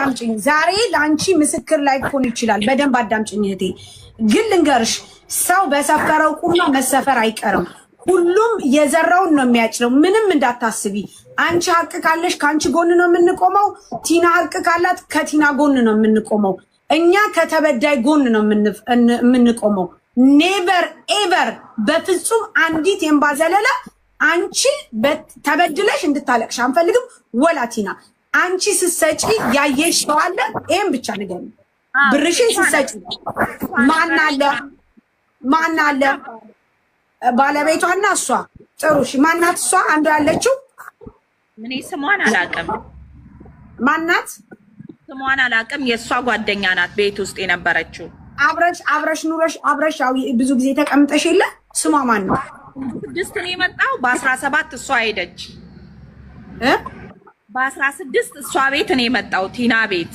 አዳምጪኝ ዛሬ ላንቺ ምስክር ላይ ሆን ይችላል በደንብ አዳምጪኝ እህቴ ግን ልንገርሽ ሰው በሰፈረው ቁና መሰፈር አይቀርም ሁሉም የዘራውን ነው የሚያጭለው ምንም እንዳታስቢ አንቺ ሀቅ ካለሽ ካንቺ ጎን ነው የምንቆመው ቲና ሀቅ ካላት ከቲና ጎን ነው የምንቆመው እኛ ከተበዳይ ጎን ነው የምንቆመው ኔቨር ኤቨር በፍጹም አንዲት የምባዘለላ አንቺ ተበድለሽ እንድታለቅሽ አንፈልግም ወላቲና አንቺ ስትሰጪ ያየሽ ሰው አለ ይሄን ብቻ ንገሪ ብርሽን ስትሰጪ ማን አለ ባለቤቷና እሷ ጥሩሽ ማናት እሷ አንዱ ያለችው ምን ስሟን አላውቅም ማናት ስሟን አላውቅም የሷ ጓደኛ ናት ቤት ውስጥ የነበረችው አብረሽ ኑረሽ አብረሽ ያው ብዙ ጊዜ ተቀምጠሽ የለ ስሟ ማን ነው 6 ነው የመጣው በ17 እሷ ሄደች በ16 እሷ ቤት ነው የመጣው ቲና ቤት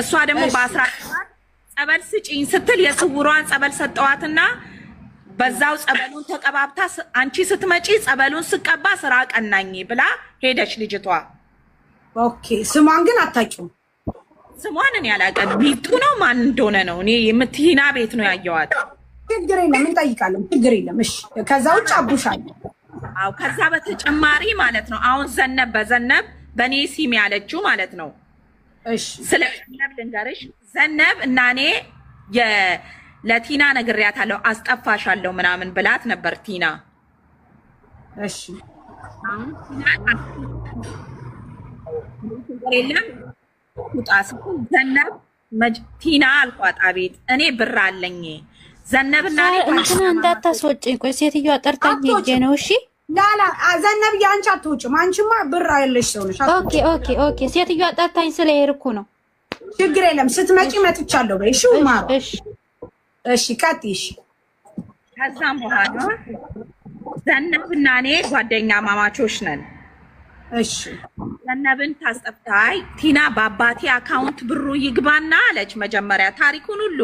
እሷ ደግሞ በ17 ጸበል ስጪኝ ስትል የስውሯን ጸበል ሰጠዋትና በዛው ጸበሉን ተቀባብታ አንቺ ስትመጪ ጸበሉን ስቀባ ስራ ቀናኝ ብላ ሄደች ልጅቷ ኦኬ ስሟን ግን አታውቂው ስሟን እኔ አላውቅም ቢጡ ነው ማን እንደሆነ ነው እኔ የምትሂና ቤት ነው ያየዋት ችግር የለም እንጠይቃለን ችግር የለም እሺ ከዛ ውጭ አቡሻል አው ከዛ በተጨማሪ ማለት ነው አሁን ዘነብ በኔ ሲም ያለችው ማለት ነው እሺ ስለ ዘነብ ልንገርሽ ዘነብ እና እኔ ለቲና ነግሬያታለሁ አስጠፋሻለሁ ምናምን ብላት ነበር ቲና እሺ የለም ቁጣስ ዘነብ ቲና አልኳት አቤት እኔ ብር አለኝ ዘነብና እንትና እንዳታስወጪኝ ቆይ ሴትዮዋ ጠርታኝ ሄጄ ነው እሺ ላላ ዘነብ ያንቺ አትወጪም አንቺማ ብር አይለሽ ሰው ነሽ ኦኬ ሴትዮዋ ጠርታኝ ስለሄድኩ ነው ችግር የለም ስትመጪ መጥቻለሁ በይ እሺ ማሩ እሺ ቀጥይሽ ከዛም በኋላ ዘነብና እኔ ጓደኛ ማማቾች ነን እሺ ዘነብን ታስጠፍታይ ቲና በአባቴ አካውንት ብሩ ይግባና አለች መጀመሪያ ታሪኩን ሁሉ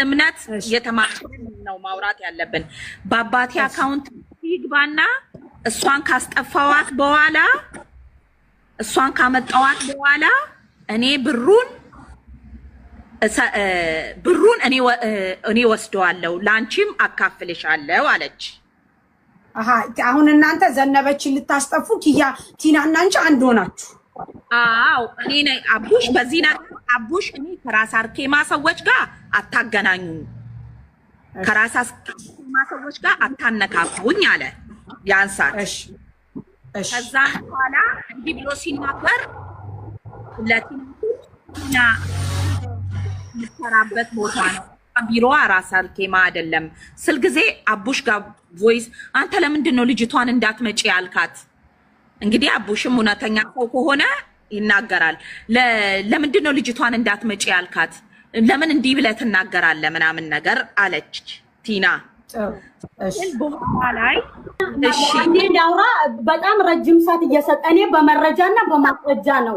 እምነት የተማከለ ነው ማውራት ያለብን በአባቴ አካውንት ይግባና እሷን ካስጠፋዋት በኋላ እሷን ካመጣዋት በኋላ እኔ ብሩን እኔ ወስደዋለሁ ላንቺም አካፍልሻለሁ አለች አሁን እናንተ ዘነበችን ልታስጠፉ ቲናና አንቺ አንድ ሆናችሁ አው እኔ ነኝ አቡሽ በዚህ ነገር አቡሽ እኔ ከራስ አርኬማ ሰዎች ጋር አታገናኙ ከራስ አርኬማ ሰዎች ጋር አታነካኩኝ አለ ያንሳት እሺ ከዛ በኋላ እንዲህ ብሎ ሲናገር ለቲና ምትሰራበት ቦታ ነው ቢሮ ራስ አርኬማ አይደለም ስል ጊዜ አቡሽ ጋር ቮይስ አንተ ለምንድን ነው ልጅቷን እንዳትመጪ ያልካት እንግዲህ አቡሽም እውነተኛ ሰው ከሆነ ይናገራል ለምንድን ነው ልጅቷን እንዳትመጪ ያልካት ለምን እንዲህ ብለህ ትናገራለህ ምናምን ነገር አለች ቲና እሺ በኋላላይ እሺ ዳውራ በጣም ረጅም ሰዓት እየሰጠ እኔ በመረጃና በማስረጃ ነው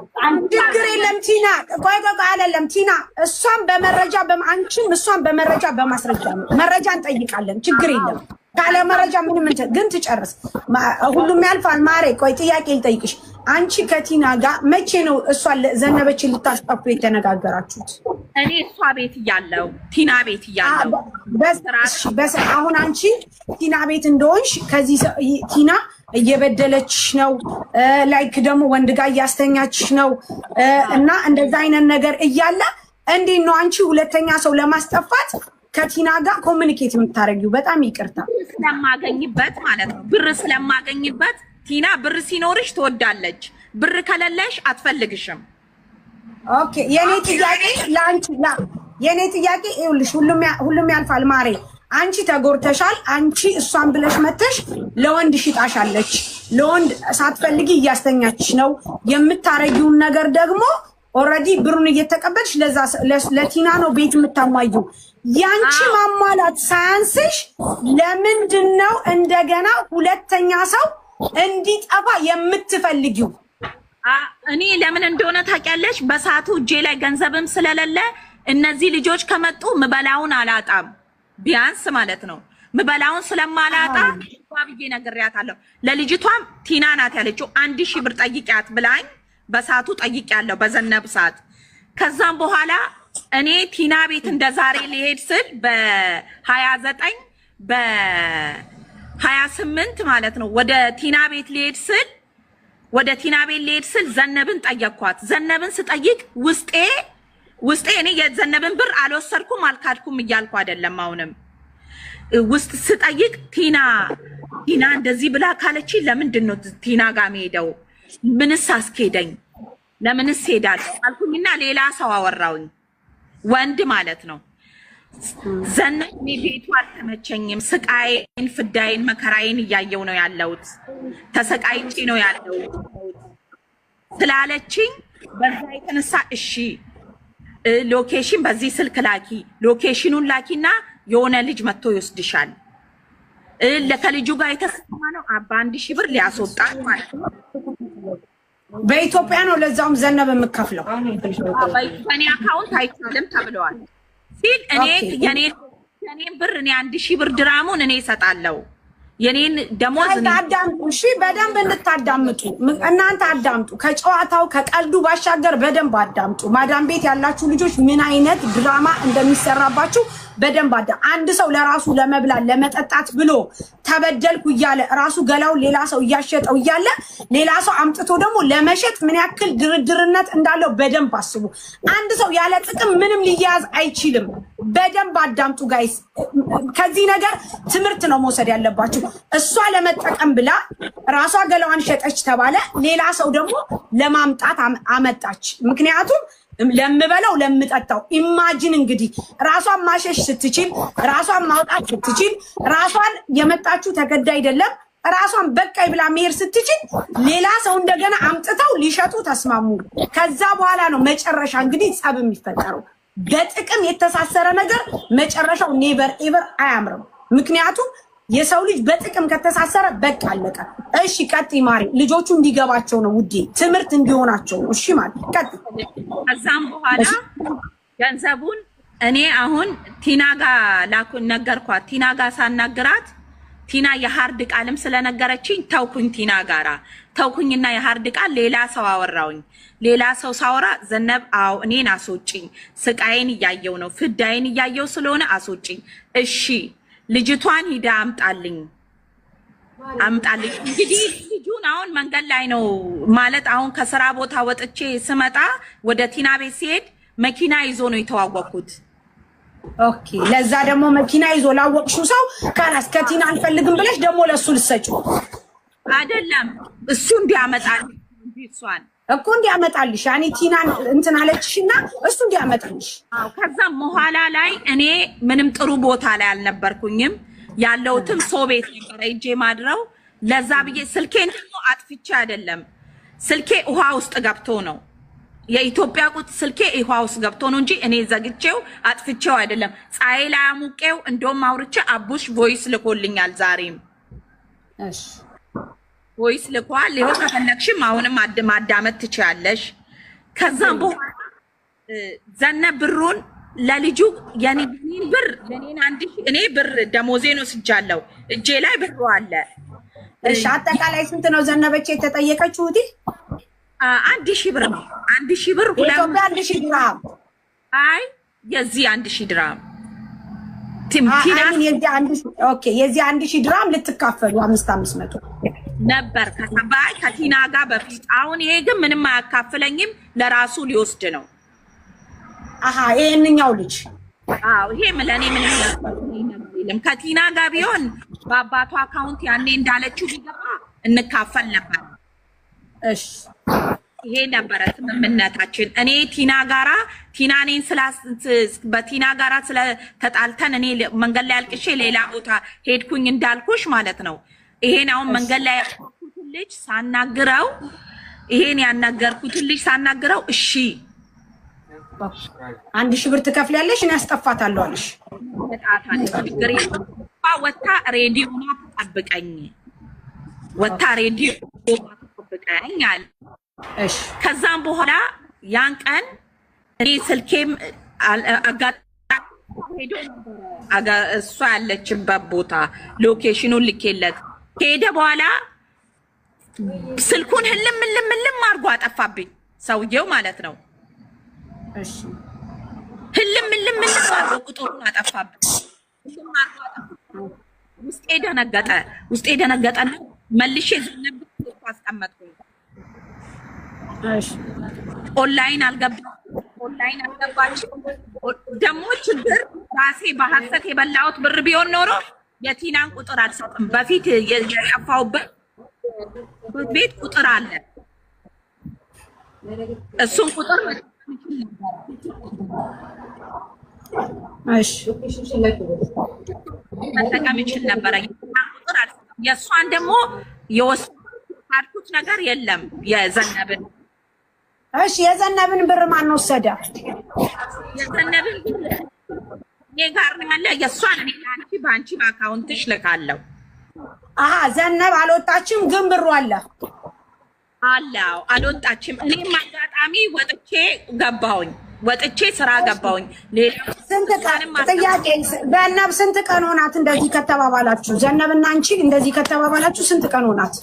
ችግር የለም ቲና ቆይ አይደለም ቲና እሷን በመረጃ አንቺም እሷን በመረጃ በማስረጃ ነው መረጃ እንጠይቃለን ችግር የለም ካለ መረጃ ምንም ግን ትጨርስ ሁሉም ያልፋል ማሬ ቆይ ጥያቄ ልጠይቅሽ አንቺ ከቲና ጋር መቼ ነው እሷን ዘነበችን ልታስጠፉ የተነጋገራችሁት እኔ እሷ ቤት እያለሁ ቲና ቤት እያለሁ በስ አሁን አንቺ ቲና ቤት እንደሆንሽ ከዚህ ቲና እየበደለችሽ ነው ላይክ ደግሞ ወንድ ጋር እያስተኛችሽ ነው እና እንደዛ አይነት ነገር እያለ እንዴት ነው አንቺ ሁለተኛ ሰው ለማስጠፋት ከቲና ጋር ኮሙኒኬት የምታረጊው በጣም ይቅርታ ስለማገኝበት ማለት ነው ብር ስለማገኝበት ቲና ብር ሲኖርሽ ትወዳለች ብር ከሌለሽ አትፈልግሽም ኦኬ የኔ ጥያቄ ይኸውልሽ ሁሉም ያልፋል ማሬ አንቺ ተጎርተሻል አንቺ እሷን ብለሽ መተሽ ለወንድ ሽጣሻለች ለወንድ ሳትፈልጊ እያስተኛችሽ ነው የምታረጊውን ነገር ደግሞ ኦሬዲ ብሩን እየተቀበልሽ ለቲና ነው ቤት የምታሟዩ ያንቺ ማሟላት ሳያንስሽ ለምንድነው እንደገና ሁለተኛ ሰው እንዲጠፋ የምትፈልጊው እኔ ለምን እንደሆነ ታውቂያለሽ በሰዓቱ እጄ ላይ ገንዘብም ስለሌለ እነዚህ ልጆች ከመጡ ምበላውን አላጣም ቢያንስ ማለት ነው ምበላውን ስለማላጣ ባብዬ ነግሬያታለሁ ለልጅቷም ቲና ናት ያለችው 1000 ብር ጠይቂያት ብላኝ በሰዓቱ ጠይቂያለሁ በዘነብ ሰዓት ከዛም በኋላ እኔ ቲና ቤት እንደዛሬ ሊሄድ ስል በ29 በ28 ማለት ነው ወደ ቲና ቤት ሊሄድ ስል ዘነብን ጠየቅኳት። ዘነብን ስጠይቅ ውስጤ እኔ የዘነብን ብር አልወሰድኩም አልካድኩም እያልኩ አይደለም። አሁንም ውስጥ ስጠይቅ ቲና እንደዚህ ብላ ካለች ለምንድን ነው ቲና ጋር የምሄደው? ምንስ አስኬደኝ? ለምንስ ሄዳለሁ አልኩኝና ሌላ ሰው አወራውኝ፣ ወንድ ማለት ነው። ዘነብ እኔ ቤቱ አልተመቸኝም፣ ስቃይን፣ ፍዳይን፣ መከራይን እያየው ነው ያለሁት፣ ተሰቃይቼ ነው ያለሁት ስላለችኝ በዛ የተነሳ እሺ ሎኬሽን በዚህ ስልክ ላኪ፣ ሎኬሽኑን ላኪና የሆነ ልጅ መጥቶ ይወስድሻል። ለከልጁ ጋር የተስማማነው 1,000 ብር ሊያስወጣት ማለት ነው። በኢትዮጵያ ነው ለዛውም ዘነብ የምከፍለው። በእኔ አካውንት አይቻልም ተብለዋል ሲል እኔ የኔን ብር እኔ 1,000 ብር ድራሙን እኔ እሰጣለሁ። የኔን ደሞዝ አዳምጡ። እሺ በደንብ እንታዳምጡ። እናንተ አዳምጡ። ከጨዋታው ከቀልዱ ባሻገር በደንብ አዳምጡ። ማዳም ቤት ያላችሁ ልጆች ምን አይነት ድራማ እንደሚሰራባችሁ በደንብ አንድ ሰው ለራሱ ለመብላት ለመጠጣት ብሎ ተበደልኩ እያለ ራሱ ገላው ሌላ ሰው እያሸጠው እያለ ሌላ ሰው አምጥቶ ደግሞ ለመሸጥ ምን ያክል ድርድርነት እንዳለው በደንብ አስቡ። አንድ ሰው ያለ ጥቅም ምንም ሊያዝ አይችልም። በደንብ አዳምጡ ጋይስ። ከዚህ ነገር ትምህርት ነው መውሰድ ያለባችሁ። እሷ ለመጠቀም ብላ ራሷ ገላዋን ሸጠች ተባለ፣ ሌላ ሰው ደግሞ ለማምጣት አመጣች። ምክንያቱም ለምበለው ለምጠጣው ኢማጂን እንግዲህ ራሷን ማሸሽ ስትችል ራሷን ማውጣት ስትችል ራሷን የመጣችሁ ተገዳ አይደለም ራሷን በቃይ ብላ መሄድ ስትችል ሌላ ሰው እንደገና አምጥተው ሊሸጡ ተስማሙ። ከዛ በኋላ ነው መጨረሻ እንግዲህ ጸብ የሚፈጠረው። በጥቅም የተሳሰረ ነገር መጨረሻው ኔቨር ኤቨር አያምርም። ምክንያቱም የሰው ልጅ በጥቅም ከተሳሰረ በቃ አለቀ። እሺ ቀጥይ ማሪ። ልጆቹ እንዲገባቸው ነው ውዴ፣ ትምህርት እንዲሆናቸው ነው። እሺ ማለት ቀጥይ። ከዛም በኋላ ገንዘቡን እኔ አሁን ቲና ጋር ላኩን ነገርኳት። ቲና ጋር ሳናግራት ቲና የሃርድ ቃልም ስለነገረችኝ ተውኩኝ። ቲና ጋራ ተውኩኝና የሃርድ ቃል ሌላ ሰው አወራውኝ። ሌላ ሰው ሳወራ ዘነብ አው እኔን አስወጪኝ፣ ስቃይን እያየው ነው፣ ፍዳይን እያየው ስለሆነ አስወጪኝ። እሺ ልጅቷን ሂዳ አምጣልኝ። እንግዲህ ልጁን አሁን መንገድ ላይ ነው ማለት አሁን ከስራ ቦታ ወጥቼ ስመጣ ወደ ቲና ቤት ሲሄድ መኪና ይዞ ነው የተዋወቅኩት። ኦኬ ለዛ ደግሞ መኪና ይዞ ላወቅሽው ሰው ካላስ ከቲና አልፈልግም ብለሽ ደግሞ ለሱ ልሰጪው አይደለም፣ እሱ እንዲያመጣልኝ እሷን እኮ እንዲያመጣልሽ ያኔ ቲናን እንትን አለችሽና እሱ እንዲያመጣልሽ። አዎ ከዛም በኋላ ላይ እኔ ምንም ጥሩ ቦታ ላይ አልነበርኩኝም። ያለውትም ሰው ቤት ነበር እጄ ማድረው። ለዛ ብዬ ስልኬን ደግሞ አጥፍቼ አይደለም፣ ስልኬ ውሃ ውስጥ ገብቶ ነው። የኢትዮጵያ ቁጥ ስልኬ ውሃ ውስጥ ገብቶ ነው እንጂ እኔ ዘግቼው አጥፍቼው አይደለም። ፀሐይ ላይ አሙቄው እንደውም አውርቼ አቡሽ ቮይስ ልኮልኛል ዛሬም። እሺ ቮይስ ልኳል። ይኸው ከፈለግሽም አሁንም ማዳመጥ ትችያለሽ። ከዛም በኋላ ዘነብ ብሩን ለልጁ የኔን ብር የኔን 1,000 እኔ ብር ደሞዜን ወስጃለሁ። እጄ ላይ ብሩ አለ። እሺ አጠቃላይ ስንት ነው ዘነበች የተጠየቀችው? 1,000 ብር ነው። 1,000 ብር ኢትዮጵያ 1,000 ድርሃም። አይ የዚህ 1,000 ድርሃም ኦኬ የዚህ 1,000 ድርሃም ልትካፈሉ 500 ነበር ከቲና ጋር በፊት። አሁን ይሄ ግን ምንም አያካፍለኝም፣ ለራሱ ሊወስድ ነው። አሃ ይሄንኛው ልጅ አዎ ይሄ ለኔ ምንም ያስፈልገኝ ነገር የለም። ከቲና ጋር ቢሆን በአባቷ አካውንት ያኔ እንዳለችው ቢገባ እንካፈል ነበር። እሺ ይሄ ነበረ ስምምነታችን። እኔ ቲና ጋራ ቲናኔን በቲና ጋራ ስለተጣልተን እኔ መንገድ ላይ አልቅሼ ሌላ ቦታ ሄድኩኝ እንዳልኩሽ ማለት ነው። ይሄን አሁን መንገድ ላይ ያልኩትን ልጅ ሳናግረው ይሄን ያናገርኩትን ልጅ ሳናግረው እሺ 1,000 ብር ትከፍያለሽ እኔ አስጠፋታለሁ አለሽ። ወታ ሬዲዮና ተጠብቀኝ ወታ ሬዲዮ ተጠብቀኝ አለ። እሺ ከዛም በኋላ ያን ቀን እኔ ስልኬም ሄዶ እሷ ያለችበት ቦታ ሎኬሽኑን ልኬለት ከሄደ በኋላ ስልኩን ህልም አድርጎ አጠፋብኝ ሰውየው ማለት ነው። እሺ ህልም አድርጎ ቁጥሩን አጠፋብኝ። ውስጤ ደነገጠና መልሼ ዘነብ አስቀመጥኩኝ። እሺ ኦንላይን አልገባችም። ደግሞ ችግር ራሴ በሐሰት የበላሁት ብር ቢሆን ኖሮ የቲናን ቁጥር አልሰጥም። በፊት የጠፋሁበት ቤት ቁጥር አለ። እሱን ቁጥር መጠቀም ይችል ነበረ። ቁጥር አልሰጥም። የእሷን ደግሞ የወሰድኩት ነገር የለም። የዘነብን የዘነብን ብር ማን ወሰደ? የዘነብን ብር እኔ ጋር ነው ያለ። የእሷን እኔ ለአንቺ በአንቺ በአካውንትሽ ልካለሁ። ዘነብ አልወጣችም፣ ግን ብሩ አለ። አልወጣችም። እኔም አጋጣሚ ወጥቼ ስራ ገባሁኝ። ስንት ቀን ጥያቄ፣ ዘነብ ስንት ቀን ሆናት እንደዚህ ከተባባላችሁ? ዘነብና አንቺ እንደዚህ ከተባባላችሁ ስንት ቀን ሆናት?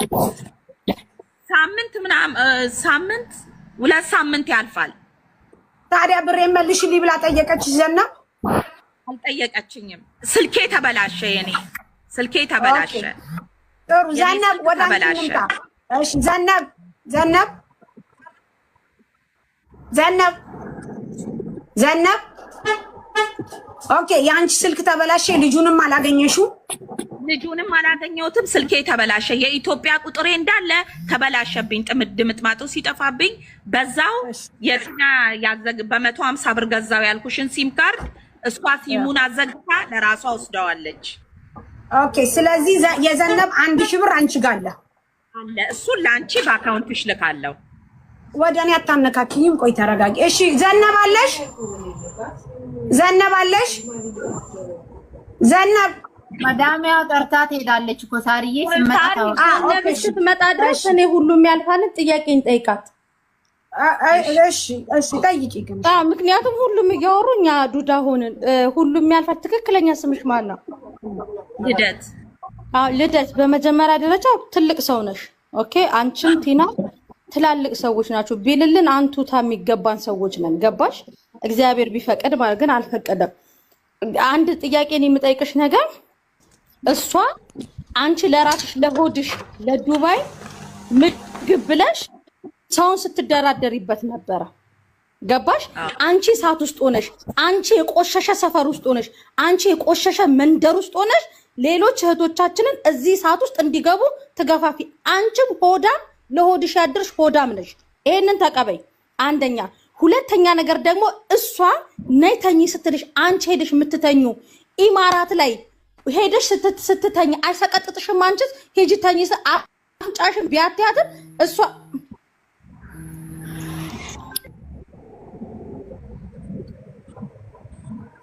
ሳምንት ምናምን፣ ሳምንት 2 ሳምንት ያልፋል። ታዲያ ብሬን መልሽልኝ ብላ ጠየቀች ዘነብ? አልጠየቀችኝም። ስልኬ ተበላሸ። የኔ ስልኬ ተበላሸ። ጥሩ ዘነብ፣ ወደ አንቺ ልምጣ። እሺ ዘነብ ኦኬ፣ የአንቺ ስልክ ተበላሸ። ልጁንም አላገኘሽው? ልጁንም አላገኘሁትም። ስልኬ ተበላሸ። የኢትዮጵያ ቁጥሬ እንዳለ ተበላሸብኝ። ድምጥማጡ ሲጠፋብኝ በዛው የትና በ150 ብር ገዛው ያልኩሽን ሲም ካርድ እሷ ሲሙን አዘግታ ለራሷ ወስደዋለች። ኦኬ፣ ስለዚህ የዘነብ 1000 ብር አንቺ ጋር አለ። እሱን ለአንቺ በአካውንትሽ ልካለሁ። ወደ እኔ አታነካኪኝም። ቆይ ተረጋጊ። እሺ ዘነብ አለሽ? ዘነብ ማዳሚያው ጠርታት ሄዳለች እኮ ሳርዬ። ስትመጣ ድረስ እኔ ሁሉም ያልፋልን ጥያቄን ጠይቃት። እሺ ጠይቂ ግን። ምክንያቱም ሁሉም እያወሩ እኛ ዱዳ ሆንን። ሁሉም ያልፋል። ትክክለኛ ስምሽ ማን ነው? ልደት። ልደት፣ በመጀመሪያ ደረጃ ትልቅ ሰው ነሽ። ኦኬ፣ አንቺም ቲና ትላልቅ ሰዎች ናቸው። ቢልልን አንቱታ የሚገባን ሰዎች ነን። ገባሽ? እግዚአብሔር ቢፈቅድ ማለት ግን አልፈቀደም። አንድ ጥያቄን የምጠይቅሽ ነገር እሷ አንቺ ለራስሽ ለሆድሽ ለዱባይ ምግብ ብለሽ ሰውን ስትደራደሪበት ነበረ። ገባሽ? አንቺ እሳት ውስጥ ሆነሽ፣ አንቺ የቆሸሸ ሰፈር ውስጥ ሆነሽ፣ አንቺ የቆሸሸ መንደር ውስጥ ሆነሽ ሌሎች እህቶቻችንን እዚህ እሳት ውስጥ እንዲገቡ ትገፋፊ። አንቺም ሆዳም ለሆድሽ ያድርሽ ሆዳም ነሽ። ይሄንን ተቀበይ። አንደኛ። ሁለተኛ ነገር ደግሞ እሷ ነይ ተኝ ስትልሽ አንቺ ሄደሽ የምትተኙ ኢማራት ላይ ሄደሽ ስትተኝ አይሰቀጥጥሽም? አንቺስ ሄጂ ተኝ አፍንጫሽን ቢያትያትም እሷ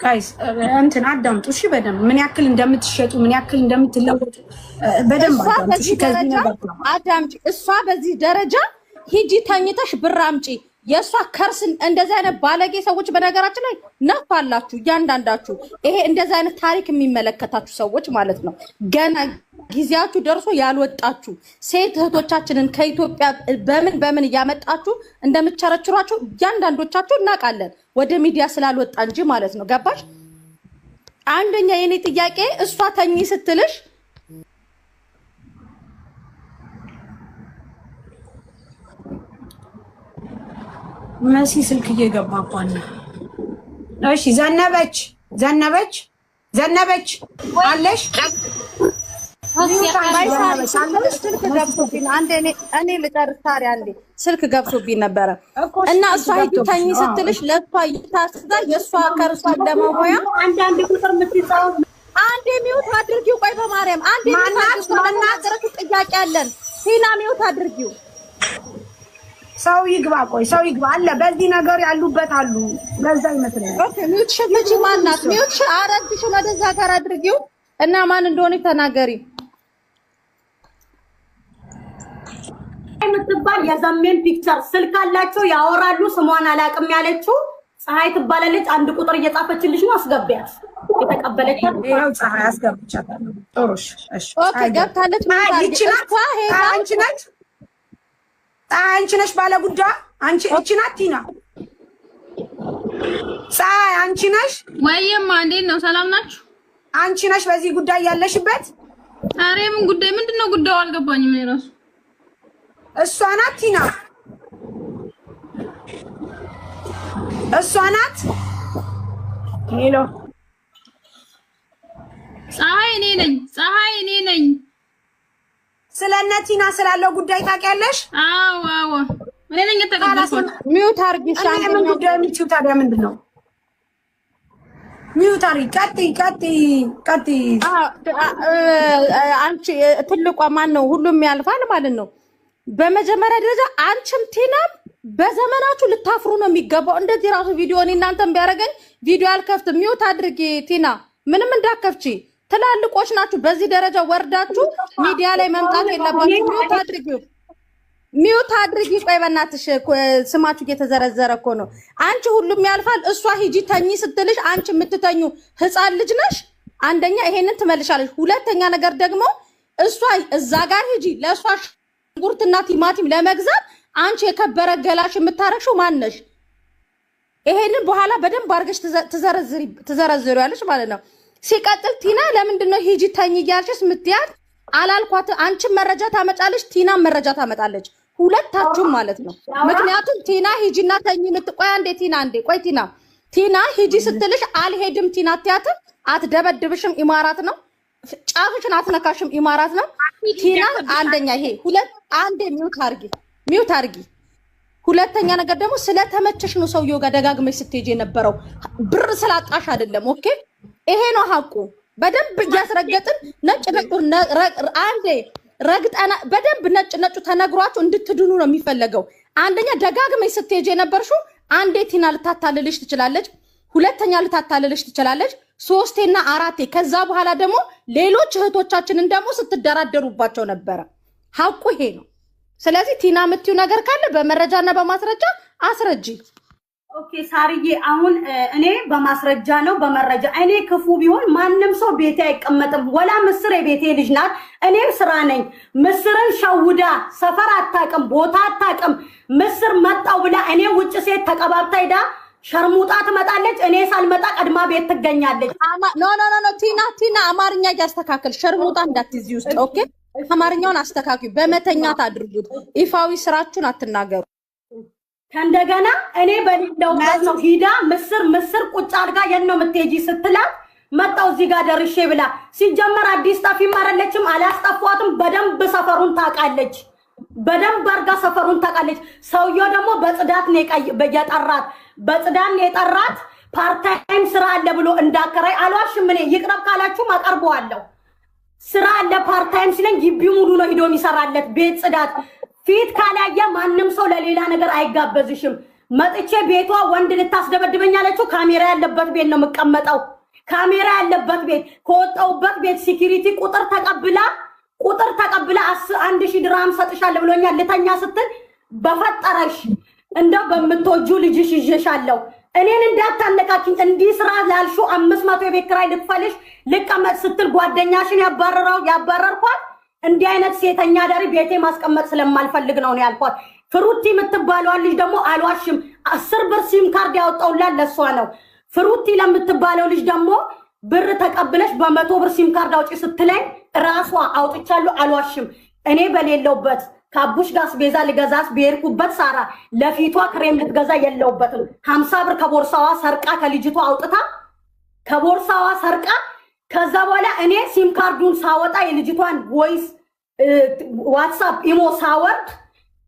ጋይስ እንትን አዳምጡ እሺ። በደንብ ምን ያክል እንደምትሸጡ ምን ያክል እንደምትለወጡ በደንብ አዳምጡ እሺ። ከዚህ ነገር አዳምጪ። እሷ በዚህ ደረጃ ሂጂ ተኝተሽ ብር አምጪ። የእሷ ከርስ እንደዚህ አይነት ባለጌ ሰዎች በነገራችን ላይ ነፋላችሁ እያንዳንዳችሁ። ይሄ እንደዚህ አይነት ታሪክ የሚመለከታችሁ ሰዎች ማለት ነው። ገና ጊዜያችሁ ደርሶ ያልወጣችሁ ሴት እህቶቻችንን ከኢትዮጵያ በምን እያመጣችሁ እንደምትቸረችሯቸው እያንዳንዶቻችሁ እናውቃለን። ወደ ሚዲያ ስላልወጣ እንጂ ማለት ነው። ገባሽ? አንደኛ የኔ ጥያቄ እሷ ተኝ ስትልሽ መሲ ስልክ እየገባ እንኳን ነው። እሺ ዘነበች አለሽ? ስልክ ገብቶብኝ እኔ ልጨርስ። ታዲያ አንዴ ስልክ ገብቶብኝ ነበረ እና እሷ ሂጂ ተኝ ስትልሽ ለእሷ ይታስዛ የእሷ ከርሷን ለመሆያ አንዳንድ ቁጥር የምትይዛው አንዴ ሚውት አድርጊው። ቆይ በማርያም አንዴ ጥያቄ አለን። ቲና ሚውት አድርጊው። ሰው ይግባ። ቆይ ሰው ይግባ አለ። በዚህ ነገር ያሉበት አሉ። ለዛ ይመስለኛል። ኦኬ ሚውት ሸመቺ ማናት? ሚውት አረግሽ ወደዛ ጋር አድርጊው እና ማን እንደሆነ ተናገሪ። የምትባል የዘሜን ፒክቸር ስልክ አላቸው ያወራሉ። ስሟን አላውቅም ያለችው ፀሐይ ትባላለች። አንድ ቁጥር እየጻፈችልሽ ነው። አስገቢያት። የተቀበለች ይሄው ፀሐይ አስገብቻታለሁ። ጥሩሽ። እሺ ኦኬ ገብታለች። አንቺ ነሽ ባለ ጉዳይ። አንቺ እቺ ናት ቲና። ፀሐይ አንቺ ነሽ ወይማ እንዴት ነው? ሰላም ናችሁ? አንቺ ነሽ በዚህ ጉዳይ ያለሽበት? ኧረ ምን ጉዳይ ምንድነው ጉዳዩ? አልገባኝም። እኔ ራሱ እሷ ናት ቲና፣ እሷ ናት። ሄሎ ፀሐይ እኔ ነኝ። ስለነ ቲና ስላለው ጉዳይ ታውቂያለሽ? አዎ እኔ ነኝ የተቀበልኩት። ሚውት አርጊ። ምን ጉዳይ የምትይው ታዲያ ምንድን ነው? ሚውት አርጊ። ቀጥይ። አንቺ ትልቋ ማን ነው? ሁሉም ያልፋል ማለት ነው። በመጀመሪያ ደረጃ አንቺም ቲናም በዘመናችሁ ልታፍሩ ነው የሚገባው። እንደዚህ ራሱ ቪዲዮ እኔ እናንተም ቢያደርገኝ ቪዲዮ አልከፍትም። ሚውት አድርጊ ቲና፣ ምንም እንዳከፍቺ። ትላልቆች ናችሁ። በዚህ ደረጃ ወርዳችሁ ሚዲያ ላይ መምጣት የለባችሁ። ሚውት አድርጊ። ቆይ በእናትሽ ስማችሁ እየተዘረዘረ እኮ ነው። አንቺ ሁሉም ያልፋል። እሷ ሂጂ ተኝ ስትልሽ አንቺ የምትተኙ ህፃን ልጅ ነሽ። አንደኛ ይሄንን ትመልሻለሽ። ሁለተኛ ነገር ደግሞ እሷ እዛ ጋር ሂጂ ለእሷ ሽንኩርትና ቲማቲም ለመግዛት አንቺ የከበረ ገላሽ የምታረግሽው ማነሽ? ይሄንን በኋላ በደንብ አድርገሽ ትዘረዝሪያለሽ ማለት ነው። ሲቀጥል ቲና ለምንድን ነው ሂጂ ተኝ እያልሽስ ምትያት? አላልኳት? አንቺም መረጃ ታመጣለች፣ ቲናም መረጃ ታመጣለች፣ ሁለታችሁም ማለት ነው። ምክንያቱም ቲና ሂጂና ተኝ ቆይ አንዴ ቲና ሂጂ ስትልሽ አልሄድም ቲና አትያትም፣ አትደበድብሽም፣ ኢማራት ነው። ጫፍሽን አትነካሽም፣ ኢማራት ነው። ቲና አንደኛ ይሄ አንዴ ሚውት አርጊ። ሁለተኛ ነገር ደግሞ ስለተመቸሽ ነው ሰውየው ጋር ደጋግመሽ ስትሄጂ የነበረው፣ ብር ስላጣሽ አይደለም። ኦኬ ይሄ ነው ሀቁ። በደንብ እያስረገጥን ነጭ አንዴ ረግጠና በደንብ ነጭ ተነግሯችሁ እንድትድኑ ነው የሚፈለገው። አንደኛ ደጋግመሽ ስትሄጂ የነበርሽው አንዴ ቲና ልታታልልሽ ትችላለች፣ ሁለተኛ ልታታልልሽ ትችላለች፣ ሶስቴና አራቴ። ከዛ በኋላ ደግሞ ሌሎች እህቶቻችንን ደግሞ ስትደራደሩባቸው ነበረ። ሀቁ ይሄ ነው። ስለዚህ ቲና የምትዩ ነገር ካለ በመረጃና በማስረጃ አስረጂ። ኦኬ ሳርዬ፣ አሁን እኔ በማስረጃ ነው በመረጃ። እኔ ክፉ ቢሆን ማንም ሰው ቤቴ አይቀመጥም። ወላ ምስር የቤቴ ልጅ ናት። እኔም ስራ ነኝ። ምስርን ሸውዳ ሰፈር አታቅም፣ ቦታ አታቅም። ምስር መጣው ብላ እኔ ውጭ ሴት ተቀባብታ ሄዳ ሸርሙጣ ትመጣለች። እኔ ሳልመጣ ቀድማ ቤት ትገኛለች። ኖ ቲና አማርኛ እያስተካከል ሸርሙጣ እንዳትይዚ ውስጥ። ኦኬ አማርኛውን አስተካክዩ። በመተኛት አድርጉት። ይፋዊ ስራችሁን አትናገሩ። ከእንደገና እኔ በሌለውበት ነው ሂዳ ምስር ቁጭ አድርጋ የት ነው የምትሄጂ ስትላት መጣው እዚህ ጋር ደርሼ ብላ። ሲጀመር አዲስ ጣፊም አይደለችም፣ አላስጠፏትም። በደንብ ሰፈሩን ታውቃለች። በደንብ አድርጋ ሰፈሩን ታውቃለች። ሰውየው ደግሞ በጽዳት ነው የጠራት። በጽዳት ነው የጠራት። ፓርታይም ስራ አለ ብሎ እንዳከራይ አልዋሽም። እኔ ይቅረብ ካላችሁም አቀርበዋለሁ። ስራ አለ ፓርታይም ሲለኝ ግቢው ሙሉ ነው ሂዶ የሚሰራለት ቤት ጽዳት። ፊት ካላየ ማንም ሰው ለሌላ ነገር አይጋበዝሽም። መጥቼ ቤቷ ወንድ ልታስደበድበኝ አለችው። ካሜራ ያለበት ቤት ነው የምቀመጠው። ካሜራ ያለበት ቤት ከወጣውበት ቤት ሴኩሪቲ ቁጥር ተቀብላ 1000 ድርሃም ሰጥሻለሁ ብሎኛል። ልተኛ ስትል በፈጠረሽ እንደው በምትወጁ ልጅሽ ይዤሻለሁ እኔን እንዳታነቃቂኝ። እንዲህ ስራ ላልሹ 500 የቤት ኪራይ ልትፈልሽ ልቀመጥ ስትል ጓደኛሽን ያባረርኳት። እንዲህ አይነት ሴተኛ ዳሪ ቤቴ ማስቀመጥ ስለማልፈልግ ነው ያልኳት። ፍሩቲ የምትባለዋን ልጅ ደግሞ አልዋሽም 10 ብር ሲም ካርድ ያወጣውላት ለሷ ነው። ፍሩቲ ለምትባለው ልጅ ደግሞ ብር ተቀብለሽ በ100 ብር ሲም ካርድ አውጪ ስትለኝ ራሷ አውጥቻለሁ። አልዋሽም። እኔ በሌለውበት ከአቡሽ ጋር አስቤዛ ልገዛስ በሄድኩበት ሳራ ለፊቷ ክሬም ልትገዛ የለውበትም። 50 ብር ከቦርሳዋ ሰርቃ ከልጅቷ አውጥታ ከቦርሳዋ ሰርቃ ከዛ በኋላ እኔ ሲም ካርዱን ሳወጣ የልጅቷን ቮይስ ዋትስአፕ ኢሞ ሳወርድ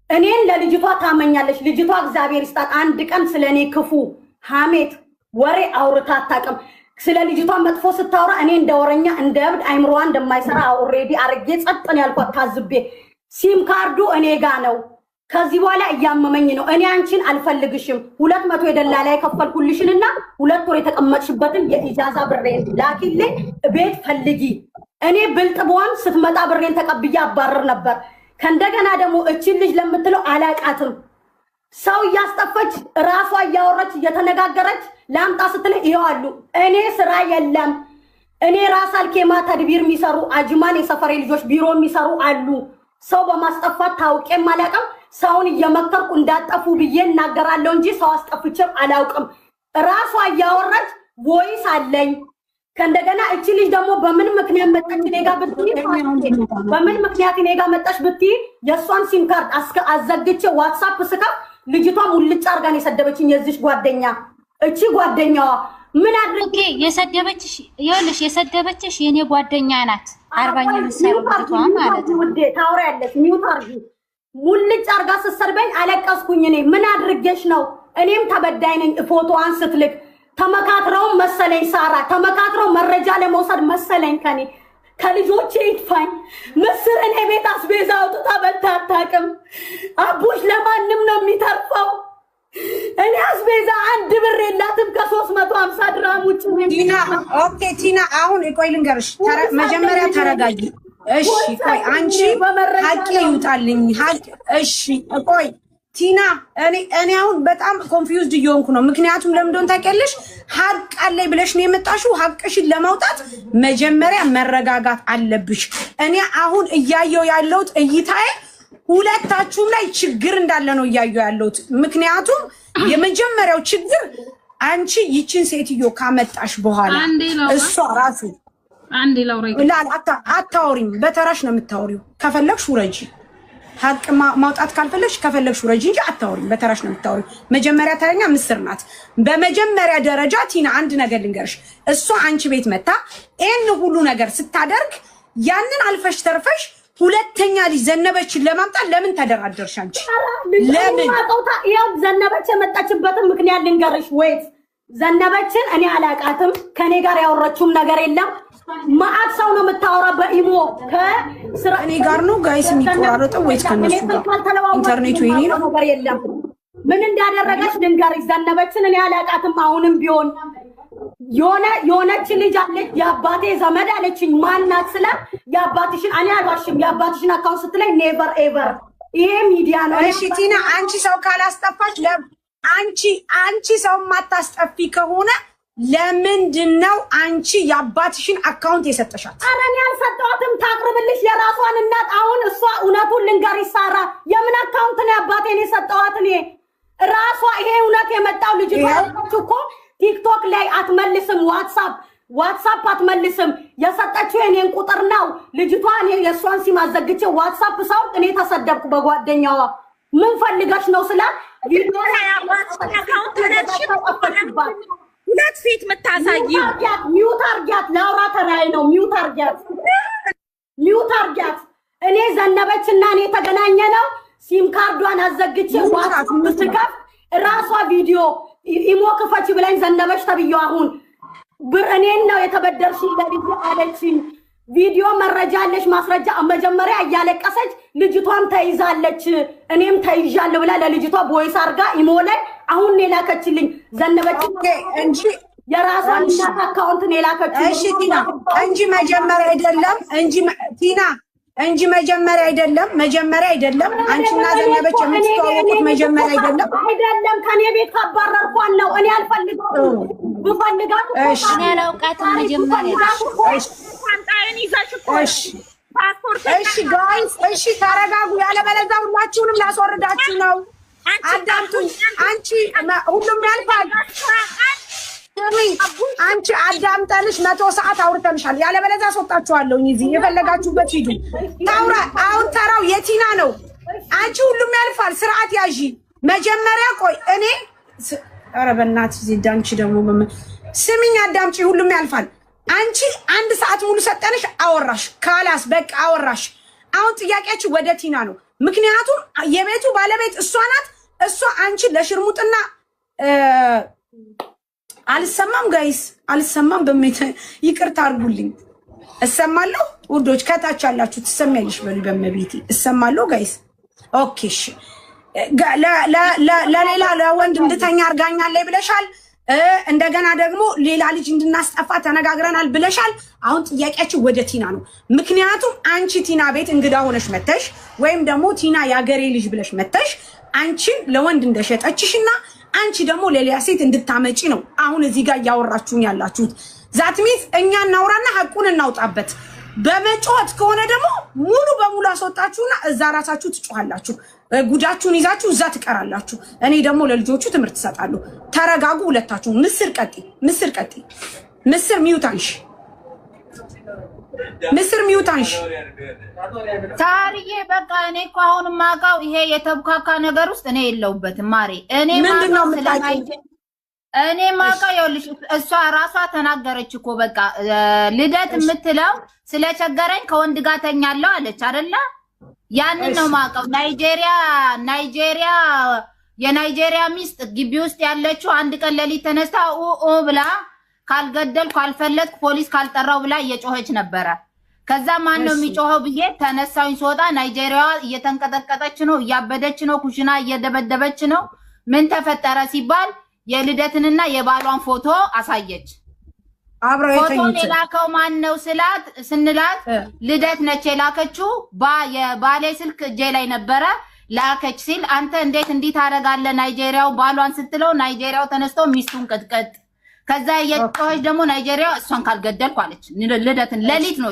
እኔን ለልጅቷ ታመኛለች። ልጅቷ እግዚአብሔር ይስጣት አንድ ቀን ስለኔ ክፉ ሐሜት ወሬ አውርታ አታውቅም። ስለ ልጅቷ መጥፎ ስታወራ እኔ እንደወረኛ እንደ እብድ አይምሮዋ እንደማይሰራ ኦሬዲ አርጌ ጸጥን ያልኳት ታዝቤ። ሲም ካርዱ እኔ ጋ ነው። ከዚህ በኋላ እያመመኝ ነው። እኔ አንቺን አልፈልግሽም። 200 የደላላ የከፈልኩልሽንና 2 ወር የተቀመጥሽበትን የኢጃዛ ብሬን ላኪልኝ። ቤት ፈልጊ። እኔ ብልጥ ብሆን ስትመጣ ብሬን ተቀብዬ አባረር ነበር። ከእንደገና ደግሞ እቺን ልጅ ለምትለው አላቃትም። ሰው እያስጠፈች ራሷ እያወረች እየተነጋገረች ላምጣ ስትል ይሄዋሉ። እኔ ስራ የለም። እኔ ራስ አልኬማ ተድቢር የሚሰሩ አጅማን የሰፈሬ ልጆች ቢሮ የሚሰሩ አሉ። ሰው በማስጠፋት ታውቄም አላውቅም። ሰውን እየመከርኩ እንዳጠፉ ብዬ እናገራለሁ እንጂ ሰው አስጠፍቼም አላውቅም። ራሷ እያወራች ቮይስ አለኝ። ከእንደገና እቺ ልጅ ደግሞ በምን ምክንያት መጣች እኔ ጋር ብትይ በምን ምክንያት እኔ ጋር መጣች ብትይ የሷን ሲም ካርድ አዘግቼ ዋትስአፕ ስከፍ ልጅቷ ሙልጭ አርጋን የሰደበችኝ የዚች ጓደኛ እቺ ጓደኛዋ ምን አድርጌ የሰደበችሽ ይኸውልሽ የሰደበችሽ የኔ ጓደኛ ናት። አርባኛ መሰረት ልጅቷ ማለት ነው። ውዴ ታውሪያለሽ ሚውት አርጊ ሙልጭ አርጋ ስትሰድበኝ አለቀስኩኝ። እኔ ምን አድርጌሽ ነው? እኔም ተበዳይ ነኝ። ፎቶዋን ስትልክ ተመካክረው መሰለኝ ሳራ ተመካክረው መረጃ ለመውሰድ መሰለኝ ከኔ ከልጆቼ ይጥፋኝ። ምስር እኔ ቤት አስቤዛ አውጥታ በልታ አታውቅም። አቡሽ ለማንም ነው የሚተርፈው። እኔ አስቤዛ አንድ ብር የላትም ከ350 ድራም ውጭ። ቲና ኦኬ ቲና አሁን ቆይ ልንገርሽ መጀመሪያ ተረጋጊ እሺ ቆይ አንቺ ሀቅ ይውጣልኝ ሀቅ እሺ ቆይ ቲና እኔ አሁን በጣም ኮንፊውዝድ እየሆንኩ ነው። ምክንያቱም ለምን እንደሆነ ታውቂያለሽ ሀቅ አለኝ ብለሽ ነው የመጣሽው። ሀቅሽን ለማውጣት መጀመሪያ መረጋጋት አለብሽ። እኔ አሁን እያየው ያለሁት እይታዬ ሁለታችሁም ላይ ችግር እንዳለ ነው እያየው ያለሁት። ምክንያቱም የመጀመሪያው ችግር አንቺ ይችን ሴትዮ ካመጣሽ በኋላ እሷ ራሱ አንዴ አታወሪም፣ በተራሽ ነው የምታወሪው። ከፈለግሽ ውረጂ ሀቅ ማውጣት ካልፈለግሽ ከፈለግሽ ውረጂ እንጂ አታወሪም፣ በተራሽ ነው የምታወሪው። መጀመሪያ ተረኛ ምስር ናት። በመጀመሪያ ደረጃ ቲና አንድ ነገር ልንገርሽ፣ እሷ አንቺ ቤት መታ ይሄን ሁሉ ነገር ስታደርግ ያንን አልፈሽ ተርፈሽ ሁለተኛ ልጅ ዘነበችን ለማምጣት ለምን ተደራደርሽ አንቺ? ለምን ያው ዘነበች የመጣችበትን ምክንያት ልንገርሽ። ወይስ ዘነበችን እኔ አላቃትም፣ ከኔ ጋር ያወራችውም ነገር የለም። ማአት ሰው ነው የምታወራ በኢሞ ከስራ እኔ ጋር ነው ጋይስ የሚቆራረጠው ወይስ ከነሱ ጋር? ኢንተርኔቱ ይሄ ነው ነገር የለም። ምን እንዳደረገች ልንገርሽ። ዘነበችን እኔ አላቃትም። አሁንም ቢሆን የሆነች ልጅ አለች የአባቴ ዘመድ አለችኝ። ማናት ስለ የአባትሽን እኔ አልዋሽም። የአባትሽን አካውንት ስትለኝ ኔቨር ኤቨር ይሄ ሚዲያ ነው። እሺ ቲና አንቺ ሰው ካላስጠፋች አንቺ ሰው ማታስጠፊ ከሆነ ለምንድነው አንቺ የአባትሽን አካውንት የሰጠሻት? ኧረ እኔ አልሰጠኋትም። ታቅርብልሽ የራሷን እናት። አሁን እሷ እውነቱን ልንገርሽ ሳራ የምን አካውንት ነው የአባቴን የሰጠኋት? እኔ ራሷ ይሄ እውነት የመጣው ልጅ እኮ ቲክቶክ ላይ አትመልስም፣ ዋትሳፕ አትመልስም። የሰጠችው የኔን ቁጥር ነው ልጅቷ። እኔ የእሷን ሲም አዘግቼ ዋትሳፕ ሰው እኔ ተሰደብኩ በጓደኛዋ። ምን ፈልገሽ ነው ስላት ሁለት ፊት የምታሳይው ሚውት አርጊያት። ላውራ ተራይ ነው። ሚውት አርጊያት። እኔ ዘነበችና እኔ ተገናኘ ነው ሲም ካርዷን አዘግቼ ዋትሳፕ ስትከፍ ራሷ ቪዲዮ ኢሞ ክፈች ብላኝ ዘነበች ተብዬው አሁን እኔን ነው የተበደርሽኝ ለልጅ አለችኝ። ቪዲዮ መረጃ አለሽ ማስረጃ። መጀመሪያ እያለቀሰች ልጅቷም ተይዛለች እኔም ተይዣለሁ ብላ ለልጅቷ ቦይስ አርጋ ኢሞ ላይ አሁን ላከችልኝ። ዘነበች እንጂ የራሷን እናት አካውንት ላከችልኝ። እሺ ቲና እንጂ መጀመሪያ አይደለም መጀመሪያ አይደለም። አንቺና ዘነበች የምትተዋወቁት መጀመሪያ አይደለም። ከኔ ቤት ካባረርኳን ነው። እኔ አልፈልግም። ብፈልጋት እኔ አላውቃትም መጀመሪያ። እሺ ጋይስ እሺ ተረጋጉ፣ ያለበለዚያ ሁላችሁንም ላስወርዳችሁ ነው። አዳምጡኝ። አንቺ ሁሉም ያልፋል። አንቺ አዳምጠንሽ 100 ሰዓት አውርተንሻል። ያለበለዚያ አስወጣችኋለሁ። እዚህ የፈለጋችሁበት ሂዱ። አሁን ተራው የቲና ነው። አንቺ ሁሉም ያልፋል። ስርዓት ያዢ። መጀመሪያ ቆይ እኔ ኧረ በእናትሽ ዜድ አንቺ ደግሞ ስሚኝ፣ አዳምጪ። ሁሉም ያልፋል። አንቺ 1 ሰዓት ሙሉ ሰጠንሽ፣ አወራሽ። ካላስ በቃ አወራሽ። አሁን ጥያቄያችሁ ወደ ቲና ነው። ምክንያቱም የቤቱ ባለቤት እሷ ናት። እሷ አንቺ ለሽርሙጥና አልሰማም ጋይስ አልሰማም። ይቅርታ አድርጉልኝ። እሰማለሁ ውዶች፣ ከታች ያላችሁ ትሰሚያለሽ በሉ። በመቤቴ እሰማለሁ ጋይስ። ኦኬ እሺ። ለሌላ ለወንድ እንድተኛ አርጋኛለች ብለሻል። እንደገና ደግሞ ሌላ ልጅ እንድናስጠፋ ተነጋግረናል ብለሻል። አሁን ጥያቄያችሁ ወደ ቲና ነው። ምክንያቱም አንቺ ቲና ቤት እንግዳ ሆነሽ መተሽ ወይም ደግሞ ቲና ያገሬ ልጅ ብለሽ መተሽ አንቺን ለወንድ እንደሸጠችሽና አንቺ ደግሞ ለሌላ ሴት እንድታመጪ ነው አሁን እዚህ ጋር እያወራችሁን ያላችሁት። ዛትሚት እኛ እናውራና ሐቁን እናውጣበት። በመጮት ከሆነ ደግሞ ሙሉ በሙሉ አስወጣችሁና እዛ ራሳችሁ ትጮሃላችሁ። ጉዳችሁን ይዛችሁ እዛ ትቀራላችሁ። እኔ ደግሞ ለልጆቹ ትምህርት እሰጣለሁ። ተረጋጉ ሁለታችሁ። ምስር ቀጢ ምስር ሚውታንሽ ታሪዬ በቃ እኔ እኮ አሁን ማውቀው ይሄ የተብካካ ነገር ውስጥ እኔ የለውበትም ማሬ። እኔ ማውቀው ይኸውልሽ እሷ ራሷ ተናገረች እኮ በቃ ልደት የምትለው ስለቸገረኝ ከወንድ ጋር ተኛለሁ አለች አይደለ? ያንን ነው ማውቀው። የናይጄሪያ ሚስት ግቢ ውስጥ ያለችው አንድ ቀን ሌሊት ተነስታ ኦ ብላ ካልገደልኩ ካልፈለጥኩ ፖሊስ ካልጠራው ብላ እየጮኸች ነበረ። ከዛ ማን ነው የሚጮኸው ብዬ ተነሳሁኝ። ስወጣ ናይጄሪያዋ እየተንቀጠቀጠች ነው፣ እያበደች ነው፣ ኩሽና እየደበደበች ነው። ምን ተፈጠረ ሲባል የልደትንና የባሏን ፎቶ አሳየች። ፎቶን የላከው ማን ነው ስንላት ልደት ነች የላከችው። የባሌ ስልክ እጄ ላይ ነበረ ላከች ሲል አንተ እንዴት እንዲህ ታደርጋለህ ናይጄሪያው ባሏን ስትለው ናይጄሪያው ተነስቶ ሚስቱን ቅጥቀጥ። ከዛ የጮኸች ደግሞ ናይጄሪያው እሷን ካልገደልኩ አለች። ልደትን ሌሊት ነው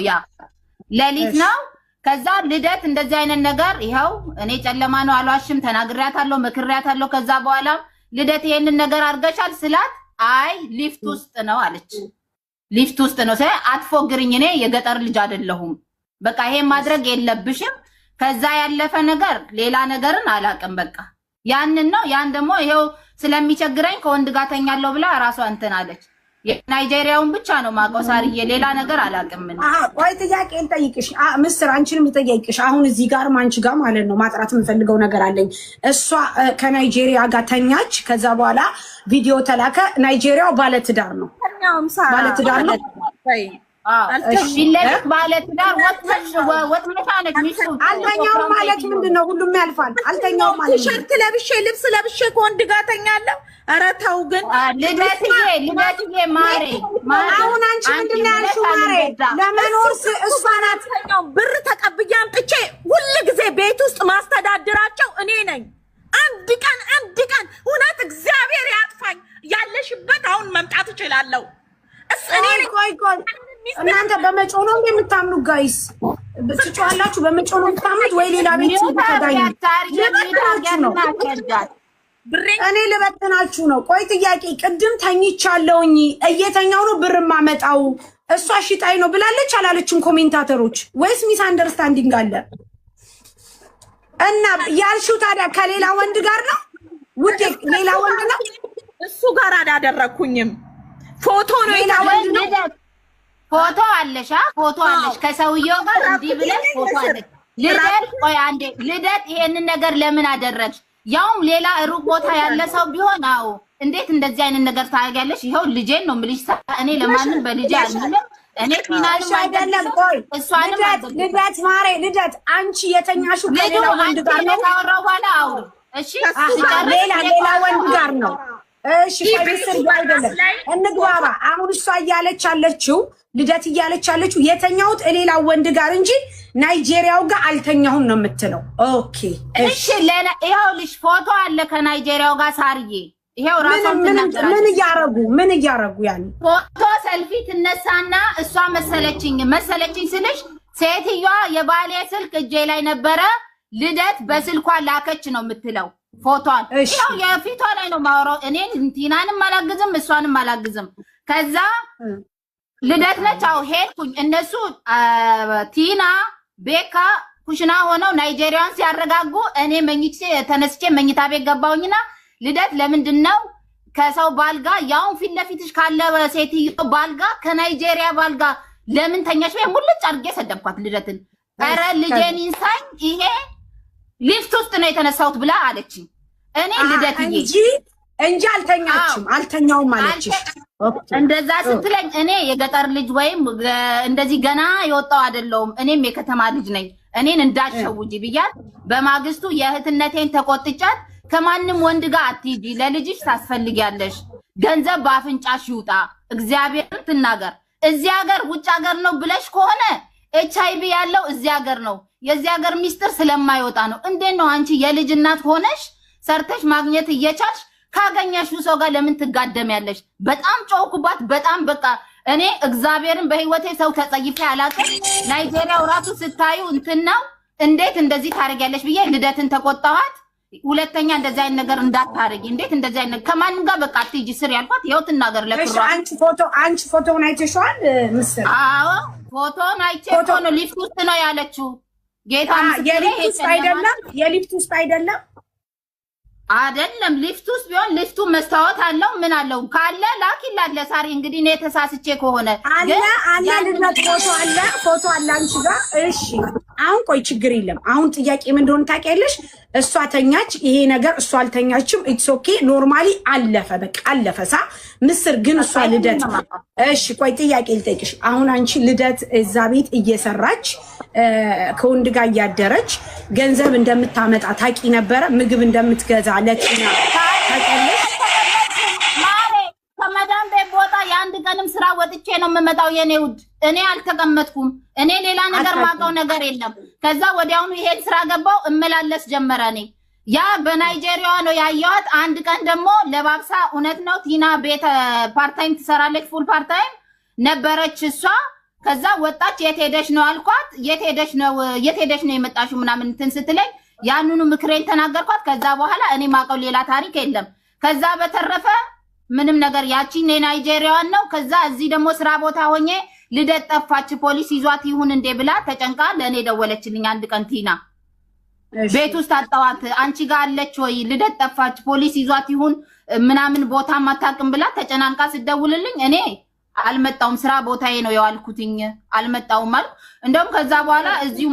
ነው። ከዛ ልደት እንደዚህ አይነት ነገር ይኸው እኔ ጨለማ ነው አልዋሽም፣ ተናግሬያታለሁ፣ መክሬያታለሁ። ከዛ በኋላ ልደት ይሄንን ነገር አድርገሻል ስላት አይ ሊፍት ውስጥ ነው አለች። ሊፍት ውስጥ ነው አትፎግርኝ፣ እኔ የገጠር ልጅ አይደለሁም፣ በቃ ይሄን ማድረግ የለብሽም። ከዛ ያለፈ ነገር ሌላ ነገርን አላውቅም። በቃ ያንን ነው። ያን ደግሞ ይሄው ስለሚቸግረኝ ከወንድ ጋር ተኛለሁ ብላ ራሷ እንትን አለች። የናይጄሪያውን ብቻ ነው ማውቀው ሳርዬ፣ ሌላ ነገር አላውቅም። ምን ቆይ ጥያቄን ጠይቅሽ ምስር፣ አንቺንም ልጠይቅሽ። አሁን እዚህ ጋር ማንቺ ጋር ማለት ነው ማጥራት የምፈልገው ነገር አለኝ። እሷ ከናይጄሪያ ጋር ተኛች፣ ከዛ በኋላ ቪዲዮ ተላከ። ናይጄሪያው ባለትዳር ነው፣ ባለትዳር ነው። ቢለክ ባለትዳር ወጥመሻለች ሚስቱ። አልተኛውም ማለት ምንድነው? ሁሉም ያልፋል። አልተኛውም ማለት ቲሸርት ለብሼ ልብስ ለብሼ ከወንድ ጋር ተኛለሁ። ኧረ ተው ግን ልደትዬ ማሬ አሁን አንቺ ምንድነው ያልሽው? ማሬ ለመኖር እሷ ናት ብር ተቀብዬ አምጥቼ ሁሉ ጊዜ ቤት ውስጥ ማስተዳድራቸው እኔ ነኝ። አንድ ቀን እውነት እግዚአብሔር ያጥፋኝ ያለሽበት አሁን መምጣት እችላለሁ። ቆይ እናንተ በመጮህ ነው የምታምኑ? ጋይስ ትጮሃላችሁ? በመጮህ ነው የምታምኑት ወይ ሌላ ቤት ተጋይ ነው? እኔ ልበትናችሁ ነው። ቆይ ጥያቄ፣ ቅድም ተኝቻለሁኝ እየተኛው ነው ብር ማመጣው እሷ ሽጣይ ነው ብላለች አላለችም? ኮሜንታተሮች ወይስ ሚስ አንደርስታንዲንግ አለ? እና ያልሽው ታዲያ ከሌላ ወንድ ጋር ነው ውዴ? ሌላ ወንድ ነው እሱ ጋር አላደረኩኝም። ፎቶ ነው ሌላ ወንድ ነው። ፎቶ አለሽ ፎቶ አለሽ ከሰውየው ጋር እንዲህ ብለሽ ፎቶ አለሽ። ልደት ቆይ አንዴ ልደት ይሄንን ነገር ለምን አደረግሽ? ያውም ሌላ ሩቅ ቦታ ያለ ሰው ቢሆን አዎ እንዴት እንደዚህ አይነት ነገር ታያለሽ? ይሄው ልጄን ነው የምልሽ። እኔ ለማንም በልጄ አልልም። እኔ ፊናልም አይደለም። ቆይ ልደት ማሬ ልደት አንቺ የተኛሽው ከሌላ ወንድ ጋር ነው ታወራው በኋላ አውሪ እሺ። ሌላ ወንድ ጋር ነው እሺ። ፈይስል አይደለም እንግባባ። አሁን እሷ እያለች አለችው ልደት እያለች አለችው የተኛሁት ሌላ ወንድ ጋር እንጂ ናይጄሪያው ጋር አልተኛሁም ነው የምትለው። ኦኬ እሺ። ይኸውልሽ ፎቶ አለ ከናይጄሪያው ጋር ሳርዬ። ይሄው ራሷን ተናገራለች። ምን እያረጉ ያኔ ፎቶ ሰልፊ ትነሳና እሷ መሰለችኝ ስልሽ ሴትዮዋ የባሌ ስልክ እጄ ላይ ነበረ ልደት በስልኳ ላከች ነው የምትለው ፎቶን። ይሄው የፊቷ ላይ ነው ማወራው። እኔ ቲናንም አላግዝም እሷንም አላግዝም። ከዛ ልደት ነች አው ሄድኩኝ። እነሱ ቲና ቤካ ኩሽና ሆነው ናይጄሪያን ሲያረጋጉ እኔ ተነስቼ መኝታ ቤት ገባሁኝና ልደት ለምንድነው ከሰው ባልጋ ያው ፊት ለፊትሽ ካለ ሴትዮ ባልጋ ከናይጄሪያ ባልጋ ለምን ተኛሽ? ወይ ሙልጭ አድርጌ ሰደብኳት ልደትን። ኧረ ልጄን ይንሳኝ ይሄ ሊፍት ውስጥ ነው የተነሳሁት ብላ አለችኝ። እኔ ልደትዬ እንጂ አልተኛውም አለችሽ። እንደዛ ስትለኝ እኔ የገጠር ልጅ ወይም እንደዚህ ገና የወጣው አይደለሁም። እኔም የከተማ ልጅ ነኝ። እኔን እንዳትሸውጂ ብያት በማግስቱ የእህትነቴን ተቆጥቻት ከማንም ወንድ ጋር አትሂጂ፣ ለልጅሽ ታስፈልጊያለሽ፣ ገንዘብ በአፍንጫሽ ይውጣ፣ እግዚአብሔርን ትናገር። እዚህ ሀገር ውጭ ሀገር ነው ብለሽ ከሆነ ኤችአይቪ ያለው እዚህ ሀገር ነው። የዚህ ሀገር ሚስጥር ስለማይወጣ ነው። እንዴት ነው አንቺ የልጅ እናት ሆነሽ ሰርተሽ ማግኘት እየቻልሽ ካገኘሽው ሰው ጋር ለምን ትጋደሚያለሽ? በጣም ጮኩባት። በጣም በቃ እኔ እግዚአብሔርን በህይወቴ ሰው ተጸይፌ አላውቅም። ናይጄሪያው ራሱ ስታዩ እንትን ነው እንዴት እንደዚህ ታደርጊያለሽ ብዬ ልደትን ተቆጣኋት። ሁለተኛ እንደዚህ አይነት ነገር እንዳታረጊ፣ እንዴት እንደዚህ አይነት ከማንም ጋር በቃ አትሂጂ ስር ያልኳት። ይኸው ትናገር ለክሯ። አንቺ ፎቶውን አይተሽዋል ምስር? አዎ ፎቶውን አይቼ እኮ ነው ሊፍት ውስጥ ነው ያለችው። ጌታ ምስክሬ የሊፍት ውስጥ አይደለም አይደለም ሊፍት ውስጥ ቢሆን ሊፍቱ መስታወት አለው ምን አለው ካለ ላኪላት ለሳሪ። እንግዲህ እኔ ተሳስቼ ከሆነ አለ ልደት ፎቶ አለ አንቺ ጋር። እሺ አሁን ቆይ ችግር የለም። አሁን ጥያቄ ምን እንደሆነ ታውቂያለሽ? እሷ ተኛች፣ ይሄ ነገር እሷ አልተኛችም። ኢትስ ኦኬ ኖርማሊ አለፈ፣ በቃ አለፈ። ምስር ግን እሷ ልደት እሺ ቆይ ጥያቄ ልጠይቅሽ። አሁን አንቺ ልደት እዛ ቤት እየሰራች ከወንድ ጋር እያደረች ገንዘብ እንደምታመጣ ታውቂ ነበረ? ምግብ እንደምትገዛ ለቲና ታውቂያለሽ? ከመዳም ቤት ቦታ የአንድ ቀንም ስራ ወጥቼ ነው የምመጣው የኔ ውድ። እኔ አልተቀመጥኩም። እኔ ሌላ ነገር ማውቀው ነገር የለም። ከዛ ወዲያውኑ ይሄን ስራ ገባው እመላለስ ጀመረ። እኔ ያ በናይጄሪያ ነው ያየኋት። አንድ ቀን ደግሞ ለባብሳ እውነት ነው ቲና ቤት ፓርታይም ትሰራለች፣ ፉል ፓርታይም ነበረች እሷ። ከዛ ወጣች። የት ሄደሽ ነው አልኳት። የት ሄደሽ ነው የመጣሽው ምናምን እንትን ስትለኝ ያንኑ ምክሬን ተናገርኳት። ከዛ በኋላ እኔ ማውቀው ሌላ ታሪክ የለም። ከዛ በተረፈ ምንም ነገር ያቺን የናይጄሪያዋን ነው። ከዛ እዚህ ደግሞ ስራ ቦታ ሆኜ ልደት ጠፋች ፖሊስ ይዟት ይሁን እንዴ ብላ ተጨንቃ ለእኔ ደወለችልኝ። አንድ ቀን ቲና ቤት ውስጥ አጣዋት፣ አንቺ ጋር አለች ወይ ልደት ጠፋች ፖሊስ ይዟት ይሁን ምናምን ቦታ ማታቅም ብላ ተጨናንቃ ስደውልልኝ እኔ አልመጣውም ስራ ቦታዬ ነው የዋልኩትኝ አልመጣውም አልኩ። እንደውም ከዛ በኋላ እዚሁ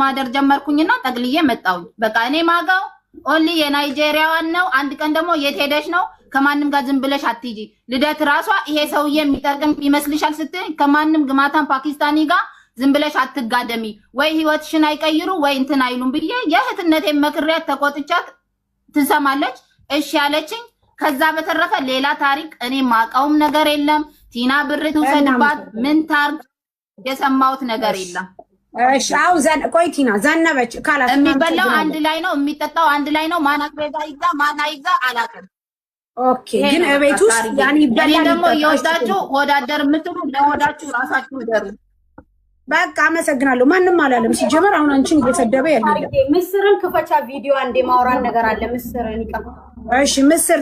ማደር ጀመርኩኝና ጠቅልዬ መጣው። በቃ እኔ ማጋው ኦንሊ የናይጄሪያዋን ነው። አንድ ቀን ደግሞ የት ሄደሽ ነው ከማንም ጋር ዝም ብለሽ አትሂጂ። ልደት ራሷ ይሄ ሰውዬ የሚጠቅም ይመስልሻል ስትይ ከማንም ግማታን ፓኪስታኒ ጋር ዝም ብለሽ አትጋደሚ፣ ወይ ህይወትሽን አይቀይሩ ወይ እንትን አይሉም ብዬ የእህትነቴን መክሪያት ተቆጥቻት ትሰማለች። እሺ ያለችኝ። ከዛ በተረፈ ሌላ ታሪክ እኔ ማውቀውም ነገር የለም። ቲና ብር ትውሰድባት ምን ታርግ የሰማሁት ነገር የለም። እሺ አሁን ቆይ ቲና ዘነበች ካላስ የሚበላው አንድ ላይ ነው የሚጠጣው አንድ ላይ ነው። ማናት ቤዛ ይዛ ማና ይዛ አላውቅም። ኦኬ ግን እቤት ውስጥ ያኒ ይበላል። ደግሞ የወዳችሁ ወዳደር የምትሉ ለወዳችሁ ራሳችሁ ደሩ። በቃ አመሰግናለሁ። ማንም አላለም ሲጀመር። አሁን አንቺን እየሰደበ ያለ ምስርን ክፈቻ ቪዲዮ አንዴ ማውራን ነገር አለ። ምስርን ይቀር። እሺ ምስር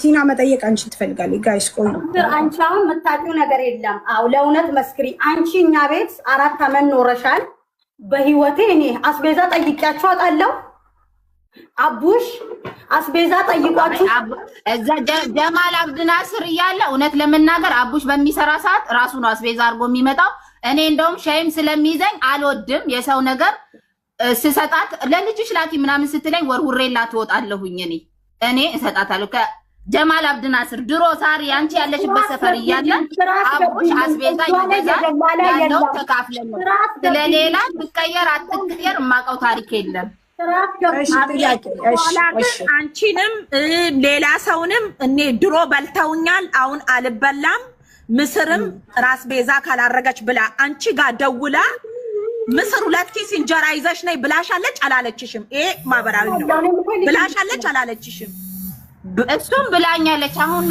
ቲና መጠየቅ አንቺን ትፈልጋለች። ጋይስ ቆይ አንቺ አሁን የምታውቂው ነገር የለም። አው ለእውነት መስክሪ። አንቺ እኛ ቤት 4 አመት ኖረሻል። በህይወቴ እኔ አስቤዛ ጠይቂያችሁ አውቃለሁ። አቡሽ አስቤዛ ጠይቋችሁ እዛ ጀማል አብድናስር እያለ እውነት ለመናገር አቡሽ በሚሰራ ሰዓት ራሱ ነው አስቤዛ አድርጎ የሚመጣው። እኔ እንደውም ሻይም ስለሚይዘኝ አልወድም የሰው ነገር ስሰጣት ለልጅሽ ላኪ ምናምን ስትለኝ ወርውሬላት ትወጣለሁኝ። እኔ እሰጣታለሁ። ከጀማል አብድናስር ድሮ ሳሪ አንቺ ያለሽበት ሰፈር እያለ አቡሽ አስቤዛ ይገዛል ያለው ተካፍለን ነው። ስለሌላ ትቀየር አትቀየር የማውቀው ታሪክ የለም። አንቺንም ሌላ ሰውንም እኔ ድሮ በልተውኛል አሁን አልበላም። ምስርም ራስ ቤዛ ካላረገች ብላ አንቺ ጋር ደውላ ምስር 2 ኪስ እንጀራ ይዘሽ ነይ ብላሻለች አላለችሽም? ይሄ ማህበራዊ ነው። ብላሻለች አላለችሽም? እሱም ብላኛለች። አሁን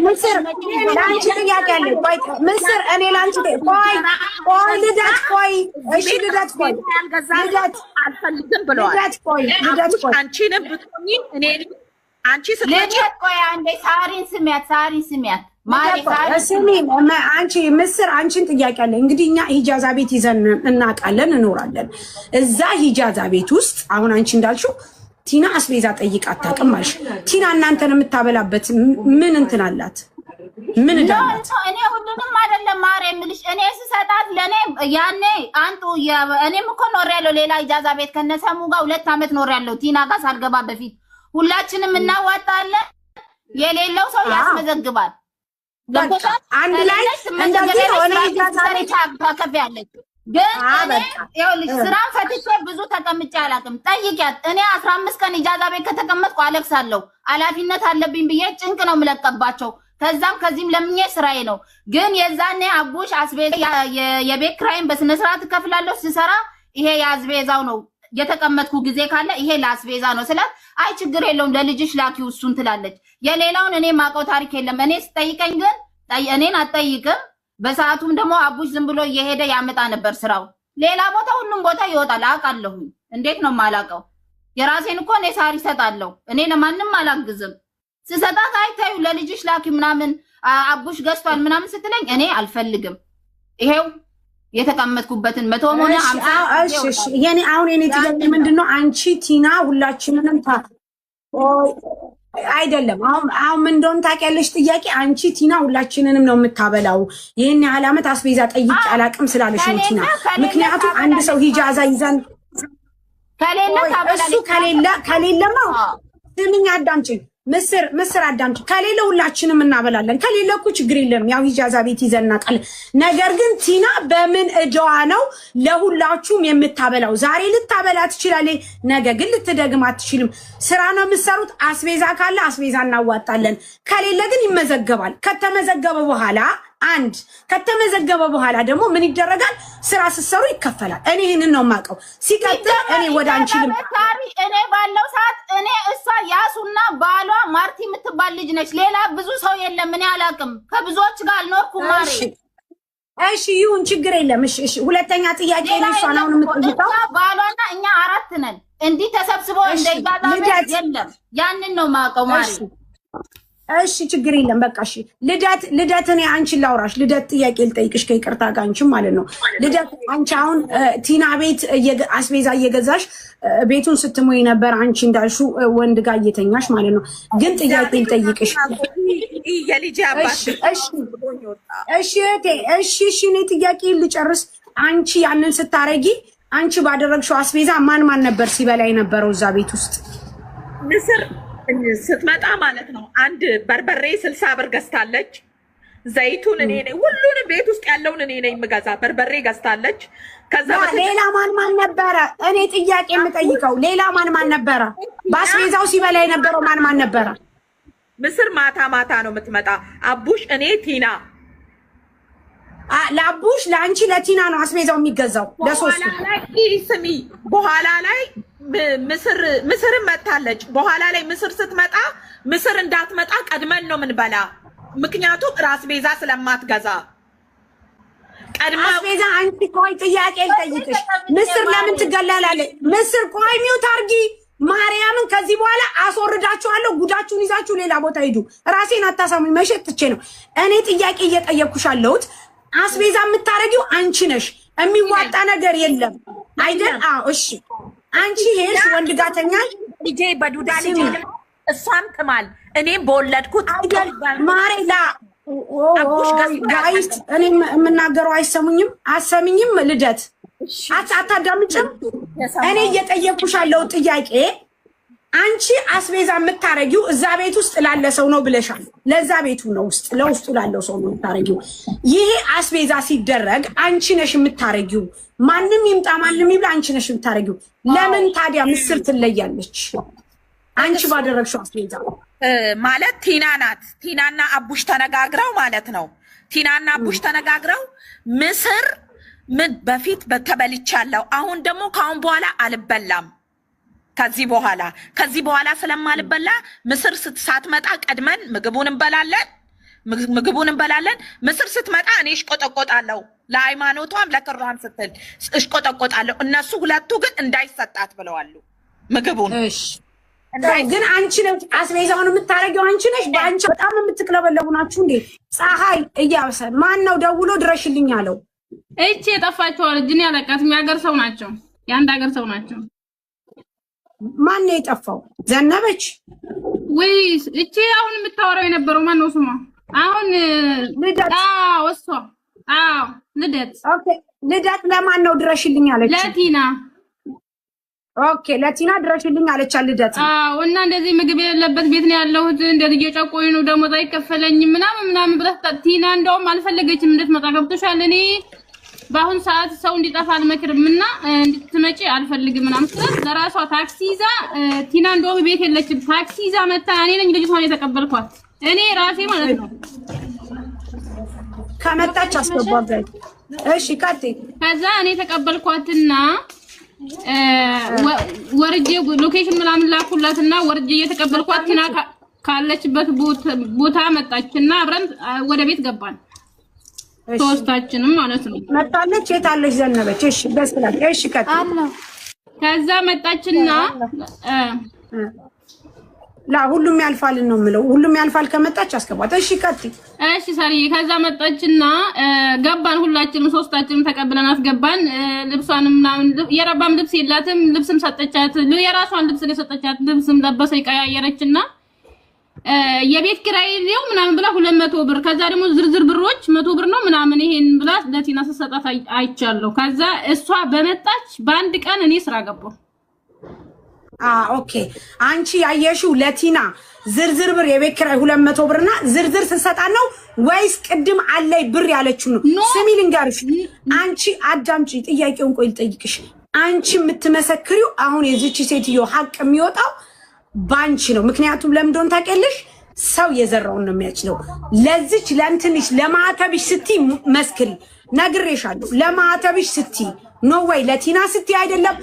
ምስር ላንቺ ጥያቄ አለ። ቆይ ምስር እኔ ላንቺ ቆይ ልደት ቆይ እሺ ልደት ቆይ ልደት አልፈልግም ብለዋል። ልደት ቆይ አንቺንም ብትሆኚ እኔ አንቺ ስትመጪ ልደት ቆይ አንዴ ሳሪን ስሚያት አንቺ ምስር አንቺን ጥያቄ አለ። እንግዲህ እኛ ሂጃዛ ቤት ይዘን እናውቃለን እኖራለን። እዛ ሂጃዛ ቤት ውስጥ አሁን አንቺ እንዳልሽው ቲና አስቤዛ ጠይቃ አታውቅም አልሽ። ቲና እናንተን የምታበላበት ምን እንትን አላት? ምን እንዳላት? እኔ ሁሉንም አይደለም ማር የምልሽ እኔ ስሰጣት ለኔ ያኔ አንቱ እኔም እኮ ኖሬያለሁ ሌላ ሂጃዛ ቤት ከነሰሙ ጋር 2 አመት ኖሬያለሁ። ቲና ጋር ሳልገባ በፊት ሁላችንም እናዋጣለን። የሌለው ሰው ያስመዘግባል። አንድ ላይ እንደዚህ ሆነ ሂጃዛ ቤት ታከፍያለች። ግን ይኸውልሽ ስራን ፈትቼ ብዙ ተቀምጬ አላውቅም። ጠይቂያት። እኔ 15 ቀን ኢጃዛ ቤት ከተቀመጥኩ አለቅሳለሁ። ኃላፊነት አለብኝ ብዬ ጭንቅ ነው የምለቀባቸው። ከዛም ከዚህም ለምኜ ስራዬ ነው። ግን የዛኔ አቡሽ አስቤዛ የቤት ኪራይን በስነ ስርዓት እከፍላለሁ ስሰራ ይሄ የአስቤዛው ነው የተቀመጥኩ ጊዜ ካለ ይሄ ለአስቤዛ ነው ስላት አይ ችግር የለውም ለልጅሽ ላኪው እሱን ትላለች። የሌላውን እኔ ማውቀው ታሪክ የለም። እኔ ስጠይቀኝ ግን እኔን አትጠይቅም። በሰዓቱም ደግሞ አቡሽ ዝም ብሎ እየሄደ ያመጣ ነበር ስራው። ሌላ ቦታ ሁሉም ቦታ ይወጣል አውቃለሁ። እንዴት ነው የማላውቀው? የራሴን እኮ እኔ ሳሪ ሰጣለሁ። እኔ ለማንም አላግዝም። ስሰጣት አይታዩ ለልጅሽ ላኪ ምናምን አቡሽ ገዝቷል ምናምን ስትለኝ እኔ አልፈልግም። ይሄው የተቀመጥኩበትን 100 ሆነ 50 እሺ የኔ አሁን የኔ ጥያቄ ምንድነው? አንቺ ቲና ሁላችንንም አይደለም አሁን ምን እንደሆነ ታውቂያለሽ? ጥያቄ አንቺ ቲና ሁላችንንም ነው የምታበላው። ይሄን ያህል ዓመት አስቤዛ ጠይቄ አላቅም ስላለሽ ነው ቲና። ምክንያቱም አንድ ሰው ሂጃዛ ይዘን ከሌለ ታበላለች። እሱ ከሌለማ ስሚኝ አዳምጪኝ። ምስር አዳምጪ። ከሌለ ሁላችንም እናበላለን። ከሌለ እኮ ችግር የለንም። ያው ሂጃዛ ቤት ይዘን እናውቃለን። ነገር ግን ቲና በምን እዳዋ ነው ለሁላችሁም የምታበላው? ዛሬ ልታበላ ትችላለች፣ ነገ ግን ልትደግም አትችልም። ስራ ነው የምትሰሩት። አስቤዛ ካለ አስቤዛ እናዋጣለን፣ ከሌለ ግን ይመዘገባል። ከተመዘገበ በኋላ ደግሞ ምን ይደረጋል? ስራ ስትሰሩ ይከፈላል። እኔ ይሄንን ነው የማውቀው። ሲቀጥል እኔ ወደ አንቺ እኔ ባለው ሰዓት እኔ እሷ ያሱና ባሏ ማርቲ የምትባል ልጅ ነች። ሌላ ብዙ ሰው የለም። እኔ አላውቅም። ከብዙዎች ጋር አልኖርኩም ማሪ። እሺ ይሁን ችግር የለም። እሺ ሁለተኛ ጥያቄ ነው እሷን አሁን የምትጠይቀው። ባሏና እኛ 4 ነን። እንዲህ ተሰብስበው እንደይባዛ የለም። ያንን ነው የማውቀው ማሪ። እሺ ችግር የለም። በቃ እሺ ልደት እኔ አንቺን ላውራሽ። ልደት ጥያቄ ልጠይቅሽ ከይቅርታ ጋር አንቺም ማለት ነው። ልደት አንቺ አሁን ቲና ቤት አስቤዛ እየገዛሽ ቤቱን ስትሞይ ነበር። አንቺ እንዳልሽው ወንድ ጋር እየተኛሽ ማለት ነው። ግን ጥያቄ ልጠይቅሽ። የልጅ አባት እሺ እኔ ጥያቄ ልጨርስ። አንቺ ያንን ስታረጊ አንቺ ባደረግሽው አስቤዛ ማን ነበር ሲበላ የነበረው እዛ ቤት ውስጥ? ምስር ስትመጣ ማለት ነው። አንድ በርበሬ 60 ብር ገዝታለች። ዘይቱን እኔ ነኝ፣ ሁሉንም ቤት ውስጥ ያለውን እኔ ነኝ የምገዛ። በርበሬ ገዝታለች። ከዛ ሌላ ማን ነበረ? እኔ ጥያቄ የምጠይቀው ሌላ ማን ነበረ? በአስቤዛው ሲበላ የነበረው ማን ነበረ? ምስር ማታ ነው የምትመጣ። አቡሽ፣ እኔ፣ ቲና። ለአቡሽ ለአንቺ ለቲና ነው አስቤዛው የሚገዛው ለሶስቱ። ስሚ በኋላ ላይ ምስር መታለች። በኋላ ላይ ምስር ስትመጣ ምስር እንዳትመጣ ቀድመን ነው ምንበላ። ምክንያቱም ራስ ቤዛ ስለማትገዛ ቀድማ አስቤዛ። አንቺ ቆይ ጥያቄ ልጠይቅሽ። ምስር ለምን ትገላላለች? ምስር ቆይ ሚውት አርጊ ማርያምን። ከዚህ በኋላ አስወርዳችኋለሁ። ጉዳችሁን ይዛችሁ ሌላ ቦታ ሂዱ። ራሴን አታሳሙኝ። መሸጥ ትቼ ነው እኔ ጥያቄ እየጠየቅኩሽ ያለሁት። አስቤዛ የምታረጊው አንቺ ነሽ። የሚዋጣ ነገር የለም አይደል? እሺ አንቺ ሄሽ ወንድ ጋር ተኛሽ። ልጄ በዱዳ ልጅ እሷም ትማል እኔም በወለድኩት አይደል? ማሬላ ጋይስ እኔ የምናገረው አይሰሙኝም? አሰሚኝም? ልደት አታዳምጭም? እኔ እየጠየቅኩሽ ያለው ጥያቄ አንቺ አስቤዛ የምታረጊው እዛ ቤት ውስጥ ላለ ሰው ነው ብለሻል። ለዛ ቤቱ ነው ውስጥ ለውስጡ ላለው ሰው ነው የምታረጊው። ይሄ አስቤዛ ሲደረግ አንቺ ነሽ የምታረጊው። ማንም ይምጣ ማንም ይብላ አንቺ ነሽ የምታረጊው። ለምን ታዲያ ምስር ትለያለች? አንቺ ባደረግሽው አስቤዛ ማለት ቲና ናት። ቲናና አቡሽ ተነጋግረው ማለት ነው። ቲናና አቡሽ ተነጋግረው ምስር ምን በፊት ተበልቻለሁ፣ አሁን ደግሞ ካሁን በኋላ አልበላም። ከዚህ በኋላ ስለማልበላ ምስር ሳትመጣ ቀድመን ምግቡን እንበላለን። ምስር ስትመጣ እኔ እሽቆጠቆጣለሁ። ለሃይማኖቷም ለክሯም ስትል እሽቆጠቆጣለሁ። እነሱ ሁለቱ ግን እንዳይሰጣት ብለዋል ምግቡን። እሺ ግን አንቺ ነሽ አስቤዛውን የምታረጊው አንቺ ነሽ። በአንቺ በጣም የምትቅለበለቡ ናችሁ እንዴ? ፀሐይ እያበሰን ማን ነው ደውሎ ድረሽልኝ አለው? እቺ የጠፋችው ልጅ እኔ አላውቃትም። የሀገር ሰው ናቸው፣ የአንድ ሀገር ሰው ናቸው። ማን ነው የጠፋው? ዘነበች ወይስ እቺ አሁን የምታወራው የነበረው ማን ነው ስሟ? አሁን ልደት። እሷ ልደት። ኦኬ ልደት ለማን ነው ድረሽልኝ አለች? ለቲና። ኦኬ ለቲና ድረሽልኝ አለች ልደት። እና እንደዚህ ምግብ የሌለበት ቤት ነው ያለሁት፣ እንደዚህ እየጨቆኝ ነው፣ ደሞዝ አይከፈለኝም ምናምን ብላ ቲና እንደውም አልፈለገችም እንድትመጣ። ገብቶሻል? እኔ በአሁን ሰዓት ሰው እንዲጠፋ አልመክርምና እንድትመጪ አልፈልግም ምናምን ስለዚህ ለራሷ ታክሲ ይዛ ቲና እንደውም ቤት የለችም። ታክሲ ይዛ መጣ። እኔ ነኝ ልጅቷን የተቀበልኳት እኔ ራሴ ማለት ነው። ከመጣች አስገባበት። እሺ ካቴ ከዛ እኔ ተቀበልኳትና ወርጄ ሎኬሽን ምናምን ላኩላትና ወርጄ እየተቀበልኳት ቲና ካለችበት ቦታ መጣችና አብረን ወደ ቤት ገባን። ሶስታችንም ማለት ነው። መጣለች። የታለች ዘነበች? እሺ በስላት እሺ አለ ከዛ መጣችና ላ ሁሉም ያልፋል ነው የምለው። ሁሉም ያልፋል ከመጣች አስገባት። እሺ ቀጥይ። እሺ ሳሪ ከዛ መጣችና ገባን። ሁላችንም ሶስታችንም ተቀብለን አስገባን። ልብሷንም ምናምን የረባም ልብስ የላትም። ልብስም ሰጠቻት። የራሷን ልብስ የሰጠቻት ልብስም ለበሰ ይቀያየረችና የቤት ኪራይ ነው ምናምን ብላ 200 ብር ከዛ ደግሞ ዝርዝር ብሮች 100 ብር ነው ምናምን ይሄን ብላ ለቲና ሰጣት አይቻለሁ። ከዛ እሷ በመጣች በአንድ ቀን እኔ ስራ ገባሁ። ኦኬ አንቺ ያየሽው ለቲና ዝርዝር ብር የቤት ኪራይ 200 ብርና ዝርዝር ስሰጣት ነው ወይስ ቅድም አለይ ብር ያለችው ነው? ስሚ ልንገርሽ፣ አንቺ አዳምጪ፣ ጥያቄውን ቆይ ልጠይቅሽ። አንቺ የምትመሰክሪው አሁን የዚች ሴትዮ ሀቅ የሚወጣው ባንቺ ነው። ምክንያቱም ለምንድን ታውቂያለሽ? ሰው የዘራውን ነው የሚያጭለው። ለዚች ለእንትንሽ ለማዕተብሽ ስትይ መስክሪ፣ ነግሬሻለሁ። ለማዕተብሽ ስትይ ኖ ወይ ለቲና ስትይ አይደለም፣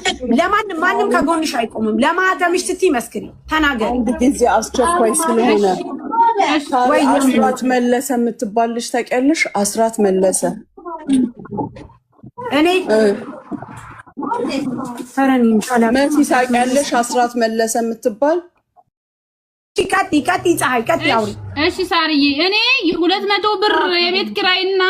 ማንም ከጎንሽ አይቆምም። ለማዕተብሽ ስትይ መስክሪ፣ ተናገሪ። ጊዜ አስቸኳይ ስለሆነ ወይ አስራት መለሰ የምትባልሽ ታውቂያለሽ? አስራት መለሰ እኔ ፈረን ኢንሻአላህ መሲ ታውቂያለሽ? አስራት መለሰ የምትባል ቀጥ ፀሐይ አውሪ። እሺ ሳርዬ እኔ 200 ብር የቤት ኪራይና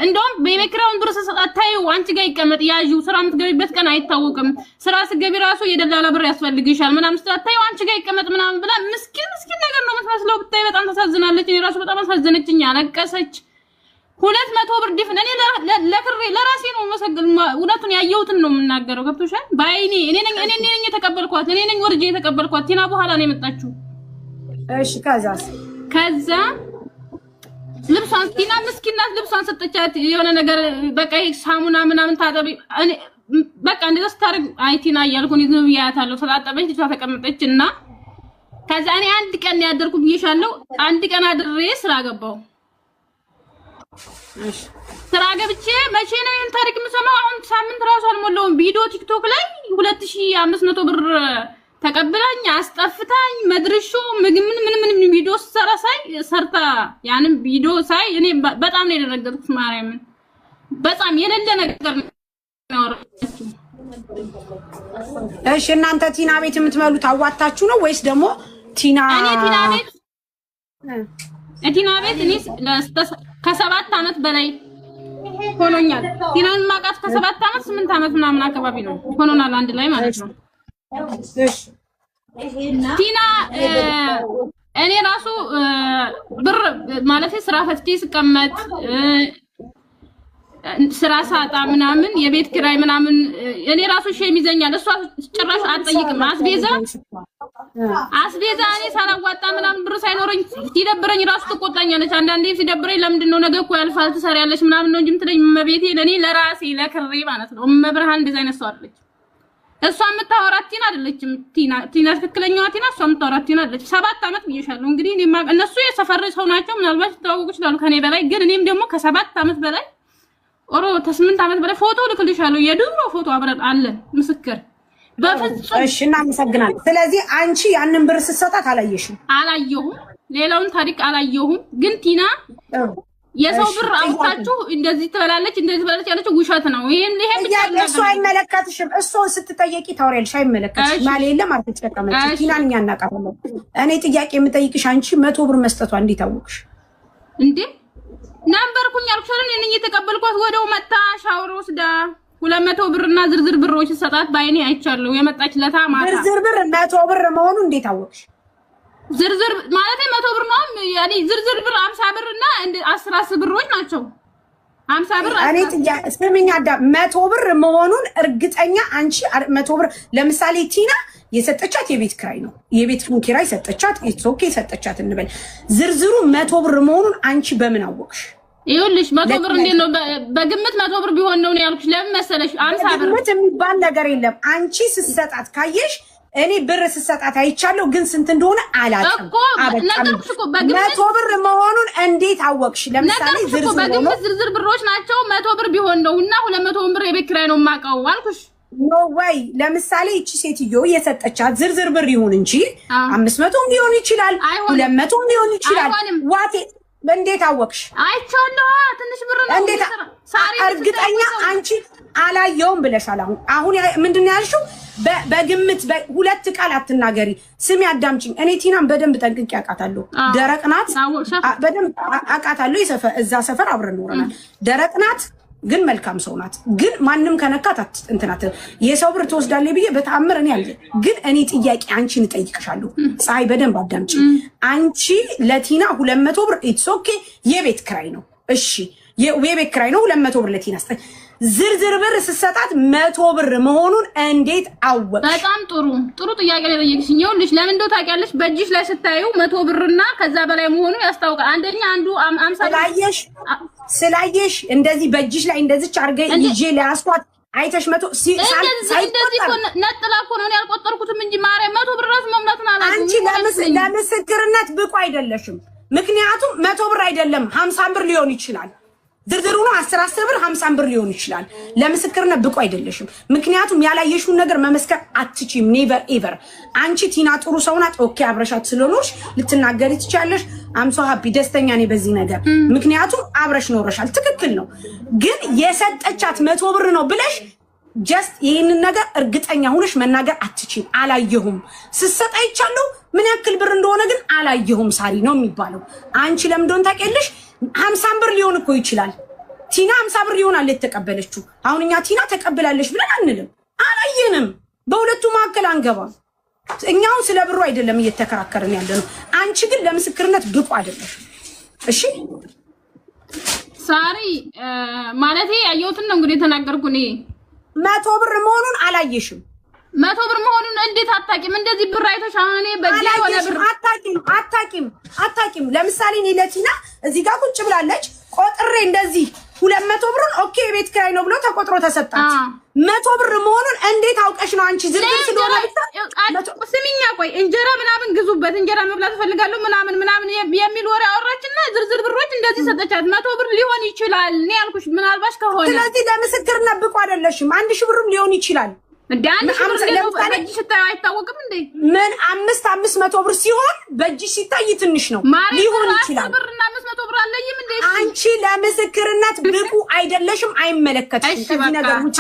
እንደውም በቤት ኪራዩን ብር ሰጣት። ታዩ አንቺ ጋር ይቀመጥ ያዢው ስራ የምትገቢበት ቀን አይታወቅም። ስራ ስገቢ ራሱ የደላላ ብር ያስፈልግሻል ምናምን ስላት ታዩ አንቺ ጋር ይቀመጥ ምናምን ብላ ምስኪን ነገር ነው የምትመስለው። ብታይ በጣም ታሳዝናለች። እኔ ራሱ በጣም አሳዘነችኝ፣ አለቀሰች። 200 ብር ዲፍን እኔ ለራሴ ነው መሰግል እውነቱን ያየሁትን ነው የምናገረው። ገብቶሻል? ባይኔ እኔ ነኝ የተቀበልኳት፣ እኔ ነኝ ወርጄ የተቀበልኳት። ቲና በኋላ ነው የመጣችው። እሺ ከዛ ልብሷን ቲና ምስኪናት ልብሷን ሰጠቻት። የሆነ ነገር በቃ ሳሙና ምናምን ታጠቢ እኔ በቃ እንደዛ ስታረግ አይ ቲና እያልኩኝ ዝም ብያታለሁ። ተጣጣበች፣ ልጅቷ ተቀመጠች እና ከዛ እኔ አንድ ቀን ያደርኩ ብዬሻለሁ። አንድ ቀን አድሬ ስራ ገባሁ። ስራ ገብቼ መቼ ነው ይሄን ታሪክ የምሰማው? አሁን ሳምንት ራሱ አልሞላውም። ቪዲዮ ቲክቶክ ላይ 2500 ብር ተቀብላኝ አስጠፍታኝ መድርሾ ምግብ ምን ቪዲዮ ሰርታ ያንን ቪዲዮ ሳይ እኔ በጣም ነው የደነገጥኩት። ማርያምን በጣም የሌለ ነገር ነው። እሺ እናንተ ቲና ቤት የምትመሉት አዋጣችሁ ነው ወይስ ደግሞ ቲና ቲና ቤት እኔ ከ7 አመት በላይ ሆኖኛል። ቲናን ማቃት ከ7 አመት 8 አመት ምናምን አካባቢ ነው ሆኖናል አንድ ላይ ማለት ነው። ቲና እኔ ራሱ ብር ማለት ስራ ፈትቼ ስቀመጥ ስራ ሳጣ ምናምን የቤት ኪራይ ምናምን እኔ ራሱ ሼም ይዘኛል። እሷ ጭራሽ አትጠይቅም። አስቤዛ እኔ ሳላዋጣ ምናምን ብር ሳይኖረኝ ሲደብረኝ ራሱ ትቆጣኛለች። አንዳንዴ ሲደብረኝ ለምንድን ነው ነገ እኮ ያልፋል ትሰሪያለሽ ምናምን ነው እንጂ የምትለኝ እመቤቴ ለኔ ለራሴ ለክሬ ማለት ነው። እመብርሃን እንደዛ አይነት ሰው አለች። እሷ የምታወራት ቲና አይደለችም። ቲና ትክክለኛዋ ቲና እሷ የምታወራት ቲና አይደለች። 7 አመት ብዬሻለሁ። እንግዲህ እነሱ የሰፈር ሰው ናቸው። ምናልባት ተዋወቁ ይችላሉ ከኔ በላይ ግን እኔም ደግሞ ከ7 አመት በላይ ኦሮ ከ8 አመት በላይ ፎቶ ልክልሻለሁ። የድሮ ፎቶ አብረን አለን ምስክር። በፍጹም እሺ እናመሰግናለን። ስለዚህ አንቺ ያንን ብር ስትሰጣት አላየሽም? አላየሁም። ሌላውን ታሪክ አላየሁም። ግን ቲና የሰው ብር አውጣችሁ እንደዚህ ትበላለች እንደዚህ ትበላለች ያለችው ውሸት ነው። ይሄን ብቻ እሱ አይመለከትሽም። እሱ ስትጠየቂ ታወሪያለሽ። አይመለከትሽም ማለት የለም። አርፈሽ ተቀመጪ። ቲናን እኛ እናውቃለን። እኔ ጥያቄ የምጠይቅሽ አንቺ 100 ብር መስጠቷ እንዴት አወቅሽ እንዴ? ናምበርኩኝ አልኩሽ አይደል? እኔ የተቀበልኳት ወደው መጣ ሻወር ወስዳ 200 ብርና ዝርዝር ብሮች ሰጣት። ባይኔ አይቻለሁ። የመጣች ለታ ማታ ዝርዝር ብር 100 ብር መሆኑ እንዴት አወቅሽ? ዝርዝር ማለት 100 ብር ነው ያኔ ዝርዝር ብር 50 ብርና 10 ብሮች ናቸው። 50 ብር እኔ ጥያቄ ስሚኝ አዳ 100 ብር መሆኑን እርግጠኛ አንቺ 100 ብር ለምሳሌ ቲና የሰጠቻት የቤት ኪራይ ነው። የቤት ኪራይ ሰጠቻት። ኦኬ ሰጠቻት እንበል። ዝርዝሩ 100 ብር መሆኑን አንቺ በምን አወቅሽ? ይኸውልሽ 100 ብር እንዴት ነው በግምት 100 ብር ቢሆን ነው ያልኩሽ። ለምን መሰለሽ 50 ብር ግምት የሚባል ነገር የለም። አንቺ ስትሰጣት ካየሽ እኔ ብር ስትሰጣት አይቻለሁ፣ ግን ስንት እንደሆነ አላውቅም። ነገርኩሽ እኮ በግምት 100 ብር መሆኑን እንዴት አወቅሽ? ለምሳሌ ዝርዝር ብሮች ናቸው 100 ብር ቢሆን ነው እና 200 ብር የቤት ኪራይ ነው የማውቀው አልኩሽ። ኖ ወይ ለምሳሌ እቺ ሴትዮ የሰጠቻት ዝርዝር ብር ይሁን እንጂ 500 ሊሆን ይችላል 200 ሊሆን ይችላል። ዋቴ እንዴት አወቅሽ? አይቻለሁ። ትንሽ ብር ነው እንዴት እርግጠኛ አንቺ አላየውም ብለሻል። አሁን ምንድነው ያልሽው? በግምት ሁለት ቃል አትናገሪ። ስሚ አዳምጪኝ። እኔ ቲናን በደንብ ጠንቅቄ አውቃታለሁ። ደረቅ ናት፣ በደንብ አውቃታለሁ። እዛ ሰፈር አብረን ኖረናል። ደረቅ ናት ግን መልካም ሰው ናት። ግን ማንም ከነካት እንትናት የሰው ብር ትወስዳለች ብዬ በተአምር እኔ አለ። ግን እኔ ጥያቄ አንቺን እጠይቅሻለሁ። ፀሐይ በደንብ አዳምጪ። አንቺ ለቲና 200 ብር ኢትስ ኦኬ የቤት ክራይ ነው። እሺ የቤት ክራይ ነው 200 ብር ለቲና ስጠ ዝርዝር ብር ስሰጣት 100 ብር መሆኑን እንዴት አወቅሽ? በጣም ጥሩ ጥያቄ ነው የጠየቅሽኝ። ይኸውልሽ ለምን እንደው ታውቂያለሽ፣ በእጅሽ ላይ ስታዩ 100 ብርና ከዛ በላይ መሆኑ ያስታውቃል። አንደኛ አንዱ 50 ስላየሽ እንደዚህ በእጅሽ ላይ እንደዚህ አርገ ይዤ ለያስኳት አይተሽ 100 እንደዚህ ነጥላ እኮ ነው ያልቆጠርኩትም እንጂ ማርያም 100 ብር ራስ መሙላትን አላልኩም። አንቺ ለምስክርነት ብቁ አይደለሽም። ምክንያቱም 100 ብር አይደለም 50 ብር ሊሆን ይችላል። ዝርዝሩ ነው 10 ብር 50 ብር ሊሆን ይችላል። ለምስክርነት ብቁ አይደለሽም። ምክንያቱም ያላየሽውን ነገር መመስከር አትችይም። ኔቨር ኤቨር። አንቺ ቲና ጥሩ ሰው ናት። ኦኬ አብረሻት ስለኖርሽ ልትናገሪ ትችያለሽ። አም ሶ ሃፒ ደስተኛ ነኝ በዚህ ነገር። ምክንያቱም አብረሽ ኖረሻል። ትክክል ነው። ግን የሰጠቻት 100 ብር ነው ብለሽ ጀስት ይሄንን ነገር እርግጠኛ ሆነሽ መናገር አትችይም። አላየሁም ስሰጥ አይቻለሁ። ምን ያክል ብር እንደሆነ ግን አላየሁም ሳሪ ነው የሚባለው። አንቺ ለምን እንደሆነ ታውቂያለሽ? 50 ብር ሊሆን እኮ ይችላል። ቲና 50 ብር ይሆናል የተቀበለችው። አሁን እኛ ቲና ተቀብላለች ብለን አንልም። አላየንም። በሁለቱ መካከል አንገባም። እኛው ስለ ብሩ አይደለም እየተከራከርን ያለነው። አንቺ ግን ለምስክርነት ብቁ አይደለሽ። እሺ ሳሪ ማለቴ ያየሁትን ነው እንግዲህ ተናገርኩኝ። 100 ብር መሆኑን አላየሽም። 100 ብር መሆኑን እንዴት አታቂም? እንደዚህ ብር አይተሽ አሁን እኔ በዚህ ሆነ ብር አታቂም። ለምሳሌ እኔ ለቲና እዚህ ጋር ቁጭ ብላለች። ቆጥሬ እንደዚህ 200 ብሩን ኦኬ የቤት ክራይ ነው ብሎ ተቆጥሮ ተሰጣች። 100 ብር መሆኑን እንዴት አውቀሽ ነው አንቺ? ዝርዝር ስለሆነ ብቻ ስሚኛ፣ ቆይ እንጀራ ምናምን ግዙበት እንጀራ መብላት ፈልጋለሁ ምናምን የሚል ወሬ አወራችና ዝርዝር ብሮች እንደዚህ ሰጠቻት። 100 ብር ሊሆን ይችላል እኔ ያልኩሽ ምናልባሽ ከሆነ። ስለዚህ ለምስክርነት ብቁ አይደለሽም። 1000 ብርም ሊሆን ይችላል። ዳንሽ በእጅ ስታዩ አይታወቅም እንዴ? ምን 500 ብር ሲሆን በእጅ ሲታይ ትንሽ ነው ሊሆን ይችላል። ብርና 500 ብር አለይም እንዴ? አንቺ ለምስክርነት ብቁ አይደለሽም። አይመለከትሽም። ከዚህ ነገር ውጪ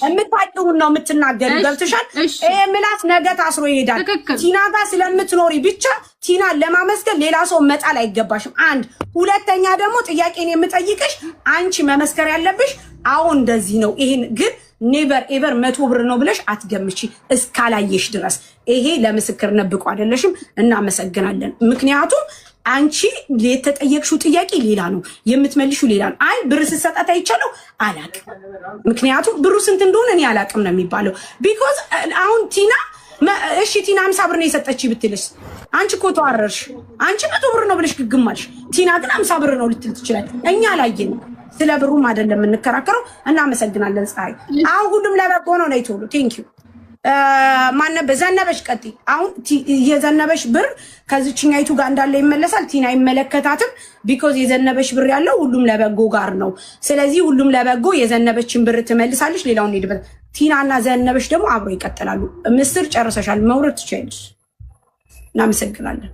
የምታውቂውን ነው የምትናገሪው። ገብተሻል? ይሄ ምላስ ነገ ታስሮ ይሄዳል። ቲና ጋር ስለምትኖሪ ብቻ ቲና ለማመስገን ሌላ ሰው መጣል አይገባሽም። አንድ ሁለተኛ ደግሞ ጥያቄን የምጠይቅሽ አንቺ መመስከር ያለብሽ አሁን እንደዚህ ነው። ይሄን ግን ኔቨር ኤቨር 100 ብር ነው ብለሽ አትገምቺ እስካላየሽ ድረስ። ይሄ ለምስክርነት ብቁ አይደለሽም። እናመሰግናለን። ምክንያቱም አንቺ የተጠየቅሽው ጥያቄ ሌላ ነው፣ የምትመልሺው ሌላ ነው። አይ ብር ስሰጣት አይቻለው አላቅም። ምክንያቱም ብሩ ስንት እንደሆነ እኔ አላቅም ነው የሚባለው። ቢኮዝ አሁን ቲና እሺ ቲና 50 ብር ነው የሰጠች ብትልሽ አንቺ እኮ ተዋረርሽ። አንቺ 100 ብር ነው ብለሽ ግግማልሽ። ቲና ግን 50 ብር ነው ልትል ትችላል። እኛ አላየንም። ስለ ብሩም አይደለም የምንከራከረው። እናመሰግናለን ፀሐይ። አሁን ሁሉም ለበጎ ነው ነው ይቶሉ ቴንክ ዩ ማነው ዘነበሽ ቀጥይ። አሁን የዘነበሽ ብር ከዚህኛይቱ ጋር እንዳለ ይመለሳል። ቲና አይመለከታትም። ቢኮዝ የዘነበሽ ብር ያለው ሁሉም ለበጎ ጋር ነው። ስለዚህ ሁሉም ለበጎ የዘነበችን ብር ትመልሳለች። ሌላውን ሄድበት። ቲናና ዘነበሽ ደግሞ አብሮ ይቀጥላሉ። ምስር ጨርሰሻል፣ መውረድ ትችያለሽ። እናመሰግናለን።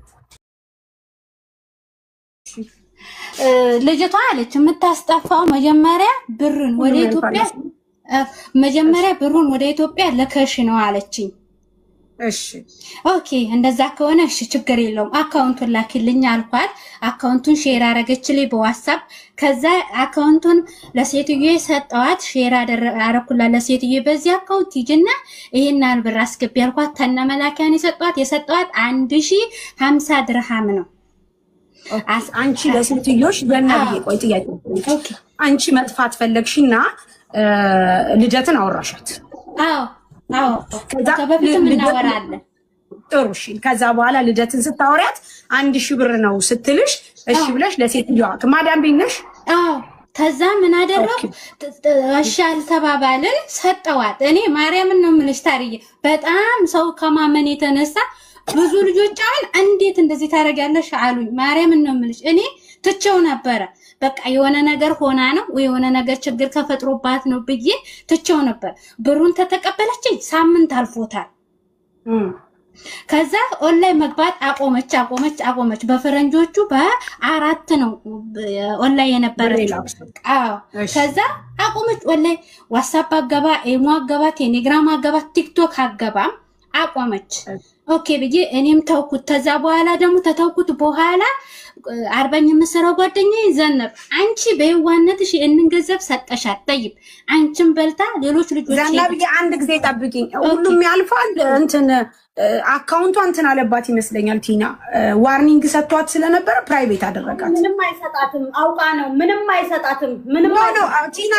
ልጅቷ አለች የምታስጠፋው መጀመሪያ ብሩን ወደ ኢትዮጵያ ለከሽ ነው አለችኝ። እሺ ኦኬ፣ እንደዛ ከሆነ እሺ ችግር የለውም አካውንቱን ላኪልኝ አልኳት። አካውንቱን ሼር አረገችልኝ በዋትስአፕ። ከዛ አካውንቱን ለሴትዮ ሰጠዋት፣ ሼር አረኩላት ለሴትዮ። በዚህ አካውንት ይጅና ይሄን ብር አስገቢ አልኳት። ተነ መላኪያን የሰጠዋት 1050 ድርሃም ነው። አንቺ ለሴትዮሽ በእናትዬ ቆይ ጥያቄ። አንቺ መጥፋት ፈለግሽና ልደትን አወራሻት? አዎ ከዛ በፊትም እናወራለን። ጥሩ እሺ። ከዛ በኋላ ልደትን ስታወሪያት 1000 ብር ነው ስትልሽ እሺ ብለሽ ለሴትዮዋ ማዳም ቤት ነሽ? አዎ። ከዛ ምን አደረኩ? እሺ አልተባባልን፣ ሰጠዋት። እኔ ማርያምን ነው የምልሽ ታሪዬ፣ በጣም ሰው ከማመን የተነሳ ብዙ ልጆች አሁን እንዴት እንደዚህ ታደርጊያለሽ አሉኝ። ማርያምን ነው የምልሽ እኔ ትቼው ነበረ። በቃ የሆነ ነገር ሆና ነው ወይ የሆነ ነገር ችግር ከፈጥሮባት ነው ብዬ ትቼው ነበር። ብሩን ተተቀበለችኝ። ሳምንት አልፎታል። ከዛ ኦንላይን መግባት አቆመች። በፈረንጆቹ በ4 ነው ኦንላይን የነበረች። አዎ ከዛ አቆመች። ኦንላይን ዋትስአፕ አገባ፣ ኢሞ አገባ፣ ቴሌግራም አገባ፣ ቲክቶክ አገባ አቆመች። ኦኬ ብዬ እኔም ተውኩት። ከዛ በኋላ ደግሞ ተተውኩት በኋላ አርባኝ የምሰራው ጓደኛዬ ዘነብ አንቺ በየዋነትሽ እንን ገንዘብ ሰጠሻት ጠይብ አንቺን በልታ ሌሎች ልጆች ዘነብ አንድ ጊዜ ጠብቂኝ፣ ሁሉም ያልፋል። እንትን አካውንቷ እንትን አለባት ይመስለኛል። ቲና ዋርኒንግ ሰጥቷት ስለነበረ ፕራይቬት አደረጋት። ምንም አይሰጣትም፣ አውቃ ነው። ምንም አይሰጣትም። ምንም ነው ቲና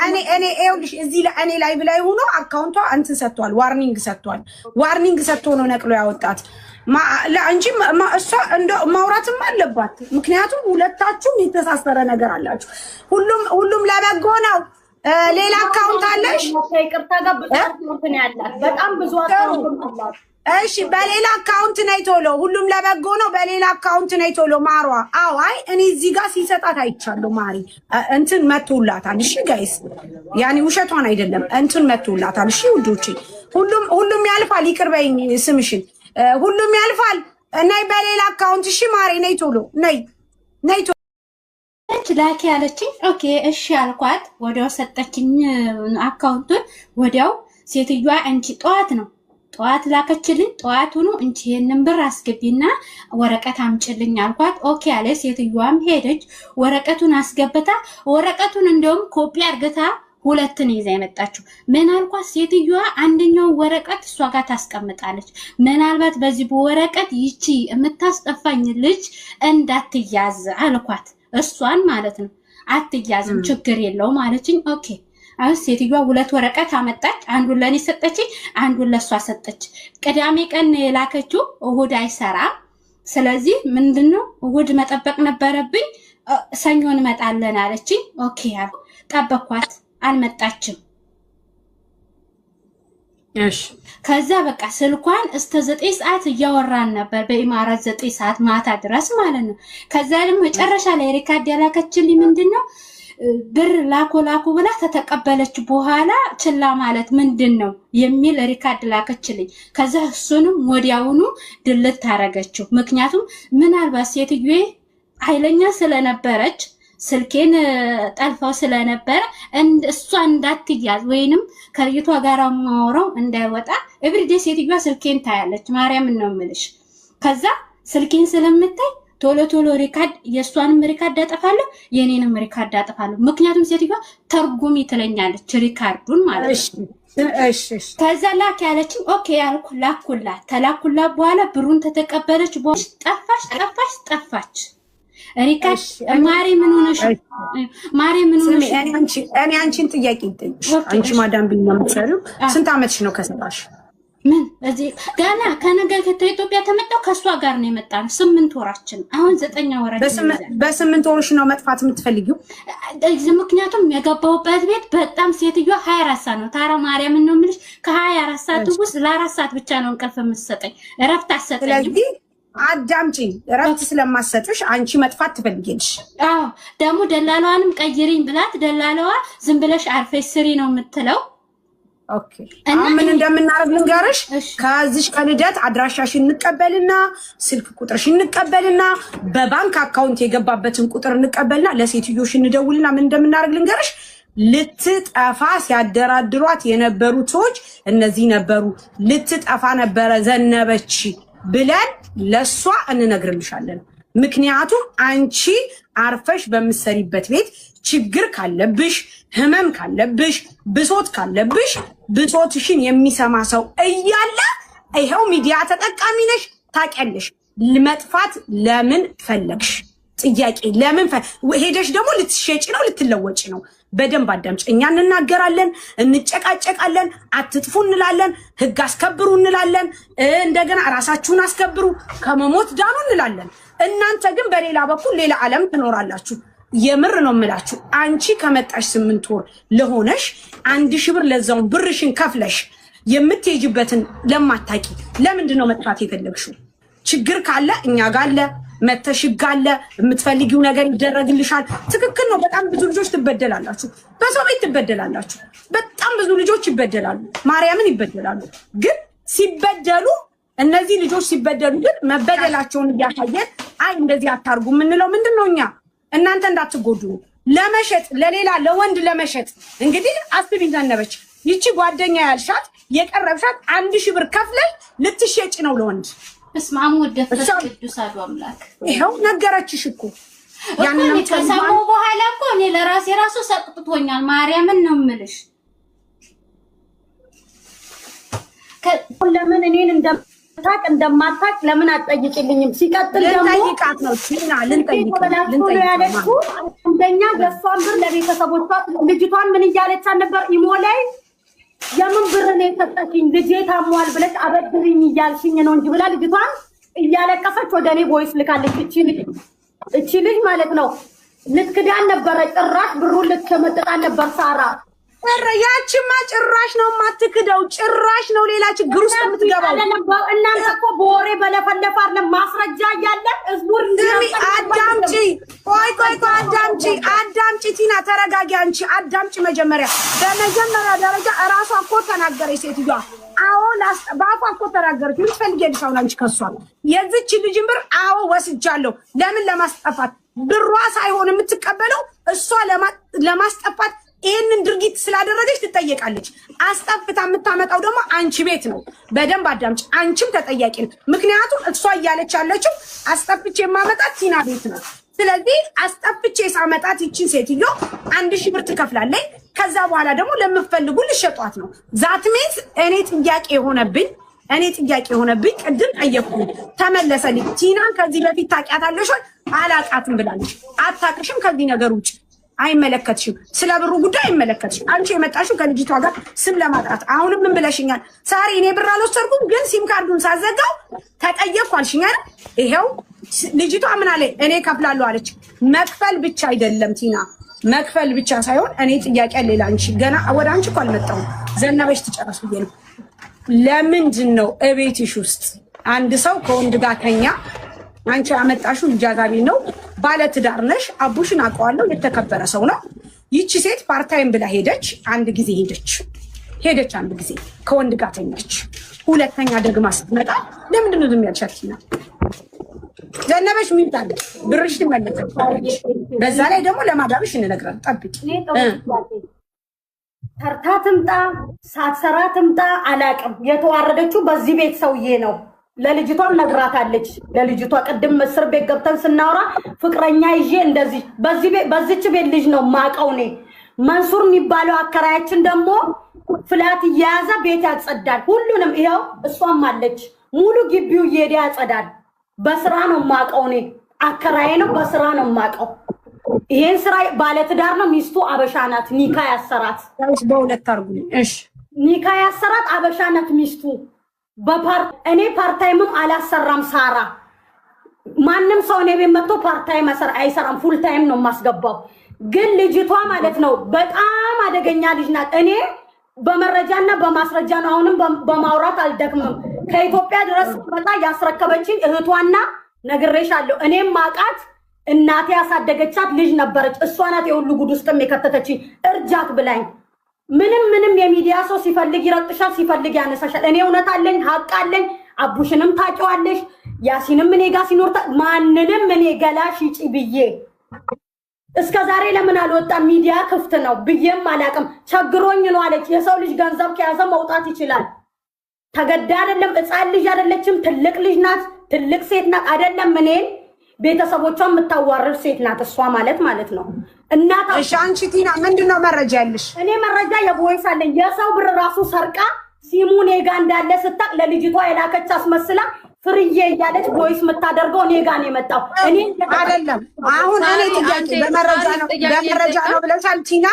እኔ ይኸውልሽ እዚህ እኔ ላይቭ ላይ ሆኖ አካውንቷ እንትን ሰጥቷል፣ ዋርኒንግ ሰጥቶ ነው ነቅሎ ያወጣት እንጂ እሷ እንደ ማውራትም አለባት። ምክንያቱም ሁለታችሁም የተሳሰረ ነገር አላችሁ። ሁሉም ለበጎ ነው። ሌላ አካውንት አለሽ? ይቅርታ ጋር ብዙ አካውንት ነው ያላት፣ በጣም ብዙ አካውንት አላት። እሺ በሌላ አካውንት ነይ ቶሎ። ሁሉም ለበጎ ነው። በሌላ አካውንት ነይ ቶሎ ማሯ። አዎ አይ እኔ እዚህ ጋር ሲሰጣት አይቻለሁ። ማሪ እንትን መቶላታል። እሺ ጋይስ ያኔ ውሸቷን አይደለም፣ እንትን መቶላታል። እሺ ውዶቼ ሁሉም ያልፋል። ይቅር በይኝ ስምሽን። ሁሉም ያልፋል። ነይ በሌላ አካውንት። እሺ ማሪ ነይ ቶሎ ነይ ቶሎ ላኪ ያለችኝ። ኦኬ እሺ አልኳት። ወዲያው ሰጠችኝ አካውንቱን። ወዲያው ሴትዮዋ እንጂ ጠዋት ላከችልኝ። ጠዋቱኑ እንጂ ይሄንን ብር አስገቢና ወረቀት አምጪልኝ አልኳት። ኦኬ አለ። ሴትዮዋም ሄደች ወረቀቱን አስገብታ፣ ወረቀቱን እንደውም ኮፒ አርግታ 2 ይዛ የመጣችው። ምን አልኳት? ሴትዮዋ አንደኛው ወረቀት እሷ ጋር ታስቀምጣለች። ምናልባት በዚህ በወረቀት ይቺ የምታስጠፋኝ ልጅ እንዳትያዝ አልኳት። እሷን ማለት ነው። አትያዝም ችግር የለውም አለችኝ። ኦኬ አሁን ሴትዮዋ 2 ወረቀት አመጣች። አንዱን ለኔ ሰጠች፣ አንዱን ለሷ ሰጠች። ቅዳሜ ቀን የላከችው እሁድ አይሰራም። ስለዚህ ምንድነው እሁድ መጠበቅ ነበረብኝ። ሰኞ እንመጣለን አለችኝ። ኦኬ አልኩ። ጠበኳት፣ አልመጣችም። እሺ ከዛ በቃ ስልኳን እስከ 9 ሰዓት እያወራን ነበር፣ በኢማራት 9 ሰዓት ማታ ድረስ ማለት ነው። ከዛ ደግሞ መጨረሻ ላይ ሪካርድ ያላከችልኝ ምንድነው ብር ላኮ ብላ ተተቀበለች በኋላ ችላ ማለት ምንድነው የሚል ሪካርድ ላከችልኝ። ከዛ እሱንም ወዲያውኑ ድልት ታረገችው። ምክንያቱም ምናልባት ሴትዮዬ ኃይለኛ ስለነበረች ስልኬን ጠልፈው ስለነበረ እሷ እንዳትያዝ ወይንም ከልጅቷ ጋር ማወራው እንዳይወጣ ኤቭሪዴ ሴትዮዋ ስልኬን ታያለች። ማርያምን ነው የምልሽ። ከዛ ስልኬን ስለምታይ ቶሎ ሪካርድ የሷንም ሪካርድ አጠፋለሁ፣ የኔንም ሪካርድ አጠፋለሁ። ምክንያቱም ሴትዮዋ ተርጉሚ ትለኛለች ሪካርዱን ማለት ነው። እሺ ከዛ ላክ ያለችኝ። ኦኬ ያልኩ ተላኩላት በኋላ ብሩን ተተቀበለች። ጠፋች። ሪካርድ ማሪ ምን ሆነሽ? እኔ አንቺን ጥያቄ ልጠይቅሽ። አንቺ ማዳም ቢል ነው የምትሰሪው። ስንት አመትሽ ነው ከሰራሽ? ምን እዚህ ገና ከነገ ከኢትዮጵያ ተመጣው ከሷ ጋር ነው የመጣነው። 8 ወራችን አሁን 9 ወራችን። በ8 ወርሽ ነው መጥፋት የምትፈልጊው? ምክንያቱም የገባሁበት ቤት በጣም ሴትዮዋ 24 ሰዓት ነው። ታራ ማርያምን ነው የምልሽ። ከ24 ሰዓት ውስጥ ለ4 ሰዓት ብቻ ነው እንቅልፍ የምትሰጠኝ፣ እረፍት አትሰጠኝም። ስለዚህ አዳምጪኝ፣ እረፍት ስለማሰጥሽ አንቺ መጥፋት ትፈልጊልሽ። አዎ ደግሞ ደላላዋንም ቀይሪኝ ብላት ደላላዋ ዝም ብለሽ አርፈሽ ስሪ ነው የምትለው። ኦኬ አሁን ምን እንደምናደርግ ልንገርሽ። ከዚሽ ከልደት አድራሻሽን እንቀበልና ስልክ ቁጥርሽን እንቀበልና በባንክ አካውንት የገባበትን ቁጥር እንቀበልና ለሴትዮሽ እንደውልና ምን እንደምናደርግ ልንገርሽ። ልትጠፋ ሲያደራድሯት የነበሩት ሰዎች እነዚህ ነበሩ። ልትጠፋ ነበረ ዘነበች ብለን ለሷ እንነግርልሻለን። ምክንያቱም አንቺ አርፈሽ በምትሰሪበት ቤት ችግር ካለብሽ፣ ህመም ካለብሽ፣ ብሶት ካለብሽ ብሶትሽን የሚሰማ ሰው እያለ ይሄው ሚዲያ ተጠቃሚ ነሽ፣ ታውቂያለሽ። መጥፋት ለምን ፈለግሽ? ጥያቄ ለምን ሄደሽ ደግሞ ልትሸጪ ነው ልትለወጪ ነው? በደንብ አዳምጪ። እኛ እንናገራለን፣ እንጨቃጨቃለን፣ አትጥፉ እንላለን፣ ህግ አስከብሩ እንላለን፣ እንደገና ራሳችሁን አስከብሩ፣ ከመሞት ዳኑ እንላለን። እናንተ ግን በሌላ በኩል ሌላ ዓለም ትኖራላችሁ። የምር ነው የምላችሁ። አንቺ ከመጣሽ 8 ወር ለሆነሽ 1000 ብር ለዛውን ብርሽን ከፍለሽ የምትሄጂበትን ለማታቂ ለምንድን ነው መጥፋት የፈለግሽው? ችግር ካለ እኛ ጋር አለ፣ መተሽ ጋለ የምትፈልጊው ነገር ይደረግልሻል። ትክክል ነው። በጣም ብዙ ልጆች ትበደላላችሁ፣ በሰው ቤት ትበደላላችሁ። በጣም ብዙ ልጆች ይበደላሉ፣ ማርያምን ይበደላሉ። ግን ሲበደሉ እነዚህ ልጆች ሲበደሉ ግን መበደላቸውን እያሳየን አይ እንደዚህ አታርጉ የምንለው ምንድነው? እኛ እናንተ እንዳትጎዱ ለመሸጥ ለሌላ ለወንድ ለመሸጥ እንግዲህ አስቢ ዘነበች ይቺ ጓደኛ ያልሻት የቀረብሻት 1000 ብር ከፍለሽ ልትሸጪ ነው ለወንድ። እስማሙ ወደፈስ ቅዱስ አምላክ ይሄው ነገረችሽ እኮ ያንን ከሰሙ በኋላ እኮ እኔ ለራሴ ራሱ ሰቅጥቶኛል። ማርያምን ነው የምልሽ። ለምን እኔን እንደማታቅ ለምን አትጠይቂልኝም? ሲቀጥል ደግሞ ልንጠይቃት ነው ሲና ልንጠይቃት ያለችው እንደኛ ገሷን ብር ለቤተሰቦቿ ልጅቷን ምን እያለቻት ነበር? ኢሞ ላይ የምን ብር ነው የሰጠሽኝ ልጄ ታሟል ብለሽ አበድሪኝ እያልሽኝ ነው እንጂ ብላ ልጅቷን እያለቀሰች ወደ እኔ ቮይስ ልካለች። እቺ ልጅ ማለት ነው ልትክዳን ነበረ። ጭራሽ ብሩን ልትመጥጣን ነበር ሳራ። ያቺማ ጭራሽ ነው የማትክደው። ጭራሽ ነው ሌላ ችግር ውስጥ የምትገባው። እናንተ እኮ በወሬ በለፈለፈ አይደለም ማስረጃ እያለ ህዝቡን አዳምጪ። ቆይ አዳምጪ ቲና ተረጋጊ። አንቺ አዳምጪ መጀመሪያ። በመጀመሪያ ደረጃ እራሷ እኮ ተናገረች ሴትዮዋ። አዎ በአፏ እኮ ተናገረች። ምን ትፈልጊያለሽ አሁን አንቺ ከሷ? የዚች ልጅን ብር አዎ ወስጃለሁ። ለምን ለማስጠፋት ብሯ ሳይሆን የምትቀበለው እሷ ለማስጠፋት ይሄንን ድርጊት ስላደረገች ትጠየቃለች። አስጠፍታ የምታመጣው ደግሞ አንቺ ቤት ነው። በደንብ አዳምጪ። አንቺም ተጠያቂ ነው። ምክንያቱም እሷ እያለች ያለችው አስጠፍቼ የማመጣት ቲና ቤት ነው። ስለዚህ አስጠፍቼ ሳመጣት ይቺን ሴትዮ 1000 ብር ትከፍላለች። ከዛ በኋላ ደግሞ ለምትፈልጉ ልሸጧት ነው። ዛት ሚንስ እኔ ጥያቄ የሆነብኝ ቅድም ጠየቅኩ ተመለሰልኝ። ቲናን ከዚህ በፊት ታውቂያታለሽ ወይ? አላውቃትም ብላለች። አታውቅሽም። ከዚህ ነገር ውጭ አይመለከትሽም። ስለ ብሩ ጉዳይ አይመለከትሽም። አንቺ የመጣሽው ከልጅቷ ጋር ስም ለማጥራት። አሁንም ምን ብለሽኛል? ሳሪ እኔ ብር አልወሰድኩም ግን ሲም ካርዱን ሳዘጋው ተጠየቅኩ አልሽኝ አይደል? ይሄው ልጅቷ ምን አለ? እኔ ከፍላለሁ አለች። መክፈል ብቻ አይደለም ቲና፣ መክፈል ብቻ ሳይሆን እኔ ጥያቄ ሌላ አንቺ ገና ወደ አንቺ እኮ አልመጣሁም። ዘነበሽ ትጨርስ ብዬ ነው። ለምንድን ነው እቤትሽ ውስጥ አንድ ሰው ከወንድ ጋር ተኛ? አንቺ ያመጣሽው ልጃጋቢ ነው። ባለ ትዳር ነሽ። አቡሽን አውቀዋለሁ። የተከበረ ሰው ነው። ይቺ ሴት ፓርታይም ብላ ሄደች። አንድ ጊዜ ሄደች አንድ ጊዜ ከወንድ ጋር ተኛች። ሁለተኛ ደግማ ስትመጣ ለምንድን ነው ዝም ያልሻት? ዘነበሽ ምን ታለ? ብርሽ ትመለከታለሽ። በዛ ላይ ደግሞ ለማዳብሽ እንነግራለን። ጠብቂ። ሰርታ ትምጣ ሳትሰራ ትምጣ አላውቅም። የተዋረደችው በዚህ ቤት ሰውዬ ነው። ለልጅቷም ነግራታለች። ለልጅቷ ቅድም እስር ቤት ገብተን ስናወራ ፍቅረኛ ይዤ እንደዚህ በዚች ቤት ልጅ ነው ማቀው እኔ። መንሱር የሚባለው አከራያችን ደግሞ ፍላት እየያዘ ቤት ያጸዳል። ሁሉንም ይኸው እሷም አለች። ሙሉ ግቢው እየሄደ ያጸዳል። በስራ ነው ማቀው እኔ። አከራዬ ነው። በስራ ነው ማቀው። ይሄን ስራ ባለትዳር ነው። ሚስቱ አበሻ ናት። ኒካ ያሰራት በሁለት አርጉኝ። እሺ ኒካ ያሰራት አበሻ ናት ሚስቱ። እኔ ፓርታይምም አላሰራም። ሳራ ማንም ሰው እኔ ቤት መጥቶ ፓርታይም አይሰራም። ፉል ታይም ነው የማስገባው። ግን ልጅቷ ማለት ነው በጣም አደገኛ ልጅ ናት። እኔ በመረጃና በማስረጃ ነው አሁንም በማውራት አልደክምም። ከኢትዮጵያ ድረስ መጣ ያስረከበችኝ እህቷና ነግሬሻለሁ። እኔም ማቃት እናቴ ያሳደገቻት ልጅ ነበረች። እሷ ናት የሁሉ ጉድ ውስጥ የከተተችኝ እርጃት ብላኝ። ምንም የሚዲያ ሰው ሲፈልግ ይረጥሻል፣ ሲፈልግ ያነሳሻል። እኔ እውነት አለኝ፣ ሀቅ አለኝ። አቡሽንም ታውቂዋለሽ፣ ያሲንም እኔ ጋር ሲኖር ማንንም እኔ ገላሽ ይጪ ብዬ እስከ ዛሬ ለምን አልወጣም? ሚዲያ ክፍት ነው ብዬም አላውቅም። ቸግሮኝ ነው አለች። የሰው ልጅ ገንዘብ ከያዘ መውጣት ይችላል። ተገዳ አይደለም። ሕፃን ልጅ አይደለችም፣ ትልቅ ልጅ ናት። ትልቅ ሴት ናት። አይደለም እኔን ቤተሰቦቿን የምታዋርድ ሴት ናት እሷ ማለት ነው። እናታ እሺ፣ አንቺ ቲና ምንድነው መረጃ ያለሽ? እኔ መረጃ የቮይስ አለኝ። የሰው ብር ራሱ ሰርቃ ሲሙ እኔ ጋ እንዳለ ስታቅ ለልጅቷ የላከች አስመስላ ፍርዬ እያለች ቮይስ የምታደርገው እኔ ጋ ነው የመጣው። እኔ አይደለም አሁን እኔ ጥያቄ በመረጃ ነው ብለሻል ቲና።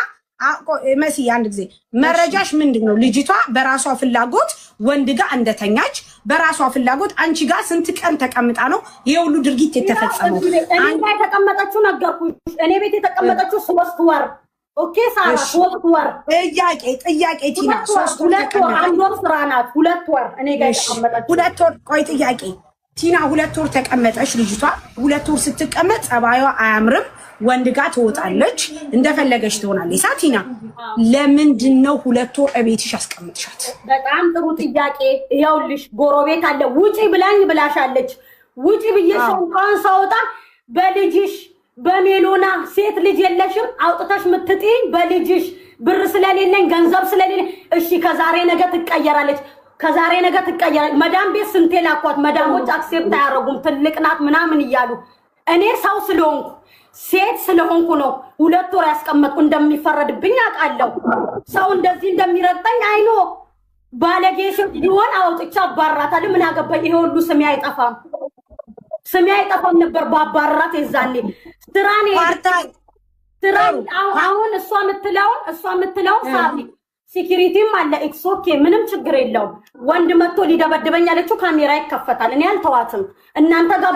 መሲ አንድ ጊዜ መረጃሽ ምንድነው? ልጅቷ በራሷ ፍላጎት ወንድ ጋር እንደተኛች በራሷ ፍላጎት አንቺ ጋር ስንት ቀን ተቀምጣ ነው ይሄ ሁሉ ድርጊት የተፈጸመው? እኔ ጋር የተቀመጠችው ነገርኩሽ። እኔ ቤት የተቀመጠችው 3 ወር። ኦኬ ሳራ 3 ወር። ጥያቄ ቲና 3 ወር 1 ወር ስራ ናት። 2 ወር እኔ ጋር የተቀመጠችው 2 ወር። ቆይ ጥያቄ ቲና 2 ወር ተቀመጠች ልጅቷ። 2 ወር ስትቀመጥ ጸባዩዋ አያምርም። ወንድ ጋር ትወጣለች፣ እንደፈለገች ትሆናለች። ሳቲና ለምንድን ነው 2 ወር እቤትሽ ያስቀምጥሻት? በጣም ጥሩ ጥያቄ። ይኸውልሽ ጎረቤት አለ ውጪ ብላኝ ብላሻለች። ውጪ ብዬሽ እንኳን ሳወጣ በልጅሽ በሜሎና ሴት ልጅ የለሽም አውጥተሽ ምትጥኝ በልጅሽ ብር ስለሌለኝ ገንዘብ ስለሌለኝ እሺ ከዛሬ ነገ ትቀየራለች። ከዛሬ ነገ ትቀየራለች። መዳም ቤት ስንቴ ላኳት መዳሞች አክሴፕት አያረጉም ትልቅ ናት ምናምን እያሉ እኔ ሰው ስለሆንኩ ሴት ስለሆንኩ ነው 2 ወር ያስቀመጥኩ። እንደሚፈረድብኝ አውቃለሁ። ሰው እንደዚህ እንደሚረግጠኝ አይኖ ባለጌሽ ቢሆን አውጥቻ አባራታለሁ። ምን አገባኝ? ይሄ ሁሉ ስሜ አይጠፋም። ስሜ አይጠፋም ነበር ባባራት የዛኔ ስራኔ አሁን እሷ የምትለውን ሳቢ ሴኩሪቲም አለ ኢትስ ኦኬ ምንም ችግር የለውም። ወንድ መጥቶ ሊደበድበኝ ያለችው ካሜራ ይከፈታል። እኔ አልተዋትም። እናንተ ጋር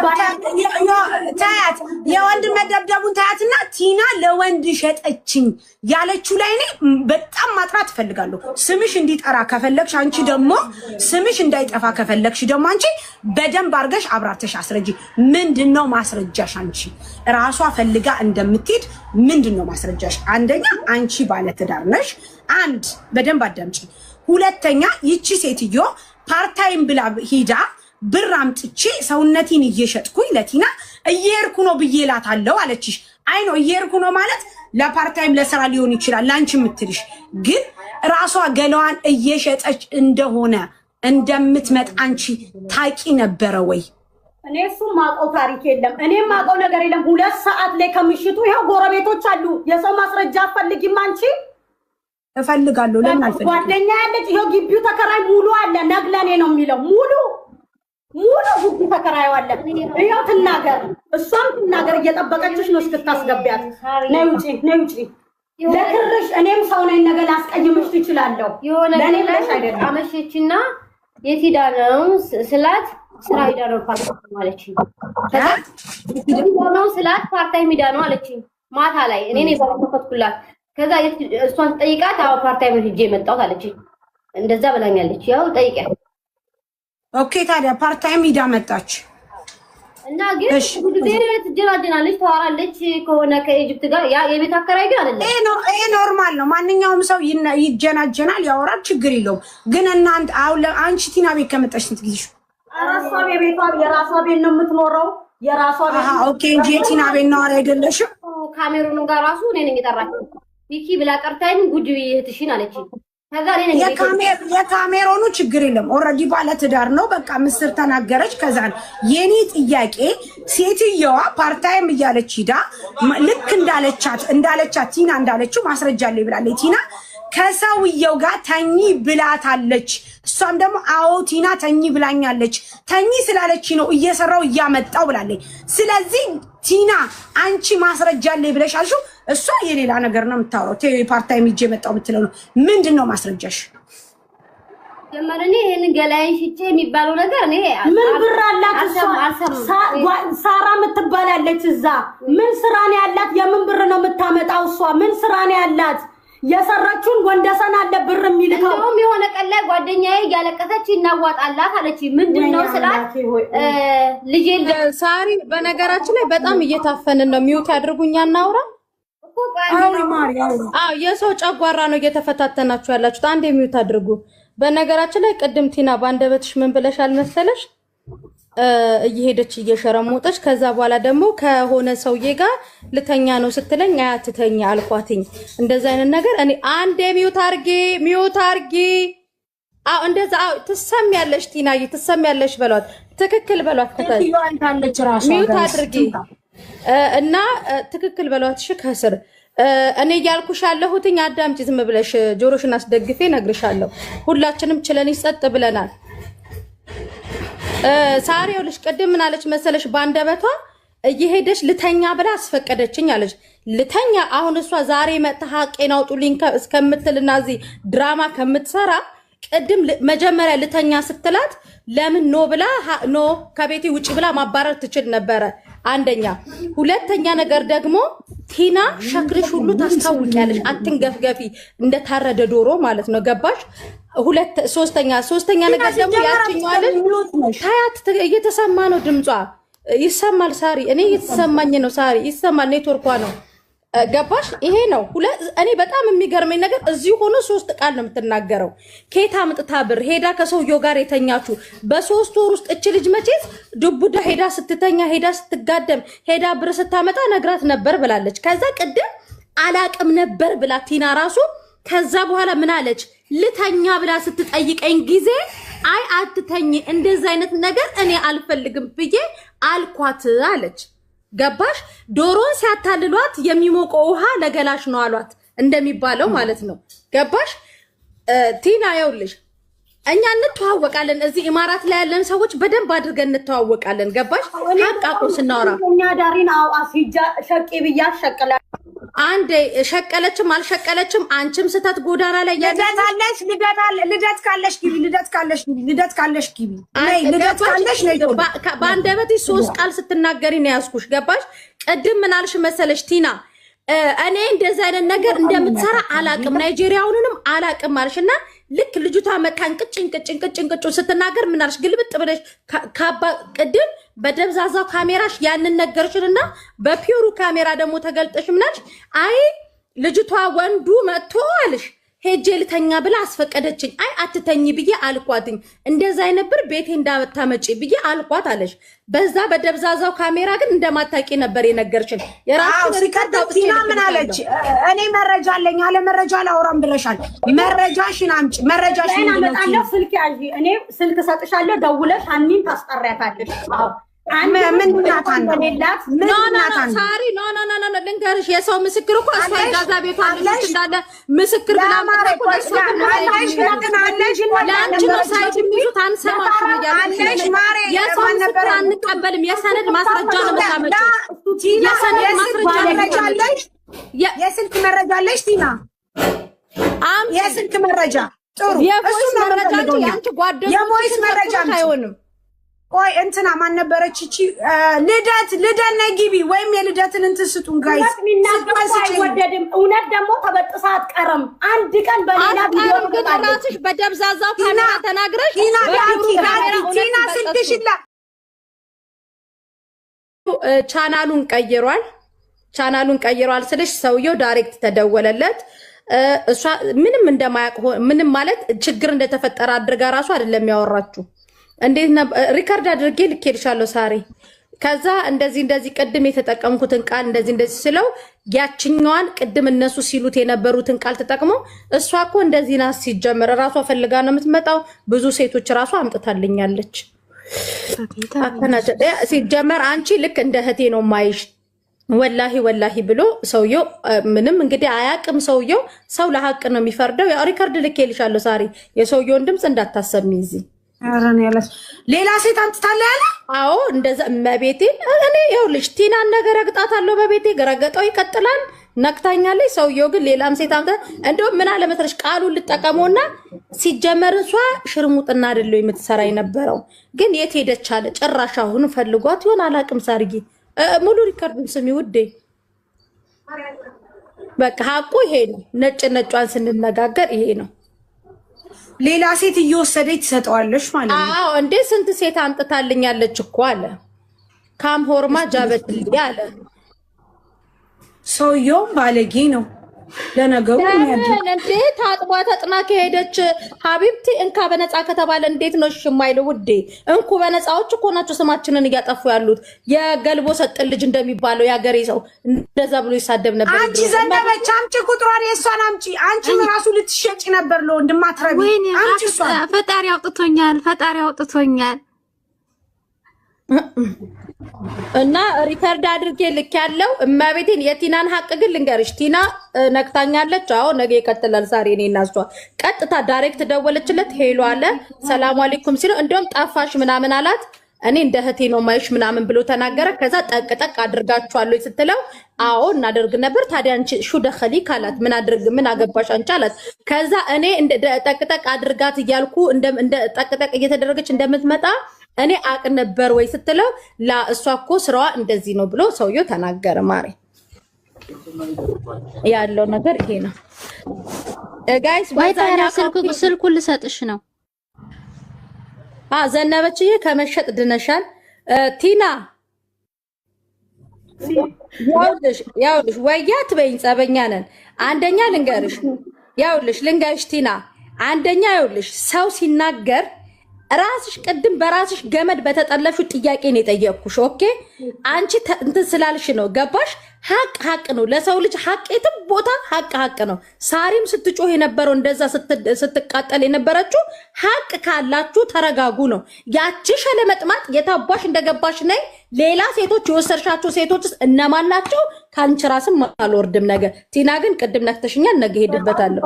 ታያት የወንድ መደብደቡን ታያትና ቲና ለወንድ ሸጠችኝ ያለችው ላይ እኔ በጣም ማጥራት እፈልጋለሁ። ስምሽ እንዲጠራ ከፈለግሽ አንቺ ደግሞ ስምሽ እንዳይጠፋ ከፈለግሽ ደግሞ አንቺ በደንብ አድርገሽ አብራርተሽ አስረጂ። ምንድነው ማስረጃሽ? አንቺ ራሷ ፈልጋ እንደምትሄድ ምንድነው ማስረጃሽ? አንደኛ አንቺ ባለትዳር ነሽ። አንድ በደንብ አዳምጪ። ሁለተኛ ይቺ ሴትዮ ፓርታይም ብላ ሂዳ ብር አምጥቼ ሰውነቴን እየሸጥኩኝ ለቲና እየሄድኩ ነው ብዬ እላታለሁ አለችሽ። አይ ነው እየሄድኩ ነው ማለት ለፓርታይም ለስራ ሊሆን ይችላል ላንቺ የምትልሽ፣ ግን ራሷ ገለዋን እየሸጠች እንደሆነ እንደምትመጣ አንቺ ታቂ ነበረ ወይ? እኔ እሱ ማውቀው ታሪክ የለም። እኔም ማውቀው ነገር የለም። 2 ሰዓት ላይ ከምሽቱ ይሄው ጎረቤቶች አሉ። የሰው ማስረጃ አትፈልጊም አንቺ? እፈልጋለሁ። ለምን አልፈልግም? ጓደኛ ያለች ይሄው ግቢው ተከራይ ሙሉ አለ። ነግለኔ ነው የሚለው ሙሉ ግቢው ተከራይ አለ። ይሄው ትናገር፣ እሷም ትናገር። እየጠበቀችሽ ነው እስክታስገቢያት። ነይ ውጪ፣ ነይ ውጪ። ለክርሽ እኔም ሰው ነኝ። ነገ ላስቀይምሽ ትችላለሁ። ለኔ ብለሽ አይደለም። አመሸችና የት ሄዳ ነው ስላት ስራ ሄዳ ነው ፓርታይም አለችኝ። ነው ስላት ፓርታይም ሄዳ ነው አለችኝ። ማታ ላይ እኔ ነኝ ባለፈትኩላት። ከዛ እሷን ጠይቃት አዎ ፓርታይም ሄጄ መጣሁት አለችኝ። እንደዛ ብላኛለች። ያው ጠይቂያት። ኦኬ ታዲያ ፓርታይም ሄዳ መጣች እና ግን ትጀናጀናለች፣ ታወራለች ከሆነ ከኢጅፕት ጋር ያ የቤት አከራይ ግን አይደለም። ይሄ ኖርማል ነው። ማንኛውም ሰው ይጀናጀናል፣ ያወራል፣ ችግር የለውም። ግን እናንተ አሁን አንቺ ቲና ቤት ከመጣሽ ስንት ጊዜሽ? አራሷ ቤቷ የራሷ ቤት ነው የምትኖረው። የራሷ ቤት ኦኬ እንጂ የቲና ቤት ነው አይደለሽም? ካሜሩን ጋር ራሱ እኔ ነኝ የጠራችው። ቢኪ ብላ ቀርታኝ ጉድ እህትሽን አለችኝ። ከዛ እኔ ነኝ የካሜሮኑ ችግር የለም። ኦልሬዲ ባለ ትዳር ነው። በቃ ምስር ተናገረች። ከዛን የኔ ጥያቄ ሴትየዋ ፓርታይም እያለች ሂዳ ልክ እንዳለቻት ቲና እንዳለችው ማስረጃ አለኝ ብላለች። ቲና ከሰውየው ጋር ተኝ ብላታለች። እሷም ደግሞ አዎ ቲና ተኝ ብላኛለች። ተኝ ስላለች ነው እየሰራው እያመጣው ብላለች። ስለዚህ ቲና አንቺ ማስረጃ አለኝ ብለሻልሽው፣ እሷ የሌላ ነገር ነው የምታወራው። ፓርታይም ሂጄ መጣው የምትለው ነው። ምንድነው ማስረጃሽ? ጀመረኔ ይሄን ገላይን ሽጬ የሚባለው ነገር እኔ ምን ብር አላት ሳራ የምትባላለች እዛ ምን ስራ ነው ያላት? የምን ብር ነው የምታመጣው እሷ? ምን ስራ ነው ያላት? የሰራችውን ወንደሰን አለ ብር የሚልከው። እንደውም የሆነ ቀን ላይ ጓደኛዬ እያለቀሰች እናዋጣላት አለች። ምንድነው ስላት ልጄ ሳሪ በነገራችን ላይ በጣም እየታፈንን ነው። ሚውት ያድርጉኛ እናውራ። የሰው ጨጓራ ነው እየተፈታተናችሁ ያላችሁት። አንድ ሚውት አድርጉ። በነገራችን ላይ ቅድም ቲና ባንደበትሽ ምን ብለሻል መሰለሽ? እየሄደች እየሸረሞጠች ከዛ በኋላ ደግሞ ከሆነ ሰውዬ ጋር ልተኛ ነው ስትለኝ አያትተኛ አልኳትኝ። እንደዛ አይነት ነገር እኔ አንዴ ሚውት አርጊ እንደዛ ትሰሚያለሽ፣ ቲናዬ ትሰሚያለሽ በሏት። ትክክል በሏት። ሚውት አድርጊ እና ትክክል በሏት። እሺ ከስር እኔ እያልኩሽ ያለሁትኝ አዳምጪ። ዝም ብለሽ ጆሮሽን አስደግፌ ነግርሻለሁ። ሁላችንም ችለን ይጸጥ ብለናል። ሳሪው ልጅ ቅድም ምን አለች መሰለሽ? ባንደበቷ እየሄደች ልተኛ ብላ አስፈቀደችኝ አለች። ልተኛ አሁን እሷ ዛሬ መጣ ሀቄን አውጡልኝ እስከምትልና እዚህ ድራማ ከምትሰራ ቅድም መጀመሪያ ልተኛ ስትላት ለምን ኖ ብላ ኖ ከቤቴ ውጪ ብላ ማባረር ትችል ነበረ። አንደኛ። ሁለተኛ ነገር ደግሞ ቲና ሸክልሽ ሁሉ ታስታውቂያለሽ። አትንገፍገፊ እንደታረደ ዶሮ ማለት ነው። ገባሽ? ሶስተኛ ነገር ደግሞ ያችኛዋለሽ ታያት እየተሰማ ነው ድምጿ። ይሰማል ሳሪ፣ እኔ እየተሰማኝ ነው ሳሪ፣ ይሰማል። ኔትወርኳ ነው ገባሽ? ይሄ ነው እኔ በጣም የሚገርመኝ ነገር እዚህ ሆኖ 3 ቃል ነው የምትናገረው። ኬታ አምጥታ ብር ሄዳ ከሰውየው ጋር የተኛችሁ በ3 ወር ውስጥ እች ልጅ መቼስ ዱቡዳ ሄዳ ስትተኛ ሄዳ ስትጋደም ሄዳ ብር ስታመጣ ነግራት ነበር ብላለች። ከዛ ቅድም አላቅም ነበር ብላ ቲና ራሱ ከዛ በኋላ ምን አለች? ልተኛ ብላ ስትጠይቀኝ ጊዜ አይ አትተኝ፣ እንደዛ አይነት ነገር እኔ አልፈልግም ብዬ አልኳት አለች። ገባሽ? ዶሮን ሲያታልሏት የሚሞቀው ውሃ ለገላሽ ነው አሏት እንደሚባለው ማለት ነው። ገባሽ? ቲና ይኸውልሽ እኛ እንተዋወቃለን። እዚህ ኢማራት ላይ ያለን ሰዎች በደንብ አድርገን እንተዋወቃለን። ገባሽ? ሀቃቁ ስናወራ እኛ ዳሪን አሲጃ ሸቂ ብያ ሸቀላ አንዴ ሸቀለችም አልሸቀለችም አንቺም ስተት ጎዳና ላይ ያለሽ ልደት ካለሽ ግቢ ልደት ካለሽ ግቢ ልደት ካለሽ ግቢ አይ ልደት ካለሽ ነው። በአንደበትሽ 3 ቃል ስትናገሪ ነው ያስኩሽ። ገባሽ? ቅድም ምን አልሽ መሰለሽ ቲና እኔ እንደዚህ አይነት ነገር እንደምትሰራ አላቅም ናይጄሪያውንንም አላቅም አልሽና ልክ ልጅቷ መካን ቅጭን ስትናገር ምን አልሽ? ግልብጥ ብለሽ ቅድም በደብዛዛው ካሜራሽ ያንን ነገርሽንና በፒውሩ ካሜራ ደግሞ ተገልጠሽ ምን አልሽ? አይ ልጅቷ ወንዱ መጥቶ አልሽ ሄጄ ልተኛ ብላ አስፈቀደችኝ። አይ አትተኝ ብዬ አልኳትኝ። እንደዛ አይነብር ቤቴ እንዳታመጪ ብዬ አልኳት አለሽ። በዛ በደብዛዛው ካሜራ ግን እንደማታቂ ነበር የነገርሽን። የራስሽ ሪከርድ ቲና ምን አለች? እኔ መረጃ አለኝ አለ መረጃ ላውራም ብለሻል። መረጃሽን አምጪ። መረጃሽን አመጣለሁ። ስልክ ያዢ። እኔ ስልክ ሰጥሻለሁ። ደውለሽ አኒን ታስጠሪያታለሽ። ምን ናታን በሌላት ኖ ሳሪ ኖ ልንገርሽ የሰው ምስክር እኮ እሷ ጋዛ ቤቷ ልጅ እንዳለ ምስክር ብላ ማረቆ ለአንቺ ነው ሳይት የሚሉት አንሰማሽም እያለሽ የሰው ምስክር አንቀበልም። የሰነድ ማስረጃ ነው የምታመጪው። የሰነድ ማስረጃ አለሽ? የስልክ መረጃ አለሽ ቲና? የስልክ መረጃ ጥሩ። የቮይስ መረጃ እንጂ አንቺ ጓደኞች የቮይስ መረጃ አይሆንም። ቆይ እንትና ማን ነበረች እቺ ልደት ነይ ግቢ ወይም የልደትን እንትን ስጡን ጋይስ። አይወደድም። እውነት ደግሞ ተበጥሳ አትቀርም። አንድ ቀን በሌላ ቪዲዮ ተራስሽ በደብዛዛው ካሜራ ተናግረሽ ቲና ስልክሽላ ቻናሉን ቀይሯል ስልሽ ሰውየው ዳይሬክት ተደወለለት። እሷ ምንም እንደማያውቅ ምንም ማለት ችግር እንደተፈጠረ አድርጋ ራሱ አይደለም ያወራችሁ። እንዴት ሪከርድ አድርጌ ልኬልሻለሁ ሳሪ። ከዛ እንደዚህ ቅድም የተጠቀምኩትን ቃል እንደዚህ ስለው ያችኛዋን ቅድም እነሱ ሲሉት የነበሩትን ቃል ተጠቅሞ እሷ እኮ እንደዚህ ናት ሲጀመር ራሷ ፈልጋ ነው የምትመጣው። ብዙ ሴቶች ራሷ አምጥታልኛለች። ሲጀመር አንቺ ልክ እንደ እህቴ ነው ማይሽ ወላሂ ብሎ ሰውየው ምንም እንግዲህ አያቅም። ሰውየው ሰው ለሀቅ ነው የሚፈርደው። ሪከርድ ልኬልሻለሁ ሳሪ። የሰውየውን ድምፅ እንዳታሰሚ እዚህ ሌላ ሴት አምጥታለ ያለ አዎ እንደዛ መቤቴ እኔ ይኸውልሽ ቲናን ነገር ረግጣታለሁ በቤቴ ገረገጠው ይቀጥላል። ነክታኛለች። ሰውየው ግን ሌላም ሴት አምጥታ እንደውም ምን አለ መሰለሽ ቃሉን ልጠቀመውና ሲጀመር እሷ ሽርሙጥና አይደለው የምትሰራ የነበረው ግን የት ሄደች አለ። ጭራሽ አሁን ፈልጓት ይሆን አላቅም። ሳርጊ ሙሉ ሪከርዱን ስሚ ውዴ። በቃ ሀቁ ይሄ ነው። ነጯን ስንነጋገር ይሄ ነው። ሌላ ሴት እየወሰደች ትሰጠዋለች ማለት ነው። አዎ እንዴ ስንት ሴት አንጥታልኛለች እኮ አለ። ካም ሆርማ ጃበትልኝ አለ። ሰውየው ባለጌ ነው ለነገሩ። እንዴት አጥቧ ተጥና ከሄደች ሀቢብቲ እንካ በነፃ ከተባለ እንዴት ነው ሽማይለው ውዴ? እንኩ በነፃዎች እኮ ናቸው ስማችንን እያጠፉ ያሉት። የገልቦ ሰጥን ልጅ እንደሚባለው ያገሬ ሰው እንደዛ ብሎ ይሳደብ ነበር። አንቺ ዘነበች አምጪ ቁጥሯን የሷን አምጪ። አንቺ ራሱ ልትሸጪ ነበር ለወንድም አትረቢ። አንቺ እሷን ፈጣሪ አውጥቶኛል እና ሪከርድ አድርጌ ልክ ያለው እማቤቴን የቲናን ሀቅ ግን ልንገርሽ። ቲና ነክታኛለች። አዎ ነገ ይቀጥላል። ዛሬ እኔ እና እሷ ቀጥታ ዳይሬክት ደወለችለት። ሄሎ አለ ሰላም አለይኩም ሲለው እንደውም ጠፋሽ ምናምን አላት። እኔ እንደ እህቴ ነው ማይሽ ምናምን ብሎ ተናገረ። ከዛ ጠቅጠቅ አድርጋችኋለሁ ስትለው አዎ እናደርግ ነበር። ታዲያ አንቺ ሹ ደኸሊ ካላት ምን አገባሽ አንቺ አላት። ከዛ እኔ እንደ ጠቅጠቅ አድርጋት እያልኩ እንደ ጠቅጠቅ እየተደረገች እንደምትመጣ እኔ አቅ ነበር ወይ ስትለው ላ እሷ እኮ ስራዋ እንደዚህ ነው ብሎ ሰውየው ተናገረ። ማሬ ያለው ነገር ይሄ ነው ጋይስ። ስልኩን ልሰጥሽ ነው። ዘነበችዬ ከመሸጥ ድነሻል። ቲና ያውልሽ ወያት በይኝ ጸበኛ ነን። አንደኛ ልንገርሽ ቲና፣ አንደኛ ያውልሽ ሰው ሲናገር ራስሽ ቅድም በራስሽ ገመድ በተጠለፍሽው ጥያቄ ነው የጠየቅኩሽ። ኦኬ አንቺ እንትን ስላልሽ ነው ገባሽ? ሀቅ ነው። ለሰው ልጅ ሀቅ የትም ቦታ ሀቅ ነው። ሳሪም ስትጮህ የነበረው እንደዛ ስትቃጠል የነበረችው ሀቅ ካላችሁ ተረጋጉ ነው። ያቺ ሸለመጥማጥ የታባሽ እንደገባሽ ነኝ። ሌላ ሴቶች የወሰድሻቸው ሴቶችስ እነማን ናቸው? ከአንቺ ራስም አልወርድም ነገ። ቲና ግን ቅድም ነክተሽኛል፣ ነገ ሄድበታለሁ።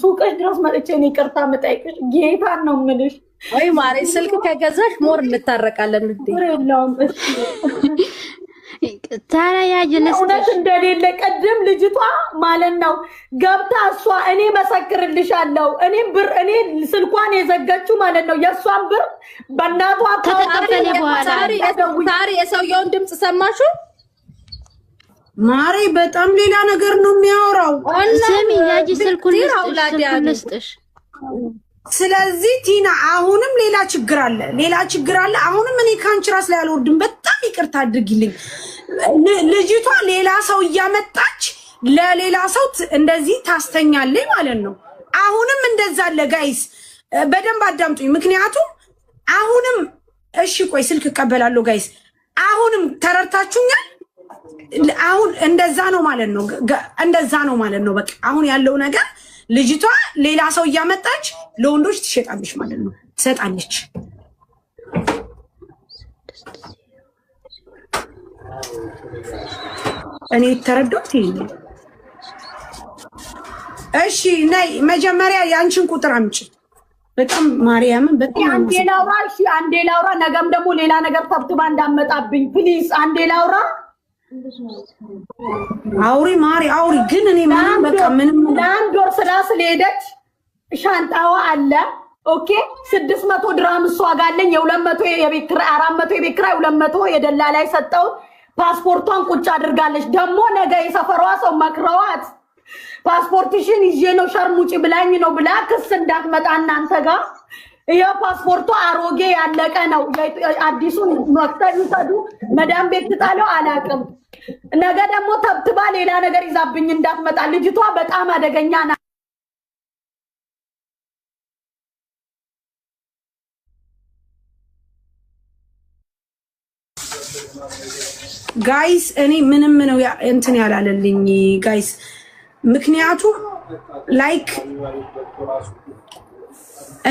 ሱቅሽ ድረስ መጥቼ ነው ይቅርታ የምጠይቅሽ። ጌታን ነው የምልሽ። ወይ ማሬ ስልክ ከገዛሽ ሞር እንታረቃለን። ታዲያ እውነት እንደሌለ ቅድም ልጅቷ ማለት ነው ገብታ እሷ እኔ መሰክርልሻለሁ እኔ ስልኳን የዘጋችው ማለት ነው የእሷን ብር በእናቷ ከተቀበለ በኋላ ታሪ የሰውየውን ድምፅ ሰማሽው? ማሬ በጣም ሌላ ነገር ነው የሚያወራው። ስሚ ያጂ ስልኩን ልስጥሽ። ስለዚህ ቲና አሁንም ሌላ ችግር አለ። አሁንም እኔ ካንቺ ራስ ላይ አልወርድም። በጣም ይቅርታ አድርጊልኝ። ልጅቷ ሌላ ሰው እያመጣች ለሌላ ሰው እንደዚህ ታስተኛለች ማለት ነው። አሁንም እንደዛ አለ። ጋይስ በደንብ አዳምጡኝ። ምክንያቱም አሁንም እሺ ቆይ ስልክ እቀበላለሁ። ጋይስ አሁንም ተረድታችሁኛል። አሁን እንደዛ ነው ማለት ነው። በቃ አሁን ያለው ነገር ልጅቷ ሌላ ሰው እያመጣች ለወንዶች ትሸጣለች ማለት ነው፣ ትሰጣለች። እኔ ተረዳሁት። እሺ ነይ መጀመሪያ ያንቺን ቁጥር አምጪ። በጣም ማርያምን በጣም አንዴ ላውራ። ነገም ደግሞ ሌላ ነገር ተብትባ እንዳመጣብኝ ፕሊዝ አንዴ ላውራ። አውሪ ማሪ አውሪ። ግን እኔ ምንም በቃ ምንም ለአንድ ወር ስራ ስለሄደች ሻንጣዋ አለ። ኦኬ 600 ድራም እሷ ጋር አለኝ። የ200 የቤት ኪራይ 400 የቤት ኪራይ 200 የደላ ላይ ሰጠው። ፓስፖርቷን ቁጭ አድርጋለች። ደግሞ ነገ የሰፈሯ ሰው መክረዋት ፓስፖርትሽን ይዤ ነው ሸርሙጪ ብላኝ ነው ብላ ክስ እንዳትመጣ እናንተ ጋር። ይሄ ፓስፖርቷ አሮጌ ያለቀ ነው። አዲሱን መክተብ ይሰዱ መዳም ቤት ትጣለው አላቅም። ነገ ደግሞ ተብትባ ሌላ ነገር ይዛብኝ እንዳትመጣ። ልጅቷ በጣም አደገኛ ናት። ጋይስ እኔ ምንም ነው እንትን ያላለልኝ ጋይስ። ምክንያቱም ላይክ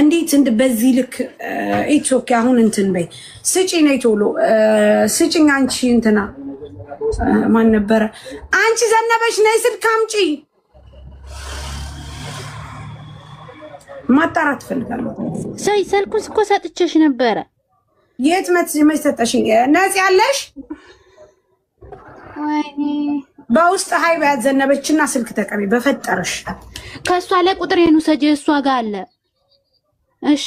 እንዴት በዚህ ልክ ኢትስ ኦኬ። አሁን እንትን በይ ስጪ ነይ ቶሎ ስጪኝ። አንቺ እንትና ማን ነበረ? አንቺ ዘነበች ነይ ስልክ አምጪ። ማጣራት ፈልጋለሁ። ስልኩን እኮ ሰጥቼሽ ነበረ። የት መች ሰጠሽኝ? ነጽ ያለሽ ወይኔ በውስጥ ሀይ በያት ዘነበችና ስልክ ተቀቢ በፈጠረሽ። ከሷ ላይ ቁጥሬን ውሰጂ፣ እሷ ጋር አለ። እሺ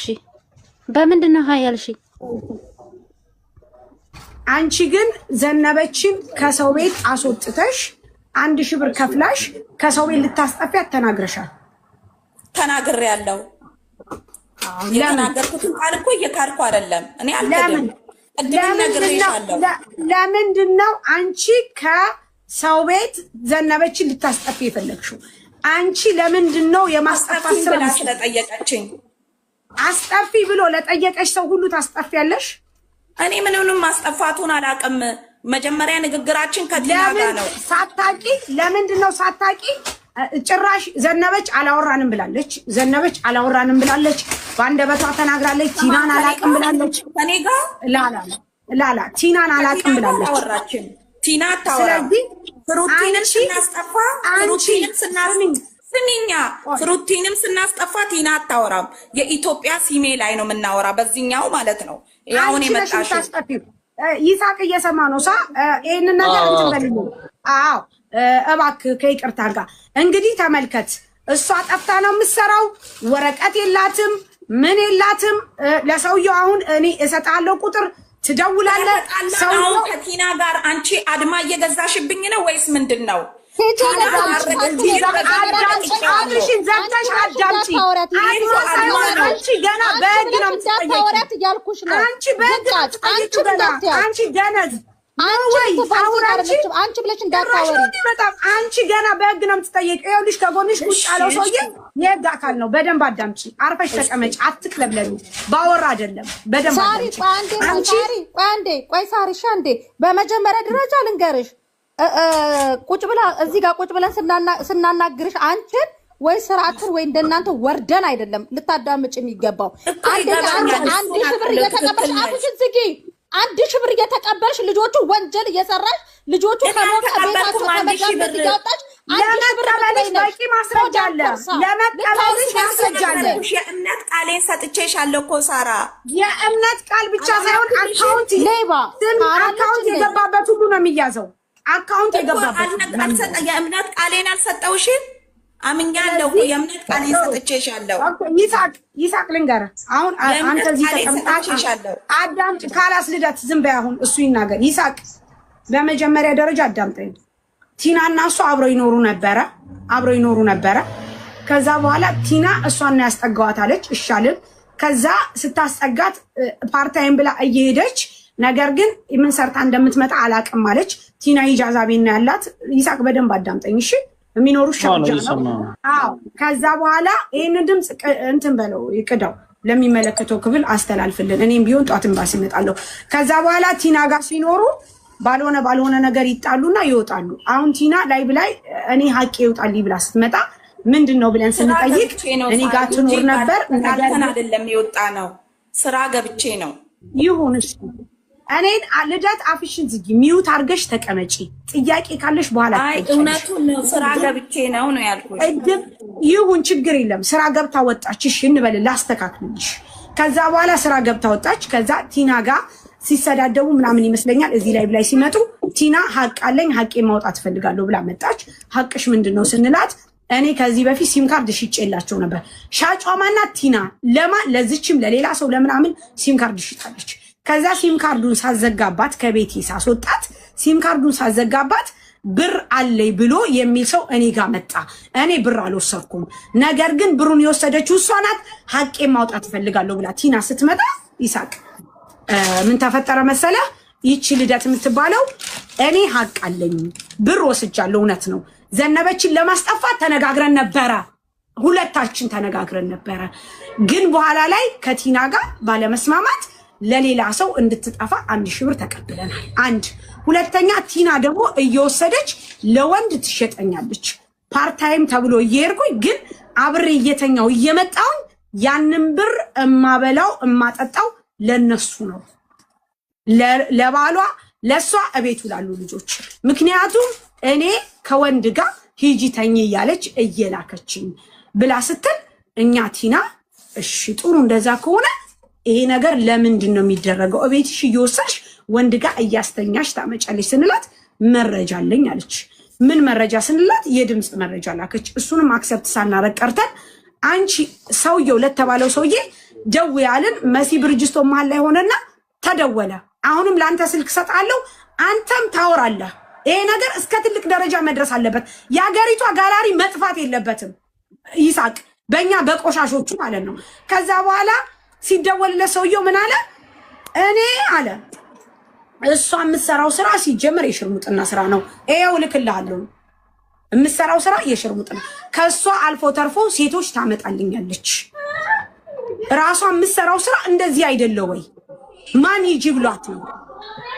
በምንድን ነው ሀይ ያልሽኝ? አንቺ ግን ዘነበችን ከሰው ቤት አስወጥተሽ 1000 ብር ከፍላሽ ከሰው ቤት ልታስጠፊያት ተናግረሻል። ተናግሬያለሁ። የተናገርኩትን ቃል እኮ እየካድኩ አይደለም። እኔ አልከድም። ለምንድን ነው አንቺ ከሰው ቤት ዘነበችን ልታስጠፊ የፈለግሽው? አንቺ ለምንድን ነው የማስጠፋት ስራ ስለጠየቀችኝ አስጠፊ ብሎ ለጠየቀሽ ሰው ሁሉ ታስጠፊያለሽ? እኔ ምንንም ማስጠፋቱን አላውቅም። መጀመሪያ ንግግራችን ከቲና ጋር ነው። ሳታቂ ለምንድን ነው ሳታቂ? ጭራሽ ዘነበች አላወራንም ብላለች። በአንደበቷ ተናግራለች። ቲናን አላቅም ብላለች። ከኔ ጋር ላላ ቲናን አላቅም ብላለች። አወራችን ቲና አታወራም። ፍሩቲንም ስናስጠፋ ፍሩቲንም ስናስጠፋ ቲና አታወራም። የኢትዮጵያ ሲሜ ላይ ነው የምናወራ፣ በዚህኛው ማለት ነው። ያሁን የመጣሽ ይሳቅ እየሰማ ነው። ይሄንን ነገር እንትን በልኝ። አዎ እባክህ ከይቅርታ ጋር እንግዲህ ተመልከት። እሷ ጠፍታ ነው የምትሰራው። ወረቀት የላትም ምን የላትም። ለሰውየው አሁን እኔ እሰጣለሁ ቁጥር ትደውላለህ። ሰውየው ከቲና ጋር አንቺ አድማ እየገዛሽብኝ ነው ወይስ ምንድን ነው? አብርሽን ዘግተሽ አዳምጪ። አንቺ ገና በህግ ነው የምትጠየቂው። አንቺ በህግ ነው የምትጠየቂው። አንቺ ደነዝ አንቺ ብለሽ እንዳታወሪ። በጣም አንቺ ገና በህግ ነው የምትጠየቂው። ይኸውልሽ ከጎንሽ ቁጭ ያለው ሰውዬ የህግ አካል ነው። በደንብ አዳምጪ። አርፈሽ ተቀመጪ። አትቅለብለሉ። ባወራ አይደለም። በደንብ አዳምጪ። ቆይ ሳሪሻ እንዴ በመጀመሪያ ደረጃ ልንገርሽ ቁጭ ብላ እዚህ ጋር ቁጭ ብለን ስናናግርሽ አንቺን ወይ ስርዓትን ወይ እንደናንተ ወርደን አይደለም ልታዳምጭ የሚገባው። አንድ ሺህ ብር እየተቀበልሽ አፍሽን ዝጊ። 1000 ብር እየተቀበልሽ ልጆቹ ወንጀል እየሰራሽ ልጆቹ ከሞቀ ቤታቸው ከመጋዘን እያወጣሽ 1000 ብር በቂ ማስረጃ አለ። ለመቀበልሽ ማስረጃ አለ። የእምነት ቃሌን ሰጥቼሻለሁ እኮ ሳራ። የእምነት ቃል ብቻ ሳይሆን አካውንት የገባበት ሁሉ ነው የሚያዘው። አካውንት የገባበት የእምነት ቃሌን አልሰጠውሽም። አምኛለሁ። የእምነት ቃሌን ሰጥቼሻለሁ። ይሳቅ ልንገርህ። አሁን አንተ እዚህ ተቀምጣሽ አዳምጪ። ካላስ ልደት ዝም በይ። አሁን እሱ ይናገር። ይሳቅ በመጀመሪያ ደረጃ አዳምጠኝ። ቲና እና እሱ አብረው ይኖሩ ነበረ። ከዛ በኋላ ቲና እሷን ያስጠጋዋት አለች። እሻልን ከዛ ስታስጠጋት ፓርታይም ብላ እየሄደች ነገር ግን ምን ሰርታ እንደምትመጣ አላቅም አለች። ቲና ኢጃዛ ቤት ነው ያላት። ይሳቅ በደንብ አዳምጠኝ እሺ። የሚኖሩ ሻውጃ ነው። አዎ ከዛ በኋላ ይሄንን ድምጽ እንትን በለው ይቅዳው፣ ለሚመለከተው ክፍል አስተላልፍልን። እኔም ቢሆን ጧት ኤምባሲ እመጣለሁ። ከዛ በኋላ ቲና ጋር ሲኖሩ ባልሆነ ነገር ይጣሉና ይወጣሉ። አሁን ቲና ላይ ብላይ እኔ ሀቄ ይወጣልኝ ብላ ስትመጣ ምንድነው ብለን ስንጠይቅ እኔ ጋር ትኖር ነበር። ነገር አይደለም የወጣ ነው፣ ስራ ገብቼ ነው። ይሁን እሺ። እኔን ልደት አፍሽን ዝጊ፣ ሚውት አርገሽ ተቀመጪ። ጥያቄ ካለሽ በኋላ እውነቱን ነው፣ ስራ ገብቼ ነው ያልኩሽ። ይሁን ችግር የለም። ስራ ገብታ ወጣች። እሺ እንበል ላስተካክልልሽ። ከዛ በኋላ ስራ ገብታ ወጣች። ከዛ ቲና ጋር ሲሰዳደቡ ምናምን ይመስለኛል እዚህ ላይ ሲመጡ ቲና ሀቅ አለኝ ሀቄ ማውጣት ፈልጋለሁ ብላ መጣች። ሀቅሽ ምንድነው ስንላት እኔ ከዚህ በፊት ሲም ካርድ ሽጬላቸው ነበር። ሻጯ ማናት? ቲና። ለዚችም ለሌላ ሰው ለምናምን ሲም ካርድ ሽጣለች። ከዛ ሲም ካርዱን ሳዘጋባት ከቤቴ ሳስወጣት ሲም ካርዱን ሳዘጋባት ብር አለኝ ብሎ የሚል ሰው እኔ ጋር መጣ። እኔ ብር አልወሰድኩም፣ ነገር ግን ብሩን የወሰደችው እሷ ናት። ሀቄ ማውጣት ፈልጋለሁ ብላ ቲና ስትመጣ ይሳቅ ምን ተፈጠረ መሰለ? ይቺ ልደት የምትባለው እኔ ሀቅ አለኝ ብር ወስጃለሁ፣ እውነት ነው። ዘነበችን ለማስጠፋት ተነጋግረን ነበረ፣ ሁለታችን ተነጋግረን ነበረ። ግን በኋላ ላይ ከቲና ጋር ባለመስማማት ለሌላ ሰው እንድትጠፋ 1000 ብር ተቀብለናል። አንድ ሁለተኛ ቲና ደግሞ እየወሰደች ለወንድ ትሸጠኛለች። ፓርታይም ተብሎ እየሄድኩኝ ግን አብሬ እየተኛው እየመጣውኝ ያንን ብር እማበላው እማጠጣው ለነሱ ነው፣ ለባሏ ለሷ እቤቱ ላሉ ልጆች። ምክንያቱም እኔ ከወንድ ጋር ሂጂ ተኝ እያለች እየላከችኝ ብላ ስትል እኛ ቲና እሺ ጥሩ እንደዛ ከሆነ ይሄ ነገር ለምንድን ነው የሚደረገው? እቤትሽ እየወሰድሽ ወንድ ጋር እያስተኛሽ ታመጫለሽ ስንላት መረጃ አለኝ አለች። ምን መረጃ ስንላት የድምጽ መረጃ ላከች። እሱንም አክሰፕት ሳናረግ ቀርተን አንቺ ሰውየው ለተባለው ሰውዬ ደውያልን። መሲ ብርጅስቶ መሀል ላይ ሆነና ተደወለ። አሁንም ለአንተ ስልክ ሰጣለሁ፣ አንተም ታወራለህ። ይሄ ነገር እስከ ትልቅ ደረጃ መድረስ አለበት። የሀገሪቷ ጋላሪ መጥፋት የለበትም ይሳቅ፣ በእኛ በቆሻሾቹ ማለት ነው። ከዛ በኋላ ሲደወልለት ሰውየው ምን አለ? እኔ አለ እሷ የምትሰራው ስራ ሲጀምር የሽርሙጥና ስራ ነው። ይሄው ልክልሃለሁ፣ የምትሰራው ስራ የሽርሙጥና፣ ከሷ አልፎ ተርፎ ሴቶች ታመጣልኛለች። ራሷ የምትሰራው ስራ እንደዚህ አይደለ ወይ? ማን ይጂ ብሏት ነው?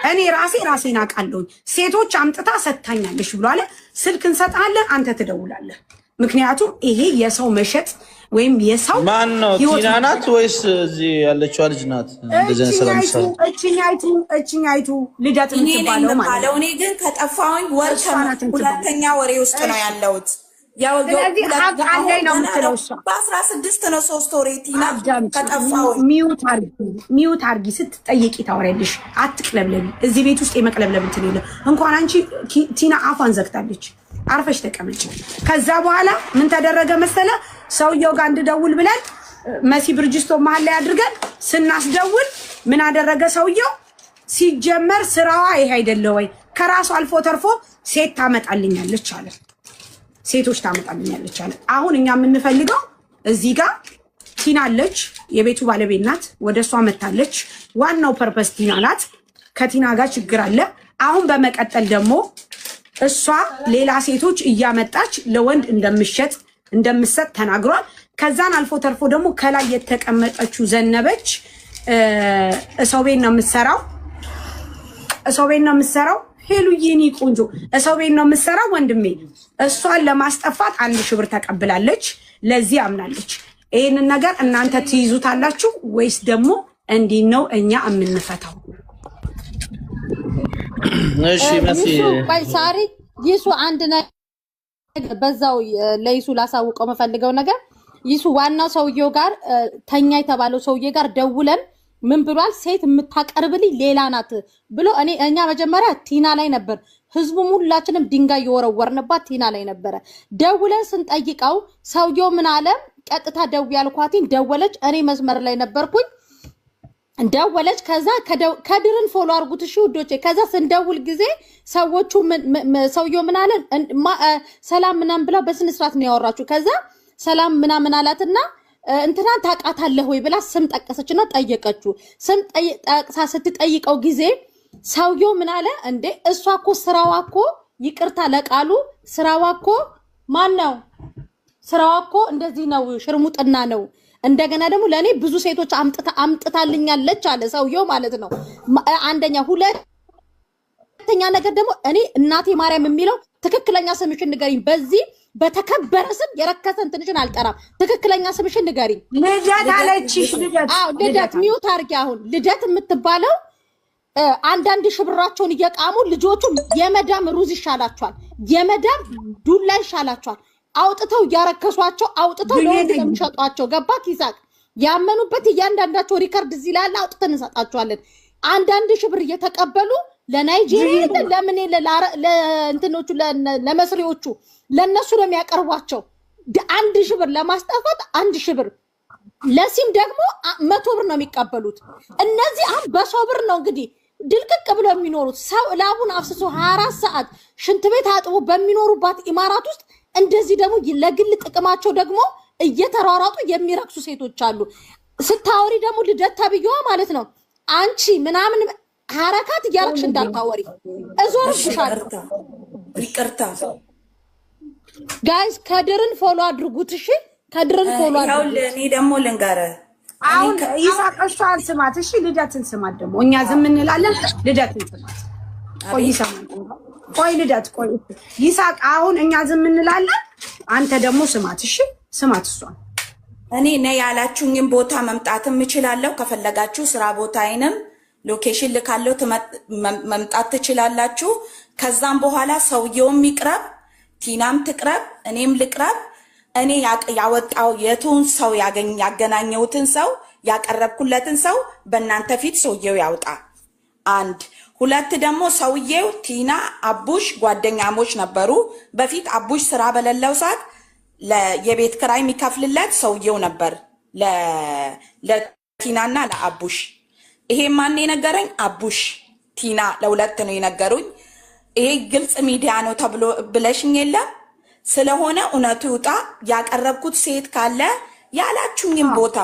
እኔ ራሴን አውቃለሁ። ሴቶች አምጥታ ሰጥታኛለች ብሎ አለ። ስልክ እንሰጣለን፣ አንተ ትደውላለህ። ምክንያቱም ይሄ የሰው መሸጥ ወይም የሰው ማን ነው? ቲና ናት ወይስ እዚህ ያለችው ልጅ ናት? እንደዚህ ሰላም እችኛይቱ ልደት የምትባለው ማለት ነው። እኔ ግን ከጠፋሁኝ ወር ሁለተኛ ወሬ ውስጥ ነው ያለሁት። ያው በ16 ነው 3 ወሬ ቲና ከጠፋሁኝ። ሚውት አርጊ፣ ስትጠየቂ ታወሪያለሽ። አትቅለብለቢ። እዚህ ቤት ውስጥ የመቅለብለብ እንትን የለም። እንኳን አንቺ ቲና አፏን ዘግታለች። አርፈሽ ተቀመጭ። ከዛ በኋላ ምን ተደረገ መሰለ? ሰውየው ጋር እንድደውል ብለን መሲ ብርጅስቶ መሀል ላይ አድርገን ስናስደውል ምን አደረገ ሰውየው? ሲጀመር ስራዋ ይሄ አይደለ ወይ? ከራሱ አልፎ ተርፎ ሴት ታመጣልኛለች አለ። ሴቶች ታመጣልኛለች አለ። አሁን እኛ የምንፈልገው እዚህ ጋር ቲና አለች፣ የቤቱ ባለቤት ናት። ወደ እሷ መታለች። ዋናው ፐርፐስ ቲና ናት። ከቲና ጋር ችግር አለ። አሁን በመቀጠል ደግሞ እሷ ሌላ ሴቶች እያመጣች ለወንድ እንደምትሰጥ ተናግሯል። ከዛን አልፎ ተርፎ ደግሞ ከላይ የተቀመጠችው ዘነበች እሰው ቤት ነው የምትሰራው። ሄሉዬ የኔ ቆንጆ እሰው ቤት ነው የምትሰራው ወንድሜ። እሷን ለማስጠፋት 1000 ብር ተቀብላለች። ለዚህ አምናለች። ይሄንን ነገር እናንተ ትይዙታላችሁ ወይስ ደግሞ እንዲህ ነው እኛ የምንፈታው? እሺ መሲ ሳሪ ይሱ አንድ ነገር በዛው ለይሱ ላሳውቀው መፈልገው ነገር ይሱ ዋናው ሰውየው ጋር ተኛ የተባለው ሰውዬ ጋር ደውለን ምን ብሏል? ሴት የምታቀርብልኝ ሌላ ናት ብሎ እኛ መጀመሪያ ቲና ላይ ነበር ህዝቡ ሁላችንም ድንጋይ የወረወርንባት ቲና ላይ ነበረ። ደውለን ስንጠይቀው ሰውየው ምን አለ? ቀጥታ ደው ያልኳቲን ደወለች። እኔ መስመር ላይ ነበርኩኝ። ደወለች። ከዛ ከድርን ፎሎ አርጉት እሺ ውዶቼ። ከዛ ስንደውል ጊዜ ሰዎቹ ሰውየው ምን አለ? ሰላም ምናምን ብለው በስነ ስርዓት ነው ያወራችሁ። ከዛ ሰላም ምናምን አላትና እንትናን ታውቃታለህ ወይ ብላ ስም ጠቀሰችና ጠየቀችው። ስም ጠቅሳ ስትጠይቀው ጊዜ ሰውየው ምን አለ? እንዴ እሷ እኮ ስራዋ እኮ ይቅርታ ለቃሉ ስራዋ እኮ ማን ነው? ስራዋ እኮ እንደዚህ ነው፣ ሽርሙጥና ነው። እንደገና ደግሞ ለኔ ብዙ ሴቶች አምጥታልኛለች አለ ሰውየው ማለት ነው። አንደኛ። ሁለተኛ ነገር ደግሞ እኔ እናቴ ማርያም የሚለው ትክክለኛ ስምሽን ንገሪኝ። በዚህ በተከበረ ስም የረከሰን ትንሽን አልጠራም። ትክክለኛ ስምሽን ንገሪኝ። ልደት አለችሽ። ልደት ሚውት አድርጊ። አሁን ልደት የምትባለው አንዳንድ ሽብራቸውን እየቃሙ ልጆቹ የመዳም ሩዝ ይሻላቸዋል፣ የመዳም ዱላ ይሻላቸዋል። አውጥተው ያረከሷቸው አውጥተው ለወንድ የሚሸጧቸው ገባ ኪሳቅ ያመኑበት እያንዳንዳቸው ሪከርድ እዚህ ላይ አውጥተን እንሰጣቸዋለን። አንዳንድ ሽብር እየተቀበሉ ለናይጄሪያ ለምን ለእንትኖቹ ለመስሪዎቹ ለነሱ ነው የሚያቀርቧቸው። 1000 ብር ለማስጠፋት 1000 ብር ለሲም ደግሞ 100 ብር ነው የሚቀበሉት። እነዚህ አሁን በሰው ብር ነው እንግዲህ ድልቅቅ ብለው የሚኖሩት። ሰው ላቡን አፍስሶ 24 ሰዓት ሽንት ቤት አጥቦ በሚኖሩባት ኢማራት ውስጥ እንደዚህ ደግሞ ለግል ጥቅማቸው ደግሞ እየተሯሯጡ የሚረክሱ ሴቶች አሉ። ስታወሪ ደግሞ ልደት ተብዬዋ ማለት ነው አንቺ ምናምን ሐረካት እያረክሽ እንዳታወሪ እዞርብሻለሁ። ይቅርታ ጋይስ ከድርን ፎሎ አድርጉት እሺ። ከድርን ፎሎ አድርጉት። እኔ ደግሞ ልንገርህ አሁን ይሳቀሻል። ስማት እሺ። ልደትን ስማት ደግሞ እኛ ዝም እንላለን። ልደትን ስማት። ቆይ ይሰማል። ቆይ ልደት ቆይ ይሳቅ። አሁን እኛ ዝም እንላለን። አንተ ደግሞ ስማት እሺ። ስማት እሷን እኔ ነይ ያላችሁኝም ቦታ መምጣትም እችላለሁ። ከፈለጋችሁ ስራ ቦታዬንም ሎኬሽን ልካለሁ፣ መምጣት ትችላላችሁ። ከዛም በኋላ ሰውየውም ይቅረብ፣ ቲናም ትቅረብ፣ እኔም ልቅረብ። እኔ ያወጣው የቱን ሰው ያገናኘውትን ሰው ያቀረብኩለትን ሰው በእናንተ ፊት ሰውየው ያውጣ። አንድ ሁለት ደግሞ ሰውየው ቲና አቡሽ ጓደኛሞች ነበሩ በፊት። አቡሽ ስራ በሌለው ሰዓት የቤት ክራይ የሚከፍልለት ሰውየው ነበር ለቲናና ለአቡሽ። ይሄ ማን የነገረኝ? አቡሽ ቲና ለሁለት ነው የነገሩኝ። ይሄ ግልጽ ሚዲያ ነው ተብሎ ብለሽኝ የለም ስለሆነ እውነቱ ይውጣ። ያቀረብኩት ሴት ካለ ያላችሁኝም ቦታ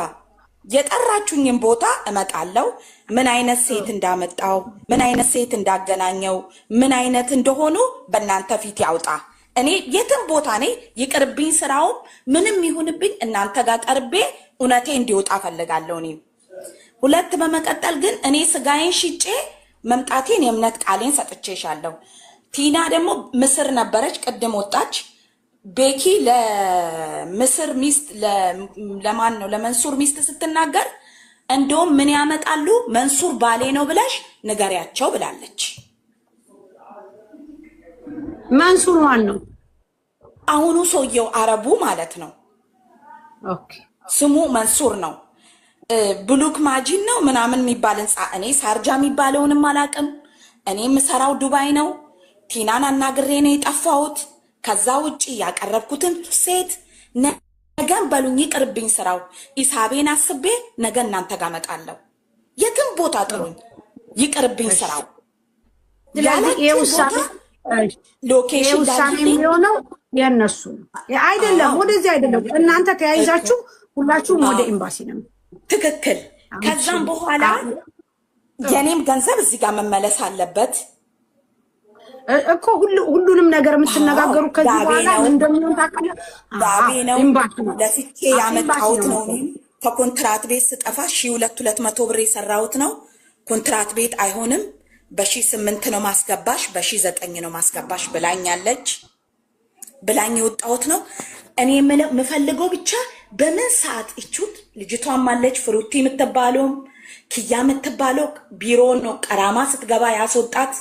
የጠራችሁኝም ቦታ እመጣለሁ። ምን አይነት ሴት እንዳመጣው፣ ምን አይነት ሴት እንዳገናኘው፣ ምን አይነት እንደሆኑ በእናንተ ፊት ያውጣ። እኔ የትም ቦታ ነኝ፣ ይቅርብኝ፣ ስራውም ምንም ይሁንብኝ፣ እናንተ ጋር ቀርቤ እውነቴ እንዲወጣ ፈልጋለሁ። እኔ ሁለት በመቀጠል ግን እኔ ስጋዬን ሽጬ መምጣቴን የእምነት ቃሌን ሰጥቼሻለሁ። ቲና ደግሞ ምስር ነበረች፣ ቅድም ወጣች። ቤኪ ለምስር ሚስት ለማን ነው ለመንሱር ሚስት ስትናገር እንደውም ምን ያመጣሉ መንሱር ባሌ ነው ብለሽ ንገሪያቸው ብላለች። መንሱር ማን ነው? አሁኑ ሰውየው አረቡ ማለት ነው። ኦኬ ስሙ መንሱር ነው። ብሉክ ማጂን ነው ምናምን የሚባል ህንፃ። እኔ ሳርጃ የሚባለውንም አላውቅም። እኔ የምሰራው ዱባይ ነው። ቲናን አናግሬ ነው የጠፋሁት። ከዛ ውጪ ያቀረብኩትን ሴት ነገን በሉኝ፣ ይቅርብኝ ስራው። ኢሳቤን አስቤ ነገ እናንተ ጋር መጣለሁ። የትም ቦታ ጥሩኝ፣ ይቅርብኝ ስራው። ሎኬሽን የሚሆነው የእነሱ አይደለም፣ ወደዚህ አይደለም። እናንተ ተያይዛችሁ ሁላችሁም ወደ ኤምባሲ ነው። ትክክል። ከዛም በኋላ የኔም ገንዘብ እዚህ ጋር መመለስ አለበት። እኮ ሁሉንም ነገር የምትነጋገሩ ከዚህ በኋላ እንደምን ታውቃለህ? ዳቤ ነው ለፍቼ ያመጣሁት ነው። ከኮንትራት ቤት ስጠፋ 1200 ብር የሰራሁት ነው። ኮንትራት ቤት አይሆንም በ1008 ነው ማስገባሽ፣ በ1009 ነው ማስገባሽ ብላኛለች። ብላኝ የወጣሁት ነው። እኔ የምፈልገው ብቻ በምን ሰዓት እቹት ልጅቷን ማለች ፍሩቲ የምትባለው ኪያ የምትባለው ቢሮ ነው ቀራማ ስትገባ ያስወጣት።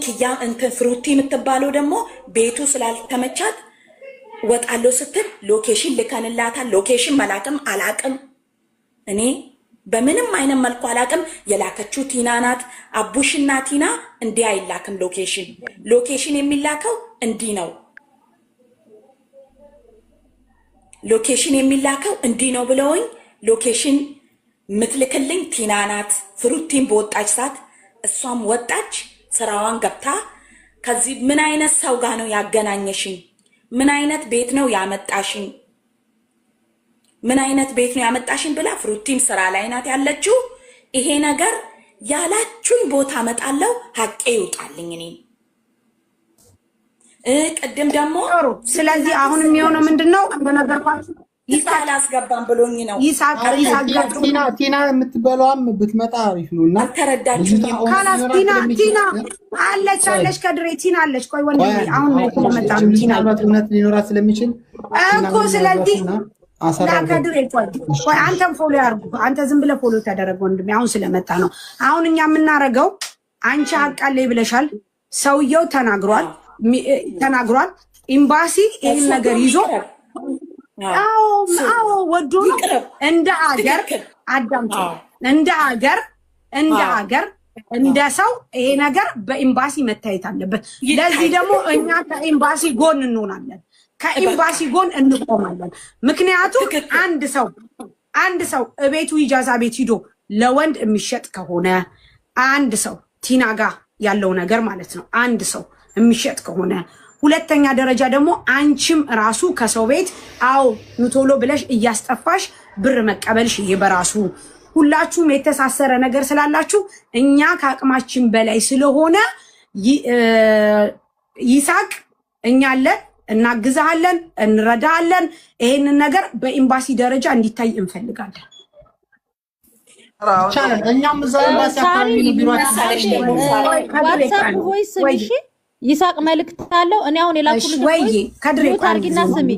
ኪያ እንትን ፍሩቲ የምትባለው ደግሞ ቤቱ ስላልተመቻት ወጣለው ስትል ሎኬሽን ልከንላታል። ሎኬሽን መላክም አላቅም እኔ በምንም አይነት መልኩ አላቅም። የላከችው ቲና ናት። አቡሽና ቲና እንዲህ አይላክም ሎኬሽን የሚላከው እንዲህ ነው። ሎኬሽን የሚላከው እንዲህ ነው ብለውኝ ሎኬሽን ምትልክልኝ ቲና ናት። ፍሩቲን በወጣች ሰዓት እሷም ወጣች ስራዋን ገብታ። ከዚህ ምን አይነት ሰው ጋር ነው ያገናኘሽኝ? ምን አይነት ቤት ነው ያመጣሽኝ? ምን አይነት ቤት ነው ያመጣሽኝ ብላ ፍሩቲም ስራ ላይ ናት ያለችው። ይሄ ነገር ያላችሁኝ ቦታ መጣለው ሀቄ ይውጣልኝ እኔ ቅድም ደግሞ ስለዚህ አሁን የሚሆነው ምንድነው እንደነገርኳችሁ ይሳቅ አስገባን ብሎኝ ነው። ቲና የምትበላውም ብትመጣ አሪፍ ነውና አልተረዳችሁኝም። ካላስ ቲና አለች ከድሬ ቲና አለች። ቆይ ወንድሜ አሁን ነው መጣው ቲና እውነት ሊኖራት ስለሚችል እኮ ስለዚህ ከድሬ ቆይ አንተም ፎሎ ያርጉ። አንተ ዝም ብለህ ፎሎ ተደረገ ወንድሜ። አሁን ስለመጣ ነው። አሁን እኛ የምናረገው አንቺ አቃለ ብለሻል። ሰውየው ተናግሯል። ኤምባሲ ይሄን ነገር ይዞ አዎ ወዶ ነው እንደ አገር አዳምጡ። እንደ አገር እንደ ሰው ይሄ ነገር በኤምባሲ መታየት አለበት። ለዚህ ደግሞ እኛ ከኤምባሲ ጎን እንሆናለን፣ ከኤምባሲ ጎን እንቆማለን። ምክንያቱም አንድ ሰው እቤቱ ኢጃዛ ቤት ሂዶ ለወንድ የሚሸጥ ከሆነ አንድ ሰው ቲና ጋር ያለው ነገር ማለት ነው። አንድ ሰው የሚሸጥ ከሆነ ሁለተኛ ደረጃ ደግሞ አንቺም ራሱ ከሰው ቤት ኑቶሎ ብለሽ እያስጠፋሽ ብር መቀበልሽ ይሄ በራሱ ሁላችሁም የተሳሰረ ነገር ስላላችሁ እኛ ከአቅማችን በላይ ስለሆነ ይሳቅ እኛ አለን፣ እናግዛለን፣ እንረዳለን። ይሄንን ነገር በኤምባሲ ደረጃ እንዲታይ እንፈልጋለን። እኛም እዛው ኤምባሲ አካባቢ ይሳቅ መልእክት አለው። እኔ አሁን የላኩልሽ ወይ ከድሬ ታርጊና ስሚ